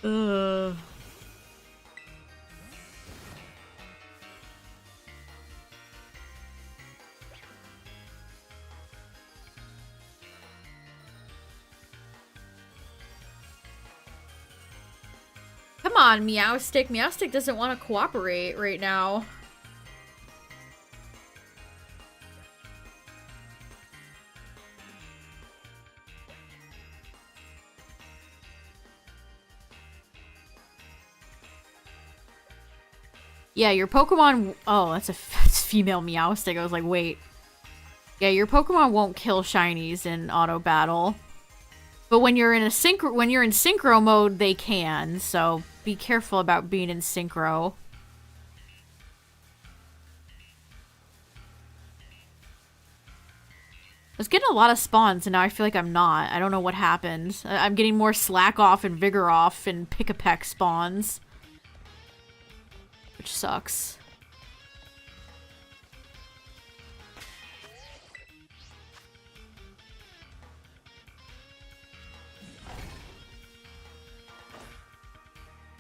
Speaker 1: Ugh. Come on, Meowstick. Meowstick doesn't want to cooperate right now. Yeah, your Pokemon... Oh, that's that's female Meowstic. I was like, wait. Yeah, your Pokemon won't kill shinies in auto battle. But when you're in synchro mode, they can. So be careful about being in synchro. I was getting a lot of spawns, and now I feel like I'm not. I don't know what happened. I'm getting more Slack off and Vigor off and Pick-a-Peck spawns. Which sucks.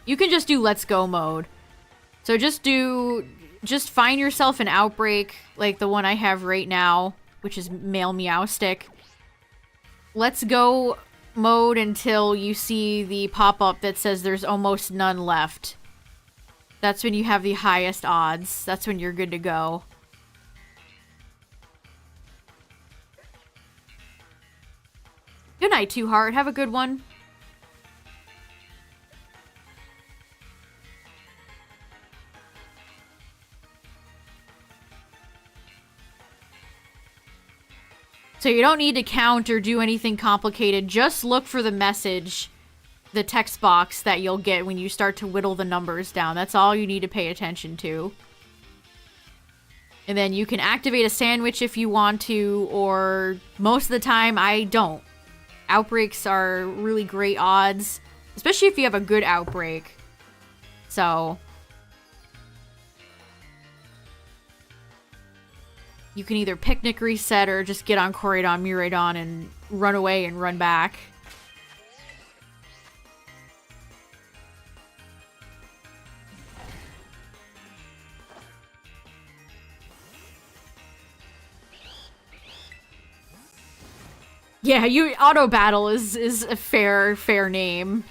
Speaker 1: You can just do Let's Go mode. So just find yourself an Outbreak, like the one I have right now, which is male Meowstic. Let's Go mode until you see the pop-up that says there's almost none left. That's when you have the highest odds. That's when you're good to go. Good night, Two Heart. Have a good one. So you don't need to count or do anything complicated. Just look for the message, the text box that you'll get when you start to whittle the numbers down. That's all you need to pay attention to. And then you can activate a sandwich if you want to, or most of the time I don't. Outbreaks are really great odds, especially if you have a good outbreak. So you can either picnic reset or just get on Koraidon, Miraidon, and run away and run back. Yeah, auto battle is a fair name.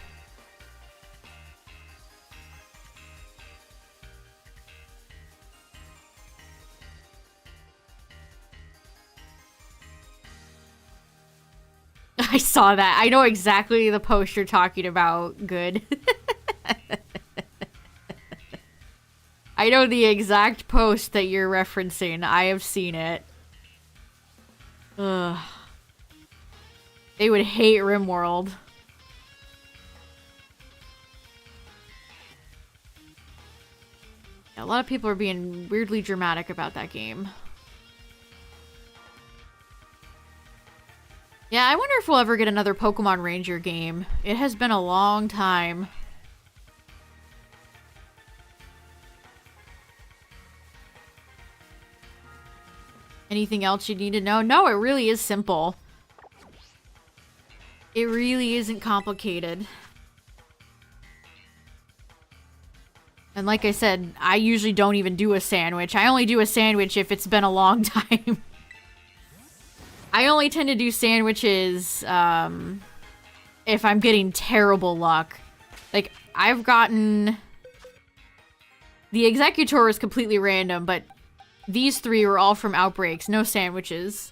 Speaker 1: I saw that. I know exactly the post you're talking about. Good. I know the exact post that you're referencing. I have seen it. Ugh. They would hate RimWorld. Yeah, a lot of people are being weirdly dramatic about that game. Yeah, I wonder if we'll ever get another Pokemon Ranger game. It has been a long time. Anything else you need to know? No, it really is simple. It really isn't complicated. And like I said, I usually don't even do a sandwich. I only do a sandwich if it's been a long time. I only tend to do sandwiches if I'm getting terrible luck. Like, I've gotten... The Executor is completely random, but these three were all from Outbreaks. No sandwiches.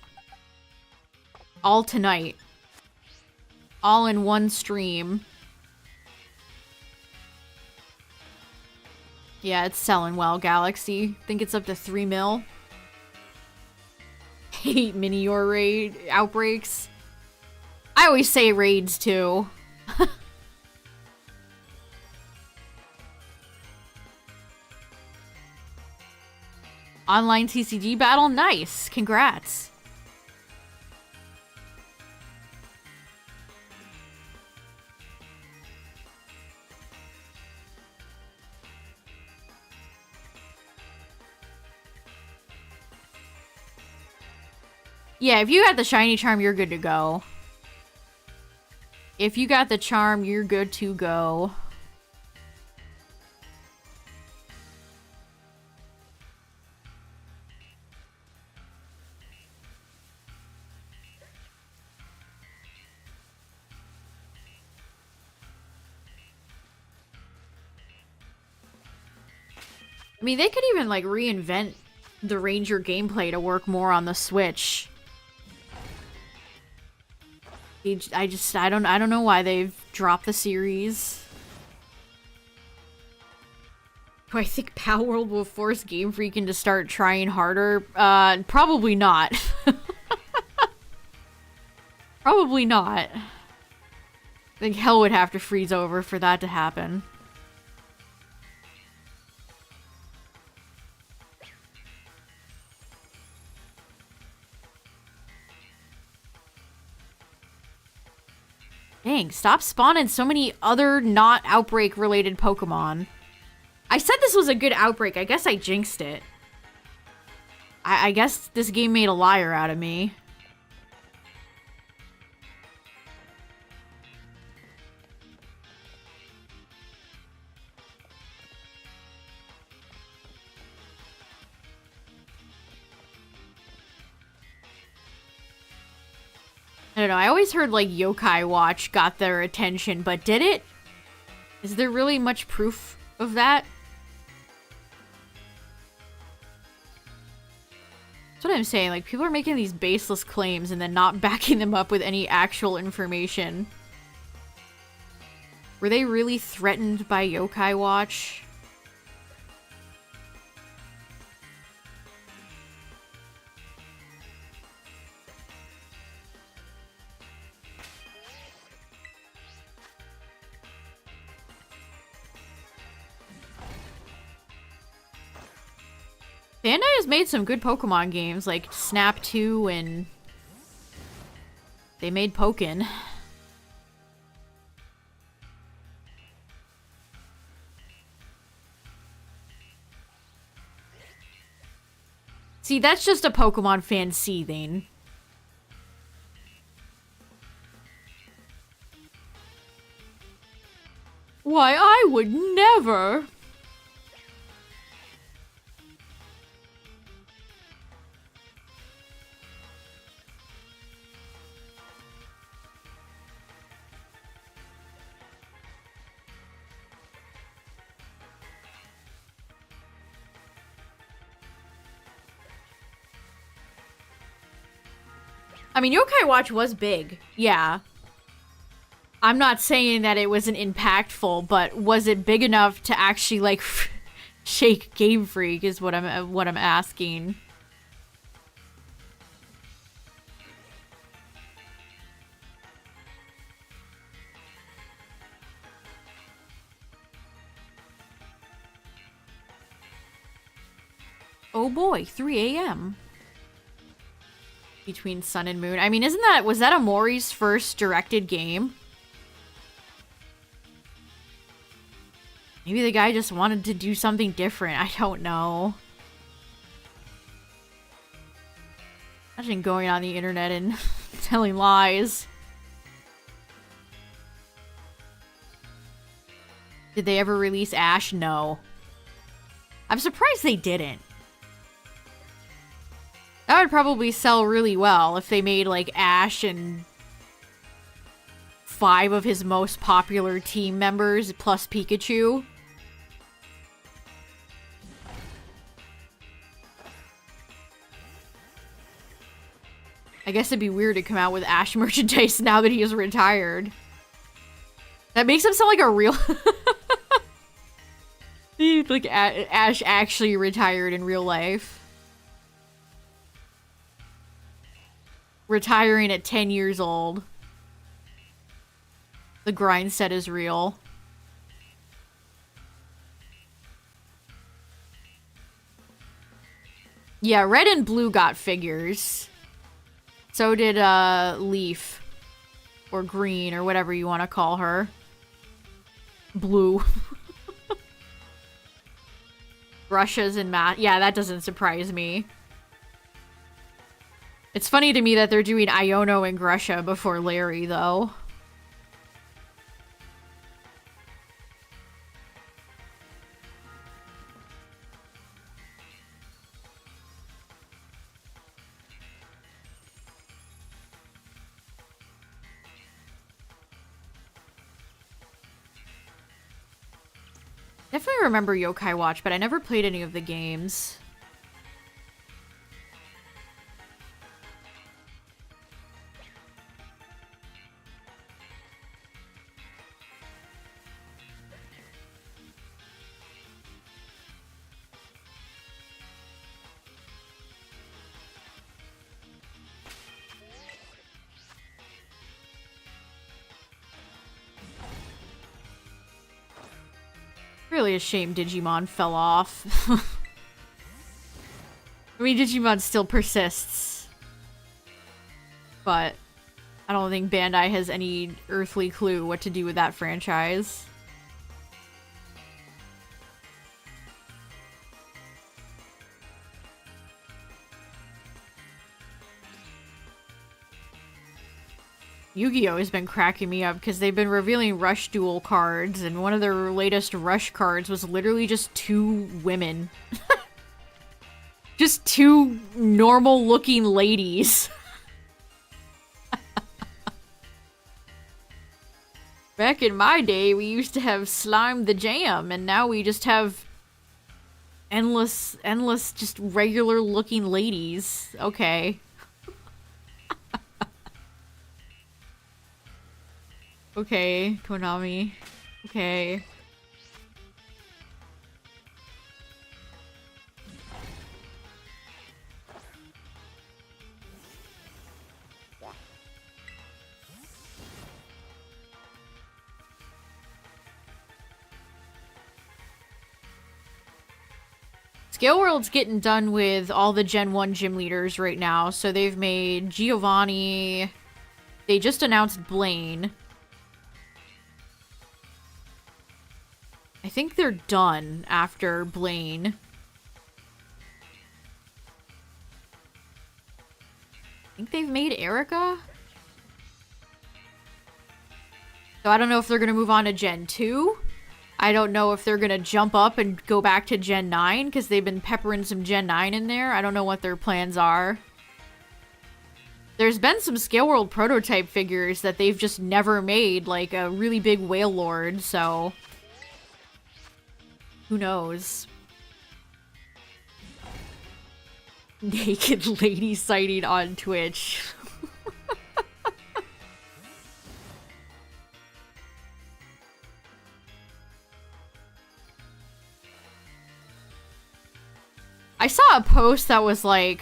Speaker 1: All tonight. All in one stream. Yeah, it's selling well, Galaxy. I think it's up to 3 mil. 8 Minior raid Outbreaks. I always say raids too. Online TCG battle? Nice. Congrats. Yeah, if you got the shiny charm, you're good to go. If you got the charm, you're good to go. I mean, they could even, like, reinvent the Ranger gameplay to work more on the Switch. I don't know why they've dropped the series. Do I think Palworld will force Game Freak into start trying harder? Probably not. Probably not. I think hell would have to freeze over for that to happen. Dang, stop spawning so many other not Outbreak related Pokemon. I said this was a good Outbreak. I guess I jinxed it. I guess this game made a liar out of me. I don't know, I always heard like Yokai Watch got their attention, but did it? Is there really much proof of that? That's what I'm saying, like people are making these baseless claims and then not backing them up with any actual information. Were they really threatened by Yokai Watch? Bandai has made some good Pokemon games, like Snap 2 and... they made Pokken. See, that's just a Pokemon fan seething. Why, I would never... I mean, Yokai Watch was big. Yeah. I'm not saying that it wasn't impactful, but was it big enough to actually, like, shake Game Freak is what I'm asking. Oh boy, 3 a.m. Between Sun and Moon. I mean, was that Amori's first directed game? Maybe the guy just wanted to do something different. I don't know. Imagine going on the internet and telling lies. Did they ever release Ash? No. I'm surprised they didn't. That would probably sell really well if they made, like, Ash and 5 of his most popular team members plus Pikachu. I guess it'd be weird to come out with Ash merchandise now that he is retired. That makes him sound like a real... like, Ash actually retired in real life. Retiring at 10 years old. The grind set is real. Yeah, Red and Blue got figures. So did, Leaf. Or Green, or whatever you want to call her. Blue. Russia's and Matt. Yeah, that doesn't surprise me. It's funny to me that they're doing Iono and Grusha before Larry, though. Definitely remember Yokai Watch, but I never played any of the games. Really a shame Digimon fell off. I mean, Digimon still persists. But I don't think Bandai has any earthly clue what to do with that franchise. Yu-Gi-Oh! Has been cracking me up because they've been revealing Rush Duel cards, and one of their latest Rush cards was literally just 2 women. Just 2 normal-looking ladies. Back in my day, we used to have Slime the Jam, and now we just have endless, just regular-looking ladies. Okay. Okay, Konami. Okay. Scale World's getting done with all the Gen 1 gym leaders right now, so they've made Giovanni. They just announced Blaine. I think they're done after Blaine. I think they've made Erica? So I don't know if they're gonna move on to Gen 2. I don't know if they're gonna jump up and go back to Gen 9, because they've been peppering some Gen 9 in there. I don't know what their plans are. There's been some Scale World prototype figures that they've just never made, like a really big Whale Lord, so... who knows? Naked lady sighting on Twitch. I saw a post that was like,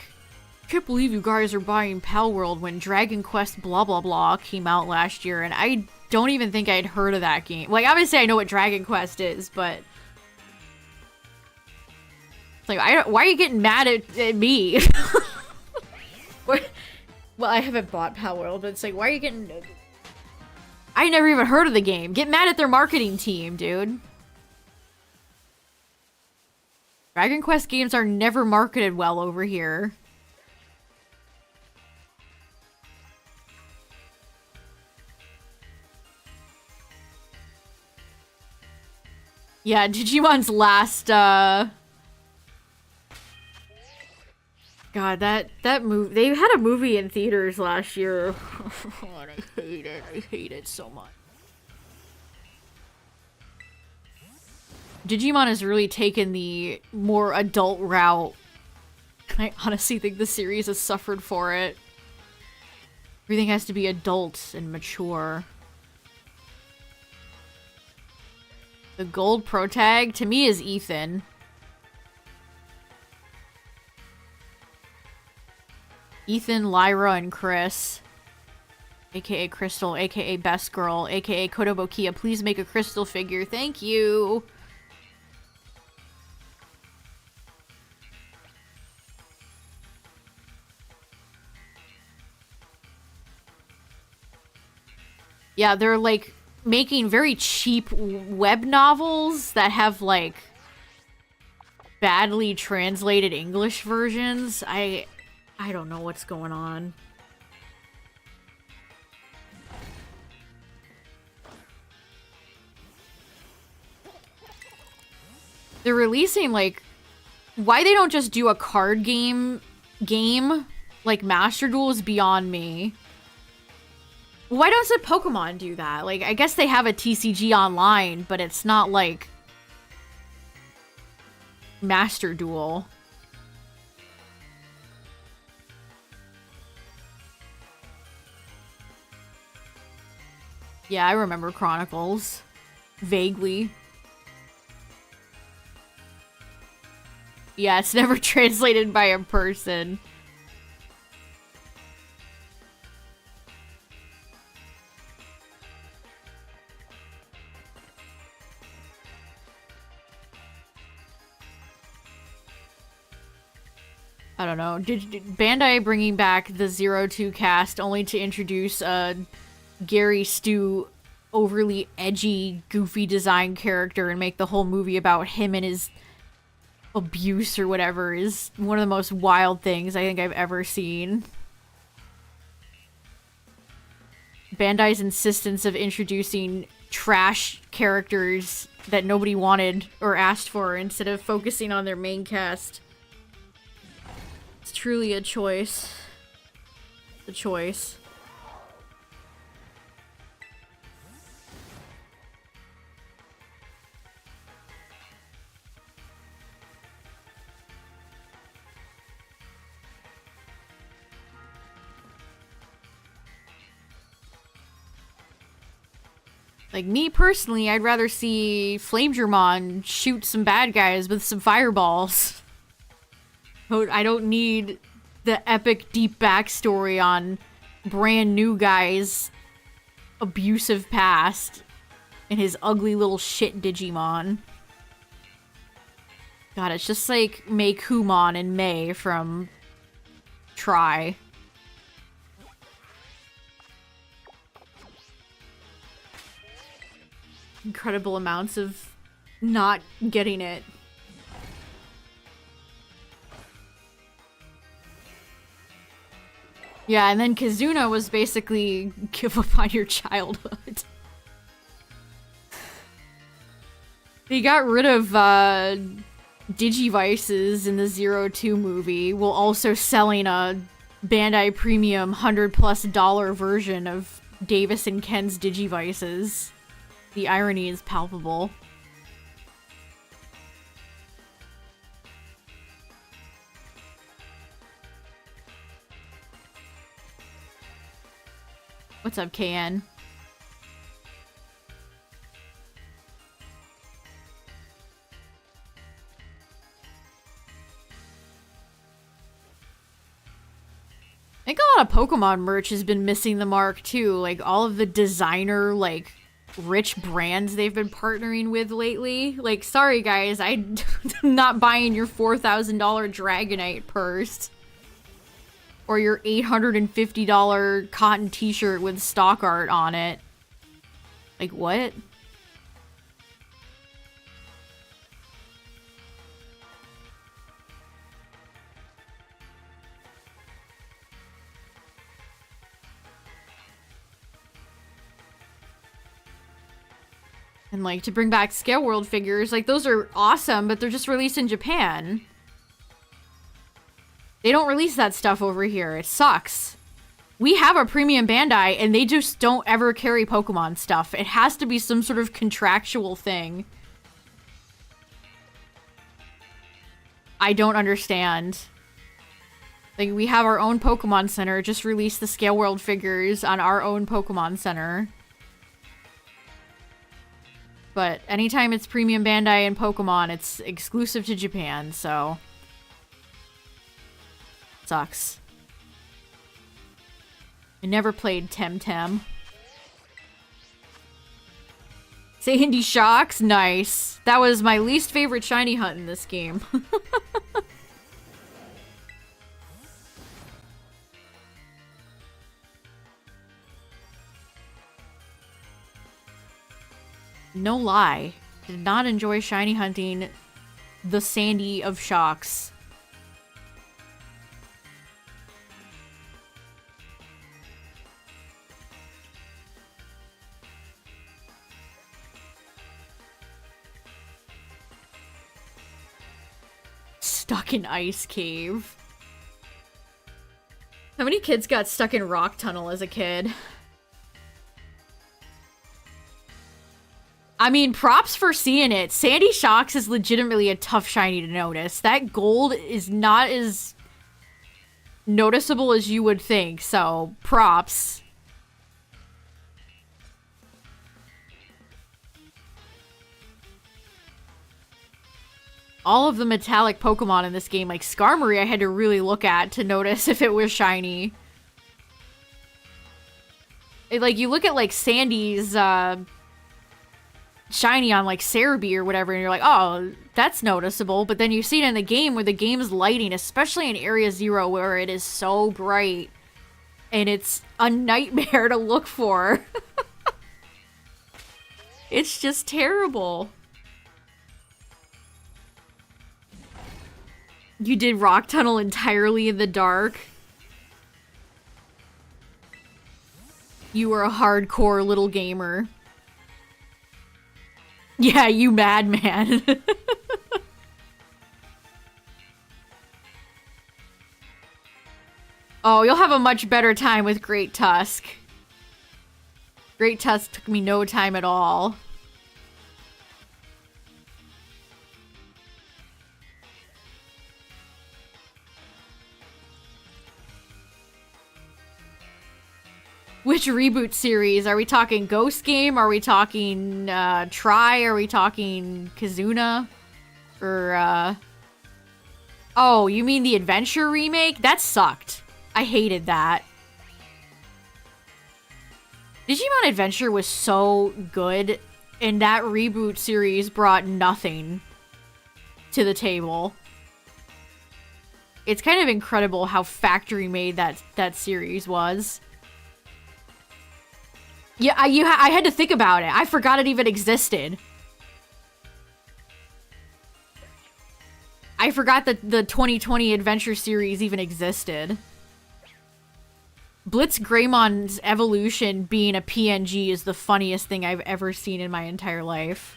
Speaker 1: can't believe you guys are buying Pal World when Dragon Quest blah blah blah came out last year, and I don't even think I'd heard of that game. Like, obviously I know what Dragon Quest is, but... it's like, why are you getting mad at me? Well, I haven't bought Pal World, but it's like, why are you getting... I never even heard of the game. Get mad at their marketing team, dude. Dragon Quest games are never marketed well over here. Yeah, Digimon's last, God, that movie... they had a movie in theaters last year. God, I hate it. I hate it so much. Digimon has really taken the more adult route. I honestly think the series has suffered for it. Everything has to be adult and mature. The gold pro tag, to me, is Ethan. Ethan, Lyra, and Chris. AKA Crystal, AKA Best Girl, AKA Kodobo Kia. Please make a Crystal figure. Thank you! Yeah, they're like making very cheap web novels that have like badly translated English versions. I don't know what's going on. They're releasing like, why they don't just do a card game like Master Duel is beyond me. Why doesn't Pokemon do that? Like, I guess they have a TCG online, but it's not like Master Duel. Yeah, I remember Chronicles. Vaguely. Yeah, it's never translated by a person. I don't know. Did Bandai bringing back the 02 cast only to introduce Gary Stu overly edgy, goofy design character and make the whole movie about him and his abuse or whatever is one of the most wild things I think I've ever seen. Bandai's insistence of introducing trash characters that nobody wanted or asked for instead of focusing on their main cast. It's truly a choice. A choice. Like, me personally, I'd rather see Flamedramon shoot some bad guys with some fireballs. I don't need the epic deep backstory on brand new guy's abusive past and his ugly little shit Digimon. God, it's just like Kumon and Mei from Try. Incredible amounts of not getting it. Yeah, and then Kizuna was basically give up on your childhood. They got rid of Digivices in the 02 movie, while also selling a Bandai Premium $100+ version of Davis and Ken's Digivices. The irony is palpable. What's up, KN? I think a lot of Pokemon merch has been missing the mark too. Like all of the designer, like, rich brands they've been partnering with lately. Like, sorry guys, I'm not buying your $4,000 Dragonite purse. Or your $850 cotton t-shirt with stock art on it. Like, what? And, like, to bring back Scale World figures, like, those are awesome, but they're just released in Japan. They don't release that stuff over here. It sucks. We have a premium Bandai, and they just don't ever carry Pokemon stuff. It has to be some sort of contractual thing. I don't understand. Like, we have our own Pokemon Center. Just release the Scale World figures on our own Pokemon Center. But anytime it's premium Bandai and Pokemon, it's exclusive to Japan, so... Sucks. I never played Temtem. Sandy Shocks? Nice. That was my least favorite shiny hunt in this game. No lie. Did not enjoy shiny hunting the Sandy of Shocks. Stuck in Ice Cave. How many kids got stuck in Rock Tunnel as a kid? I mean, props for seeing it. Sandy Shocks is legitimately a tough shiny to notice. That gold is not as noticeable as you would think, so props. All of the metallic Pokemon in this game, like Skarmory, I had to really look at to notice if it was shiny. Like, you look at, like, Sandy's, shiny on like Cerebi or whatever, and you're like, oh, that's noticeable. But then you see it in the game where the game's lighting, especially in Area Zero where it is so bright, and it's a nightmare to look for. It's just terrible. You did Rock Tunnel entirely in the dark. You were a hardcore little gamer. Yeah, you madman. Oh, you'll have a much better time with Great Tusk. Great Tusk took me no time at all. Which reboot series? Are we talking Ghost Game? Are we talking Try? Are we talking Kazuna? Or oh, you mean the Adventure remake? That sucked. I hated that. Digimon Adventure was so good, and that reboot series brought nothing to the table. It's kind of incredible how factory made that series was. Yeah, I had to think about it. I forgot it even existed. I forgot that the 2020 Adventure series even existed. Blitz Greymon's evolution being a PNG is the funniest thing I've ever seen in my entire life.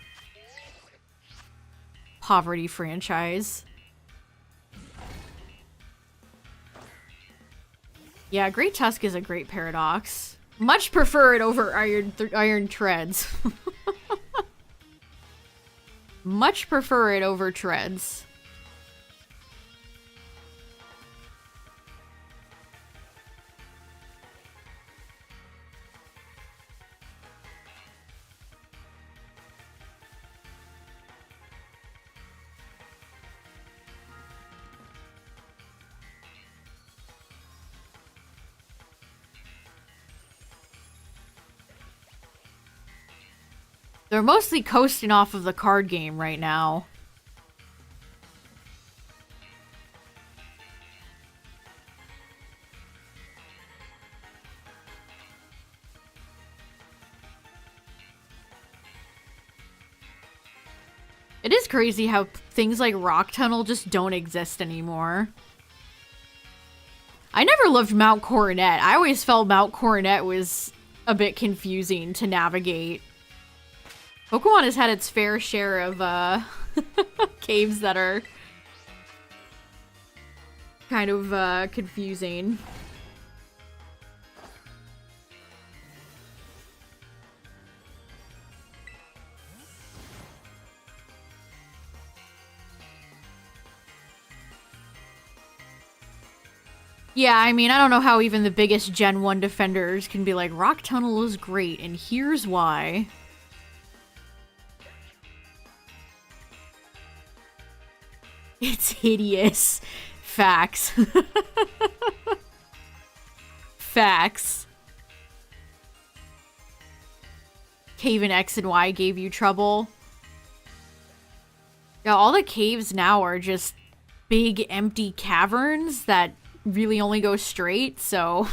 Speaker 1: Poverty franchise. Yeah, Great Tusk is a great paradox. Much prefer it over Iron Treads. Much prefer it over Treads. They're mostly coasting off of the card game right now. It is crazy how things like Rock Tunnel just don't exist anymore. I never loved Mount Coronet. I always felt Mount Coronet was a bit confusing to navigate. Pokemon has had its fair share of caves that are kind of confusing. Yeah, I mean, I don't know how even the biggest Gen 1 defenders can be like, Rock Tunnel is great, and here's why. It's hideous. Facts. Facts. Cave in X and Y gave you trouble. Yeah, all the caves now are just big empty caverns that really only go straight, so...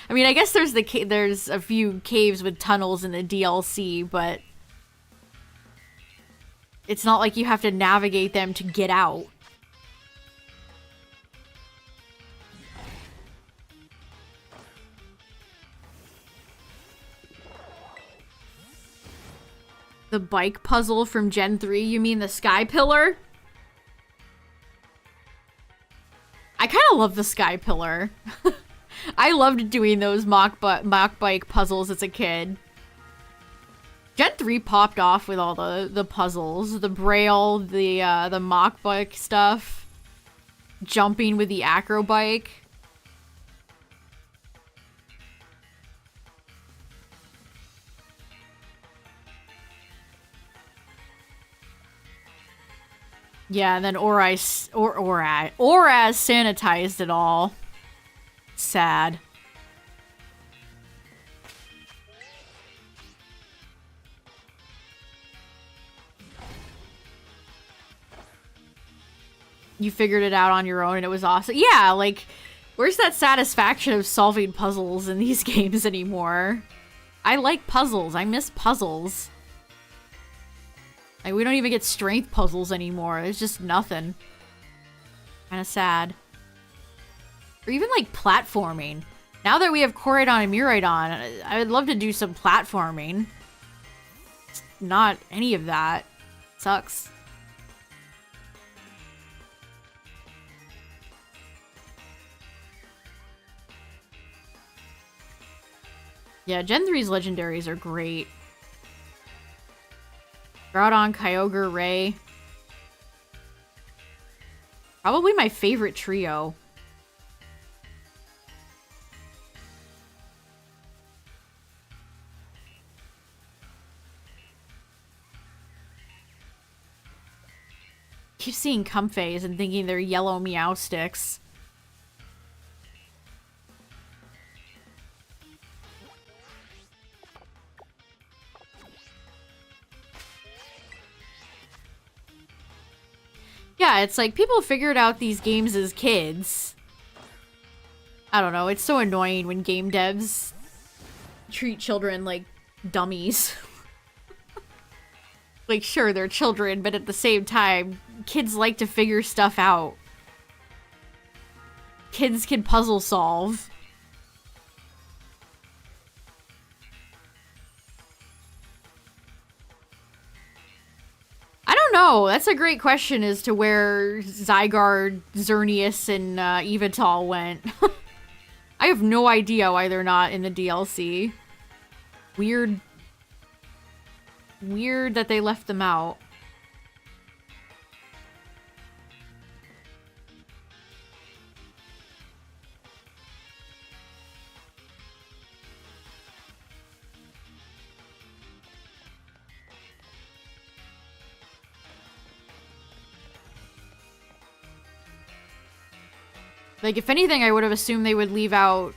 Speaker 1: I mean, I guess there's there's a few caves with tunnels in the DLC, but... it's not like you have to navigate them to get out. The bike puzzle from Gen 3? You mean the Sky Pillar? I kind of love the Sky Pillar. I loved doing those mock bike puzzles as a kid. Gen 3 popped off with all the puzzles. The Braille, the mock bike stuff. Jumping with the acro bike. Yeah, and then Oraz sanitized it all. Sad. you figured it out on your own and it was awesome. Yeah, like, where's that satisfaction of solving puzzles in these games anymore? I like puzzles. I miss puzzles. Like, we don't even get strength puzzles anymore. It's just nothing. Kind of sad. Or even, like, platforming. Now that we have Koraidon and Miraidon, I would love to do some platforming. It's not any of that. Sucks. Yeah, Gen 3's legendaries are great. Groudon, Kyogre, Ray. Probably my favorite trio. Keep seeing Comfeys and thinking they're yellow Meow sticks. Yeah, it's like people figured out these games as kids. I don't know, it's so annoying when game devs treat children like dummies. Like, sure, they're children, but at the same time, kids like to figure stuff out. Kids can puzzle solve. I don't know. That's a great question as to where Zygarde, Xerneas, and Yveltal went. I have no idea why they're not in the DLC. Weird that they left them out. Like, if anything, I would have assumed they would leave out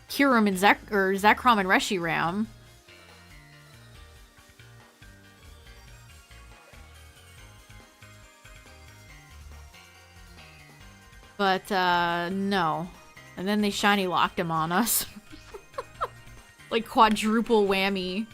Speaker 1: Kyurem and Zekrom and Reshiram. But, no. And then they shiny locked him on us. Like, quadruple whammy.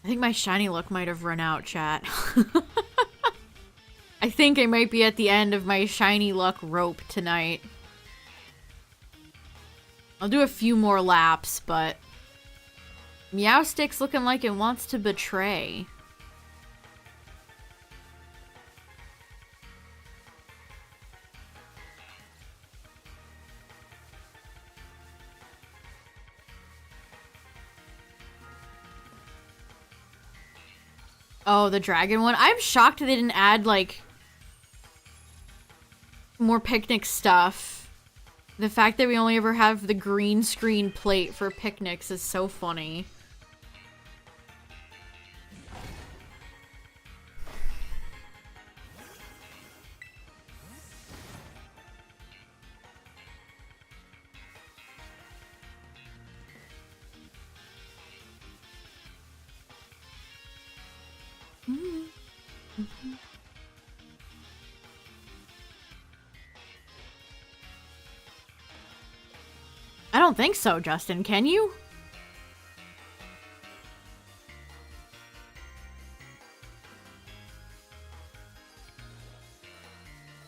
Speaker 1: I think my shiny luck might have run out, chat. I think I might be at the end of my shiny luck rope tonight. I'll do a few more laps, but Meowstick's looking like it wants to betray. Oh, the dragon one? I'm shocked they didn't add, like, more picnic stuff. The fact that we only ever have the green screen plate for picnics is so funny. I don't think so, Justin. Can you?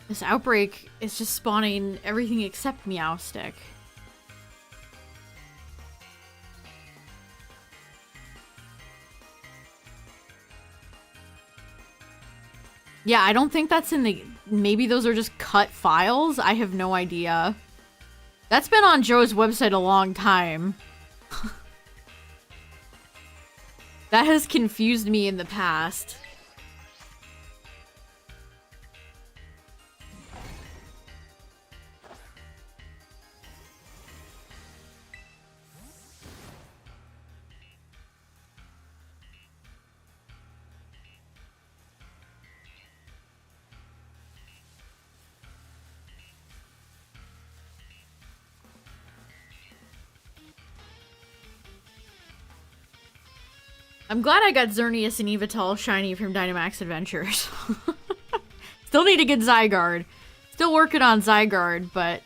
Speaker 1: This outbreak is just spawning everything except Meowstick. Yeah, I don't think that's in the... Maybe those are just cut files? I have no idea. That's been on Joe's website a long time. That has confused me in the past. I'm glad I got Xerneas and Yveltal shiny from Dynamax Adventures. Still need to get Zygarde. Still working on Zygarde, but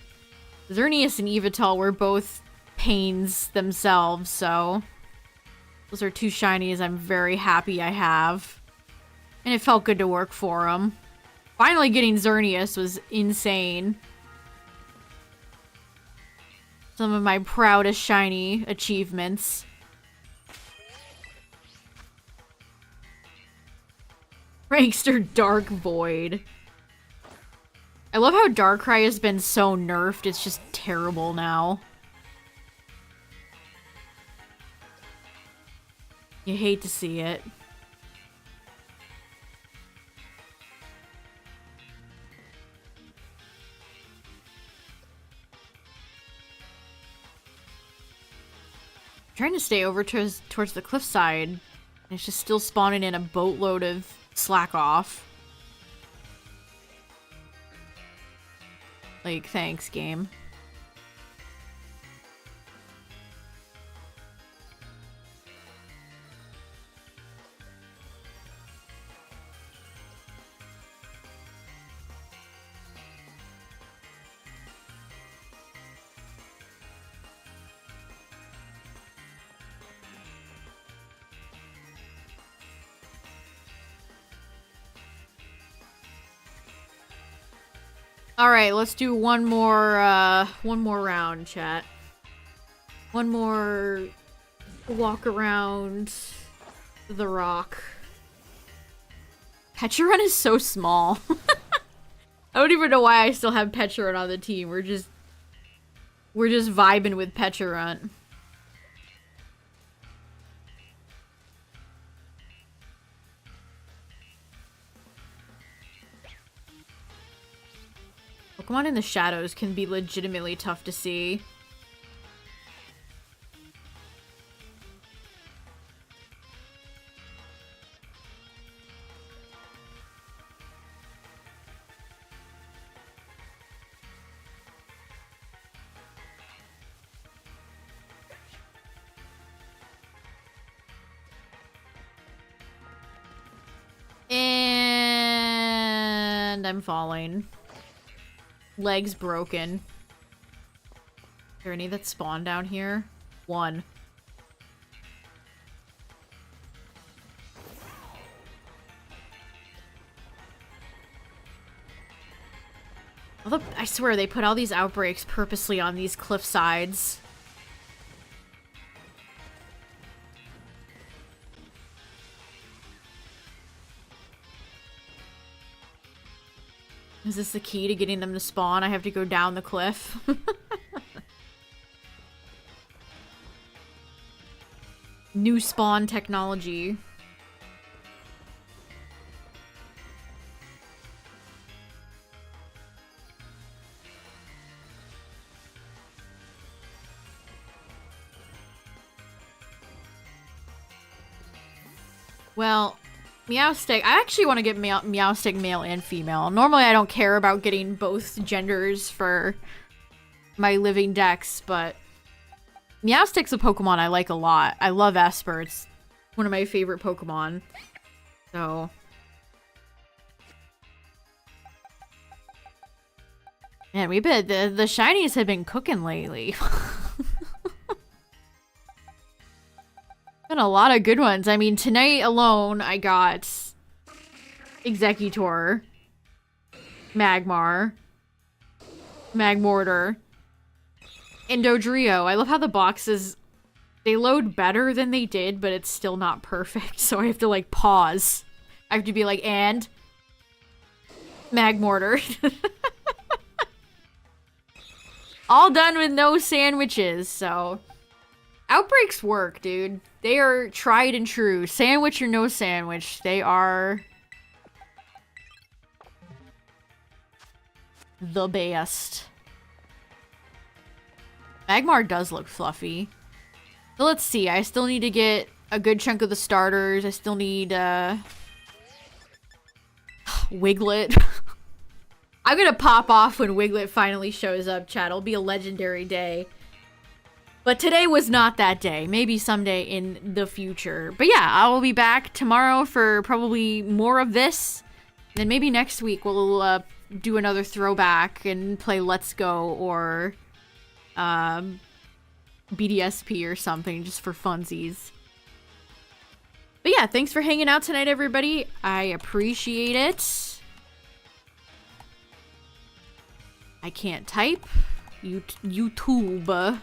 Speaker 1: Xerneas and Yveltal were both pains themselves, so those are two shinies I'm very happy I have. And it felt good to work for them. Finally getting Xerneas was insane. Some of my proudest shiny achievements. Prankster Dark Void. I love how Darkrai has been so nerfed, it's just terrible now. You hate to see it. Trying to stay over towards the cliffside. And it's just still spawning in a boatload of slack off. Like, thanks, game. Alright, let's do one more round, chat. One more walk around the rock. Pecharunt is so small. I don't even know why I still have Pecharunt on the team. We're just vibing with Pecharunt. Pokemon in the shadows can be legitimately tough to see. And I'm falling. Legs broken. Is there any that spawn down here? One. Although, I swear, they put all these outbreaks purposely on these cliff sides. Is this the key to getting them to spawn? I have to go down the cliff. New spawn technology. Well, Meowstic. I actually want to get Meowstic male and female. Normally I don't care about getting both genders for my living decks, but Meowstic's a Pokemon I like a lot. I love Esper. It's one of my favorite Pokemon. So... Man, the shinies have been cooking lately. Been a lot of good ones. I mean, tonight alone, I got Executor, Magmar, Magmortar, and Dodrio. I love how the boxes, they load better than they did, but it's still not perfect, so I have to, like, pause. I have to be like, and? Magmortar. All done with no sandwiches, so... Outbreaks work, dude. They are tried and true. Sandwich or no sandwich, they are... the best. Magmar does look fluffy. So let's see. I still need to get a good chunk of the starters. I still need, Wiglet. I'm gonna pop off when Wiglet finally shows up, chat. It'll be a legendary day. But today was not that day. Maybe someday in the future. But yeah, I will be back tomorrow for probably more of this. Then maybe next week we'll do another throwback and play Let's Go or BDSP or something just for funsies. But yeah, thanks for hanging out tonight, everybody. I appreciate it. I can't type. YouTube.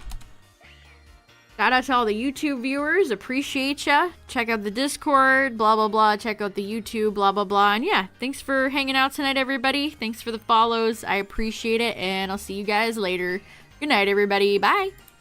Speaker 1: Shout out to all the YouTube viewers. Appreciate ya. Check out the Discord, blah, blah, blah. Check out the YouTube, blah, blah, blah. And yeah, thanks for hanging out tonight, everybody. Thanks for the follows. I appreciate it. And I'll see you guys later. Good night, everybody. Bye.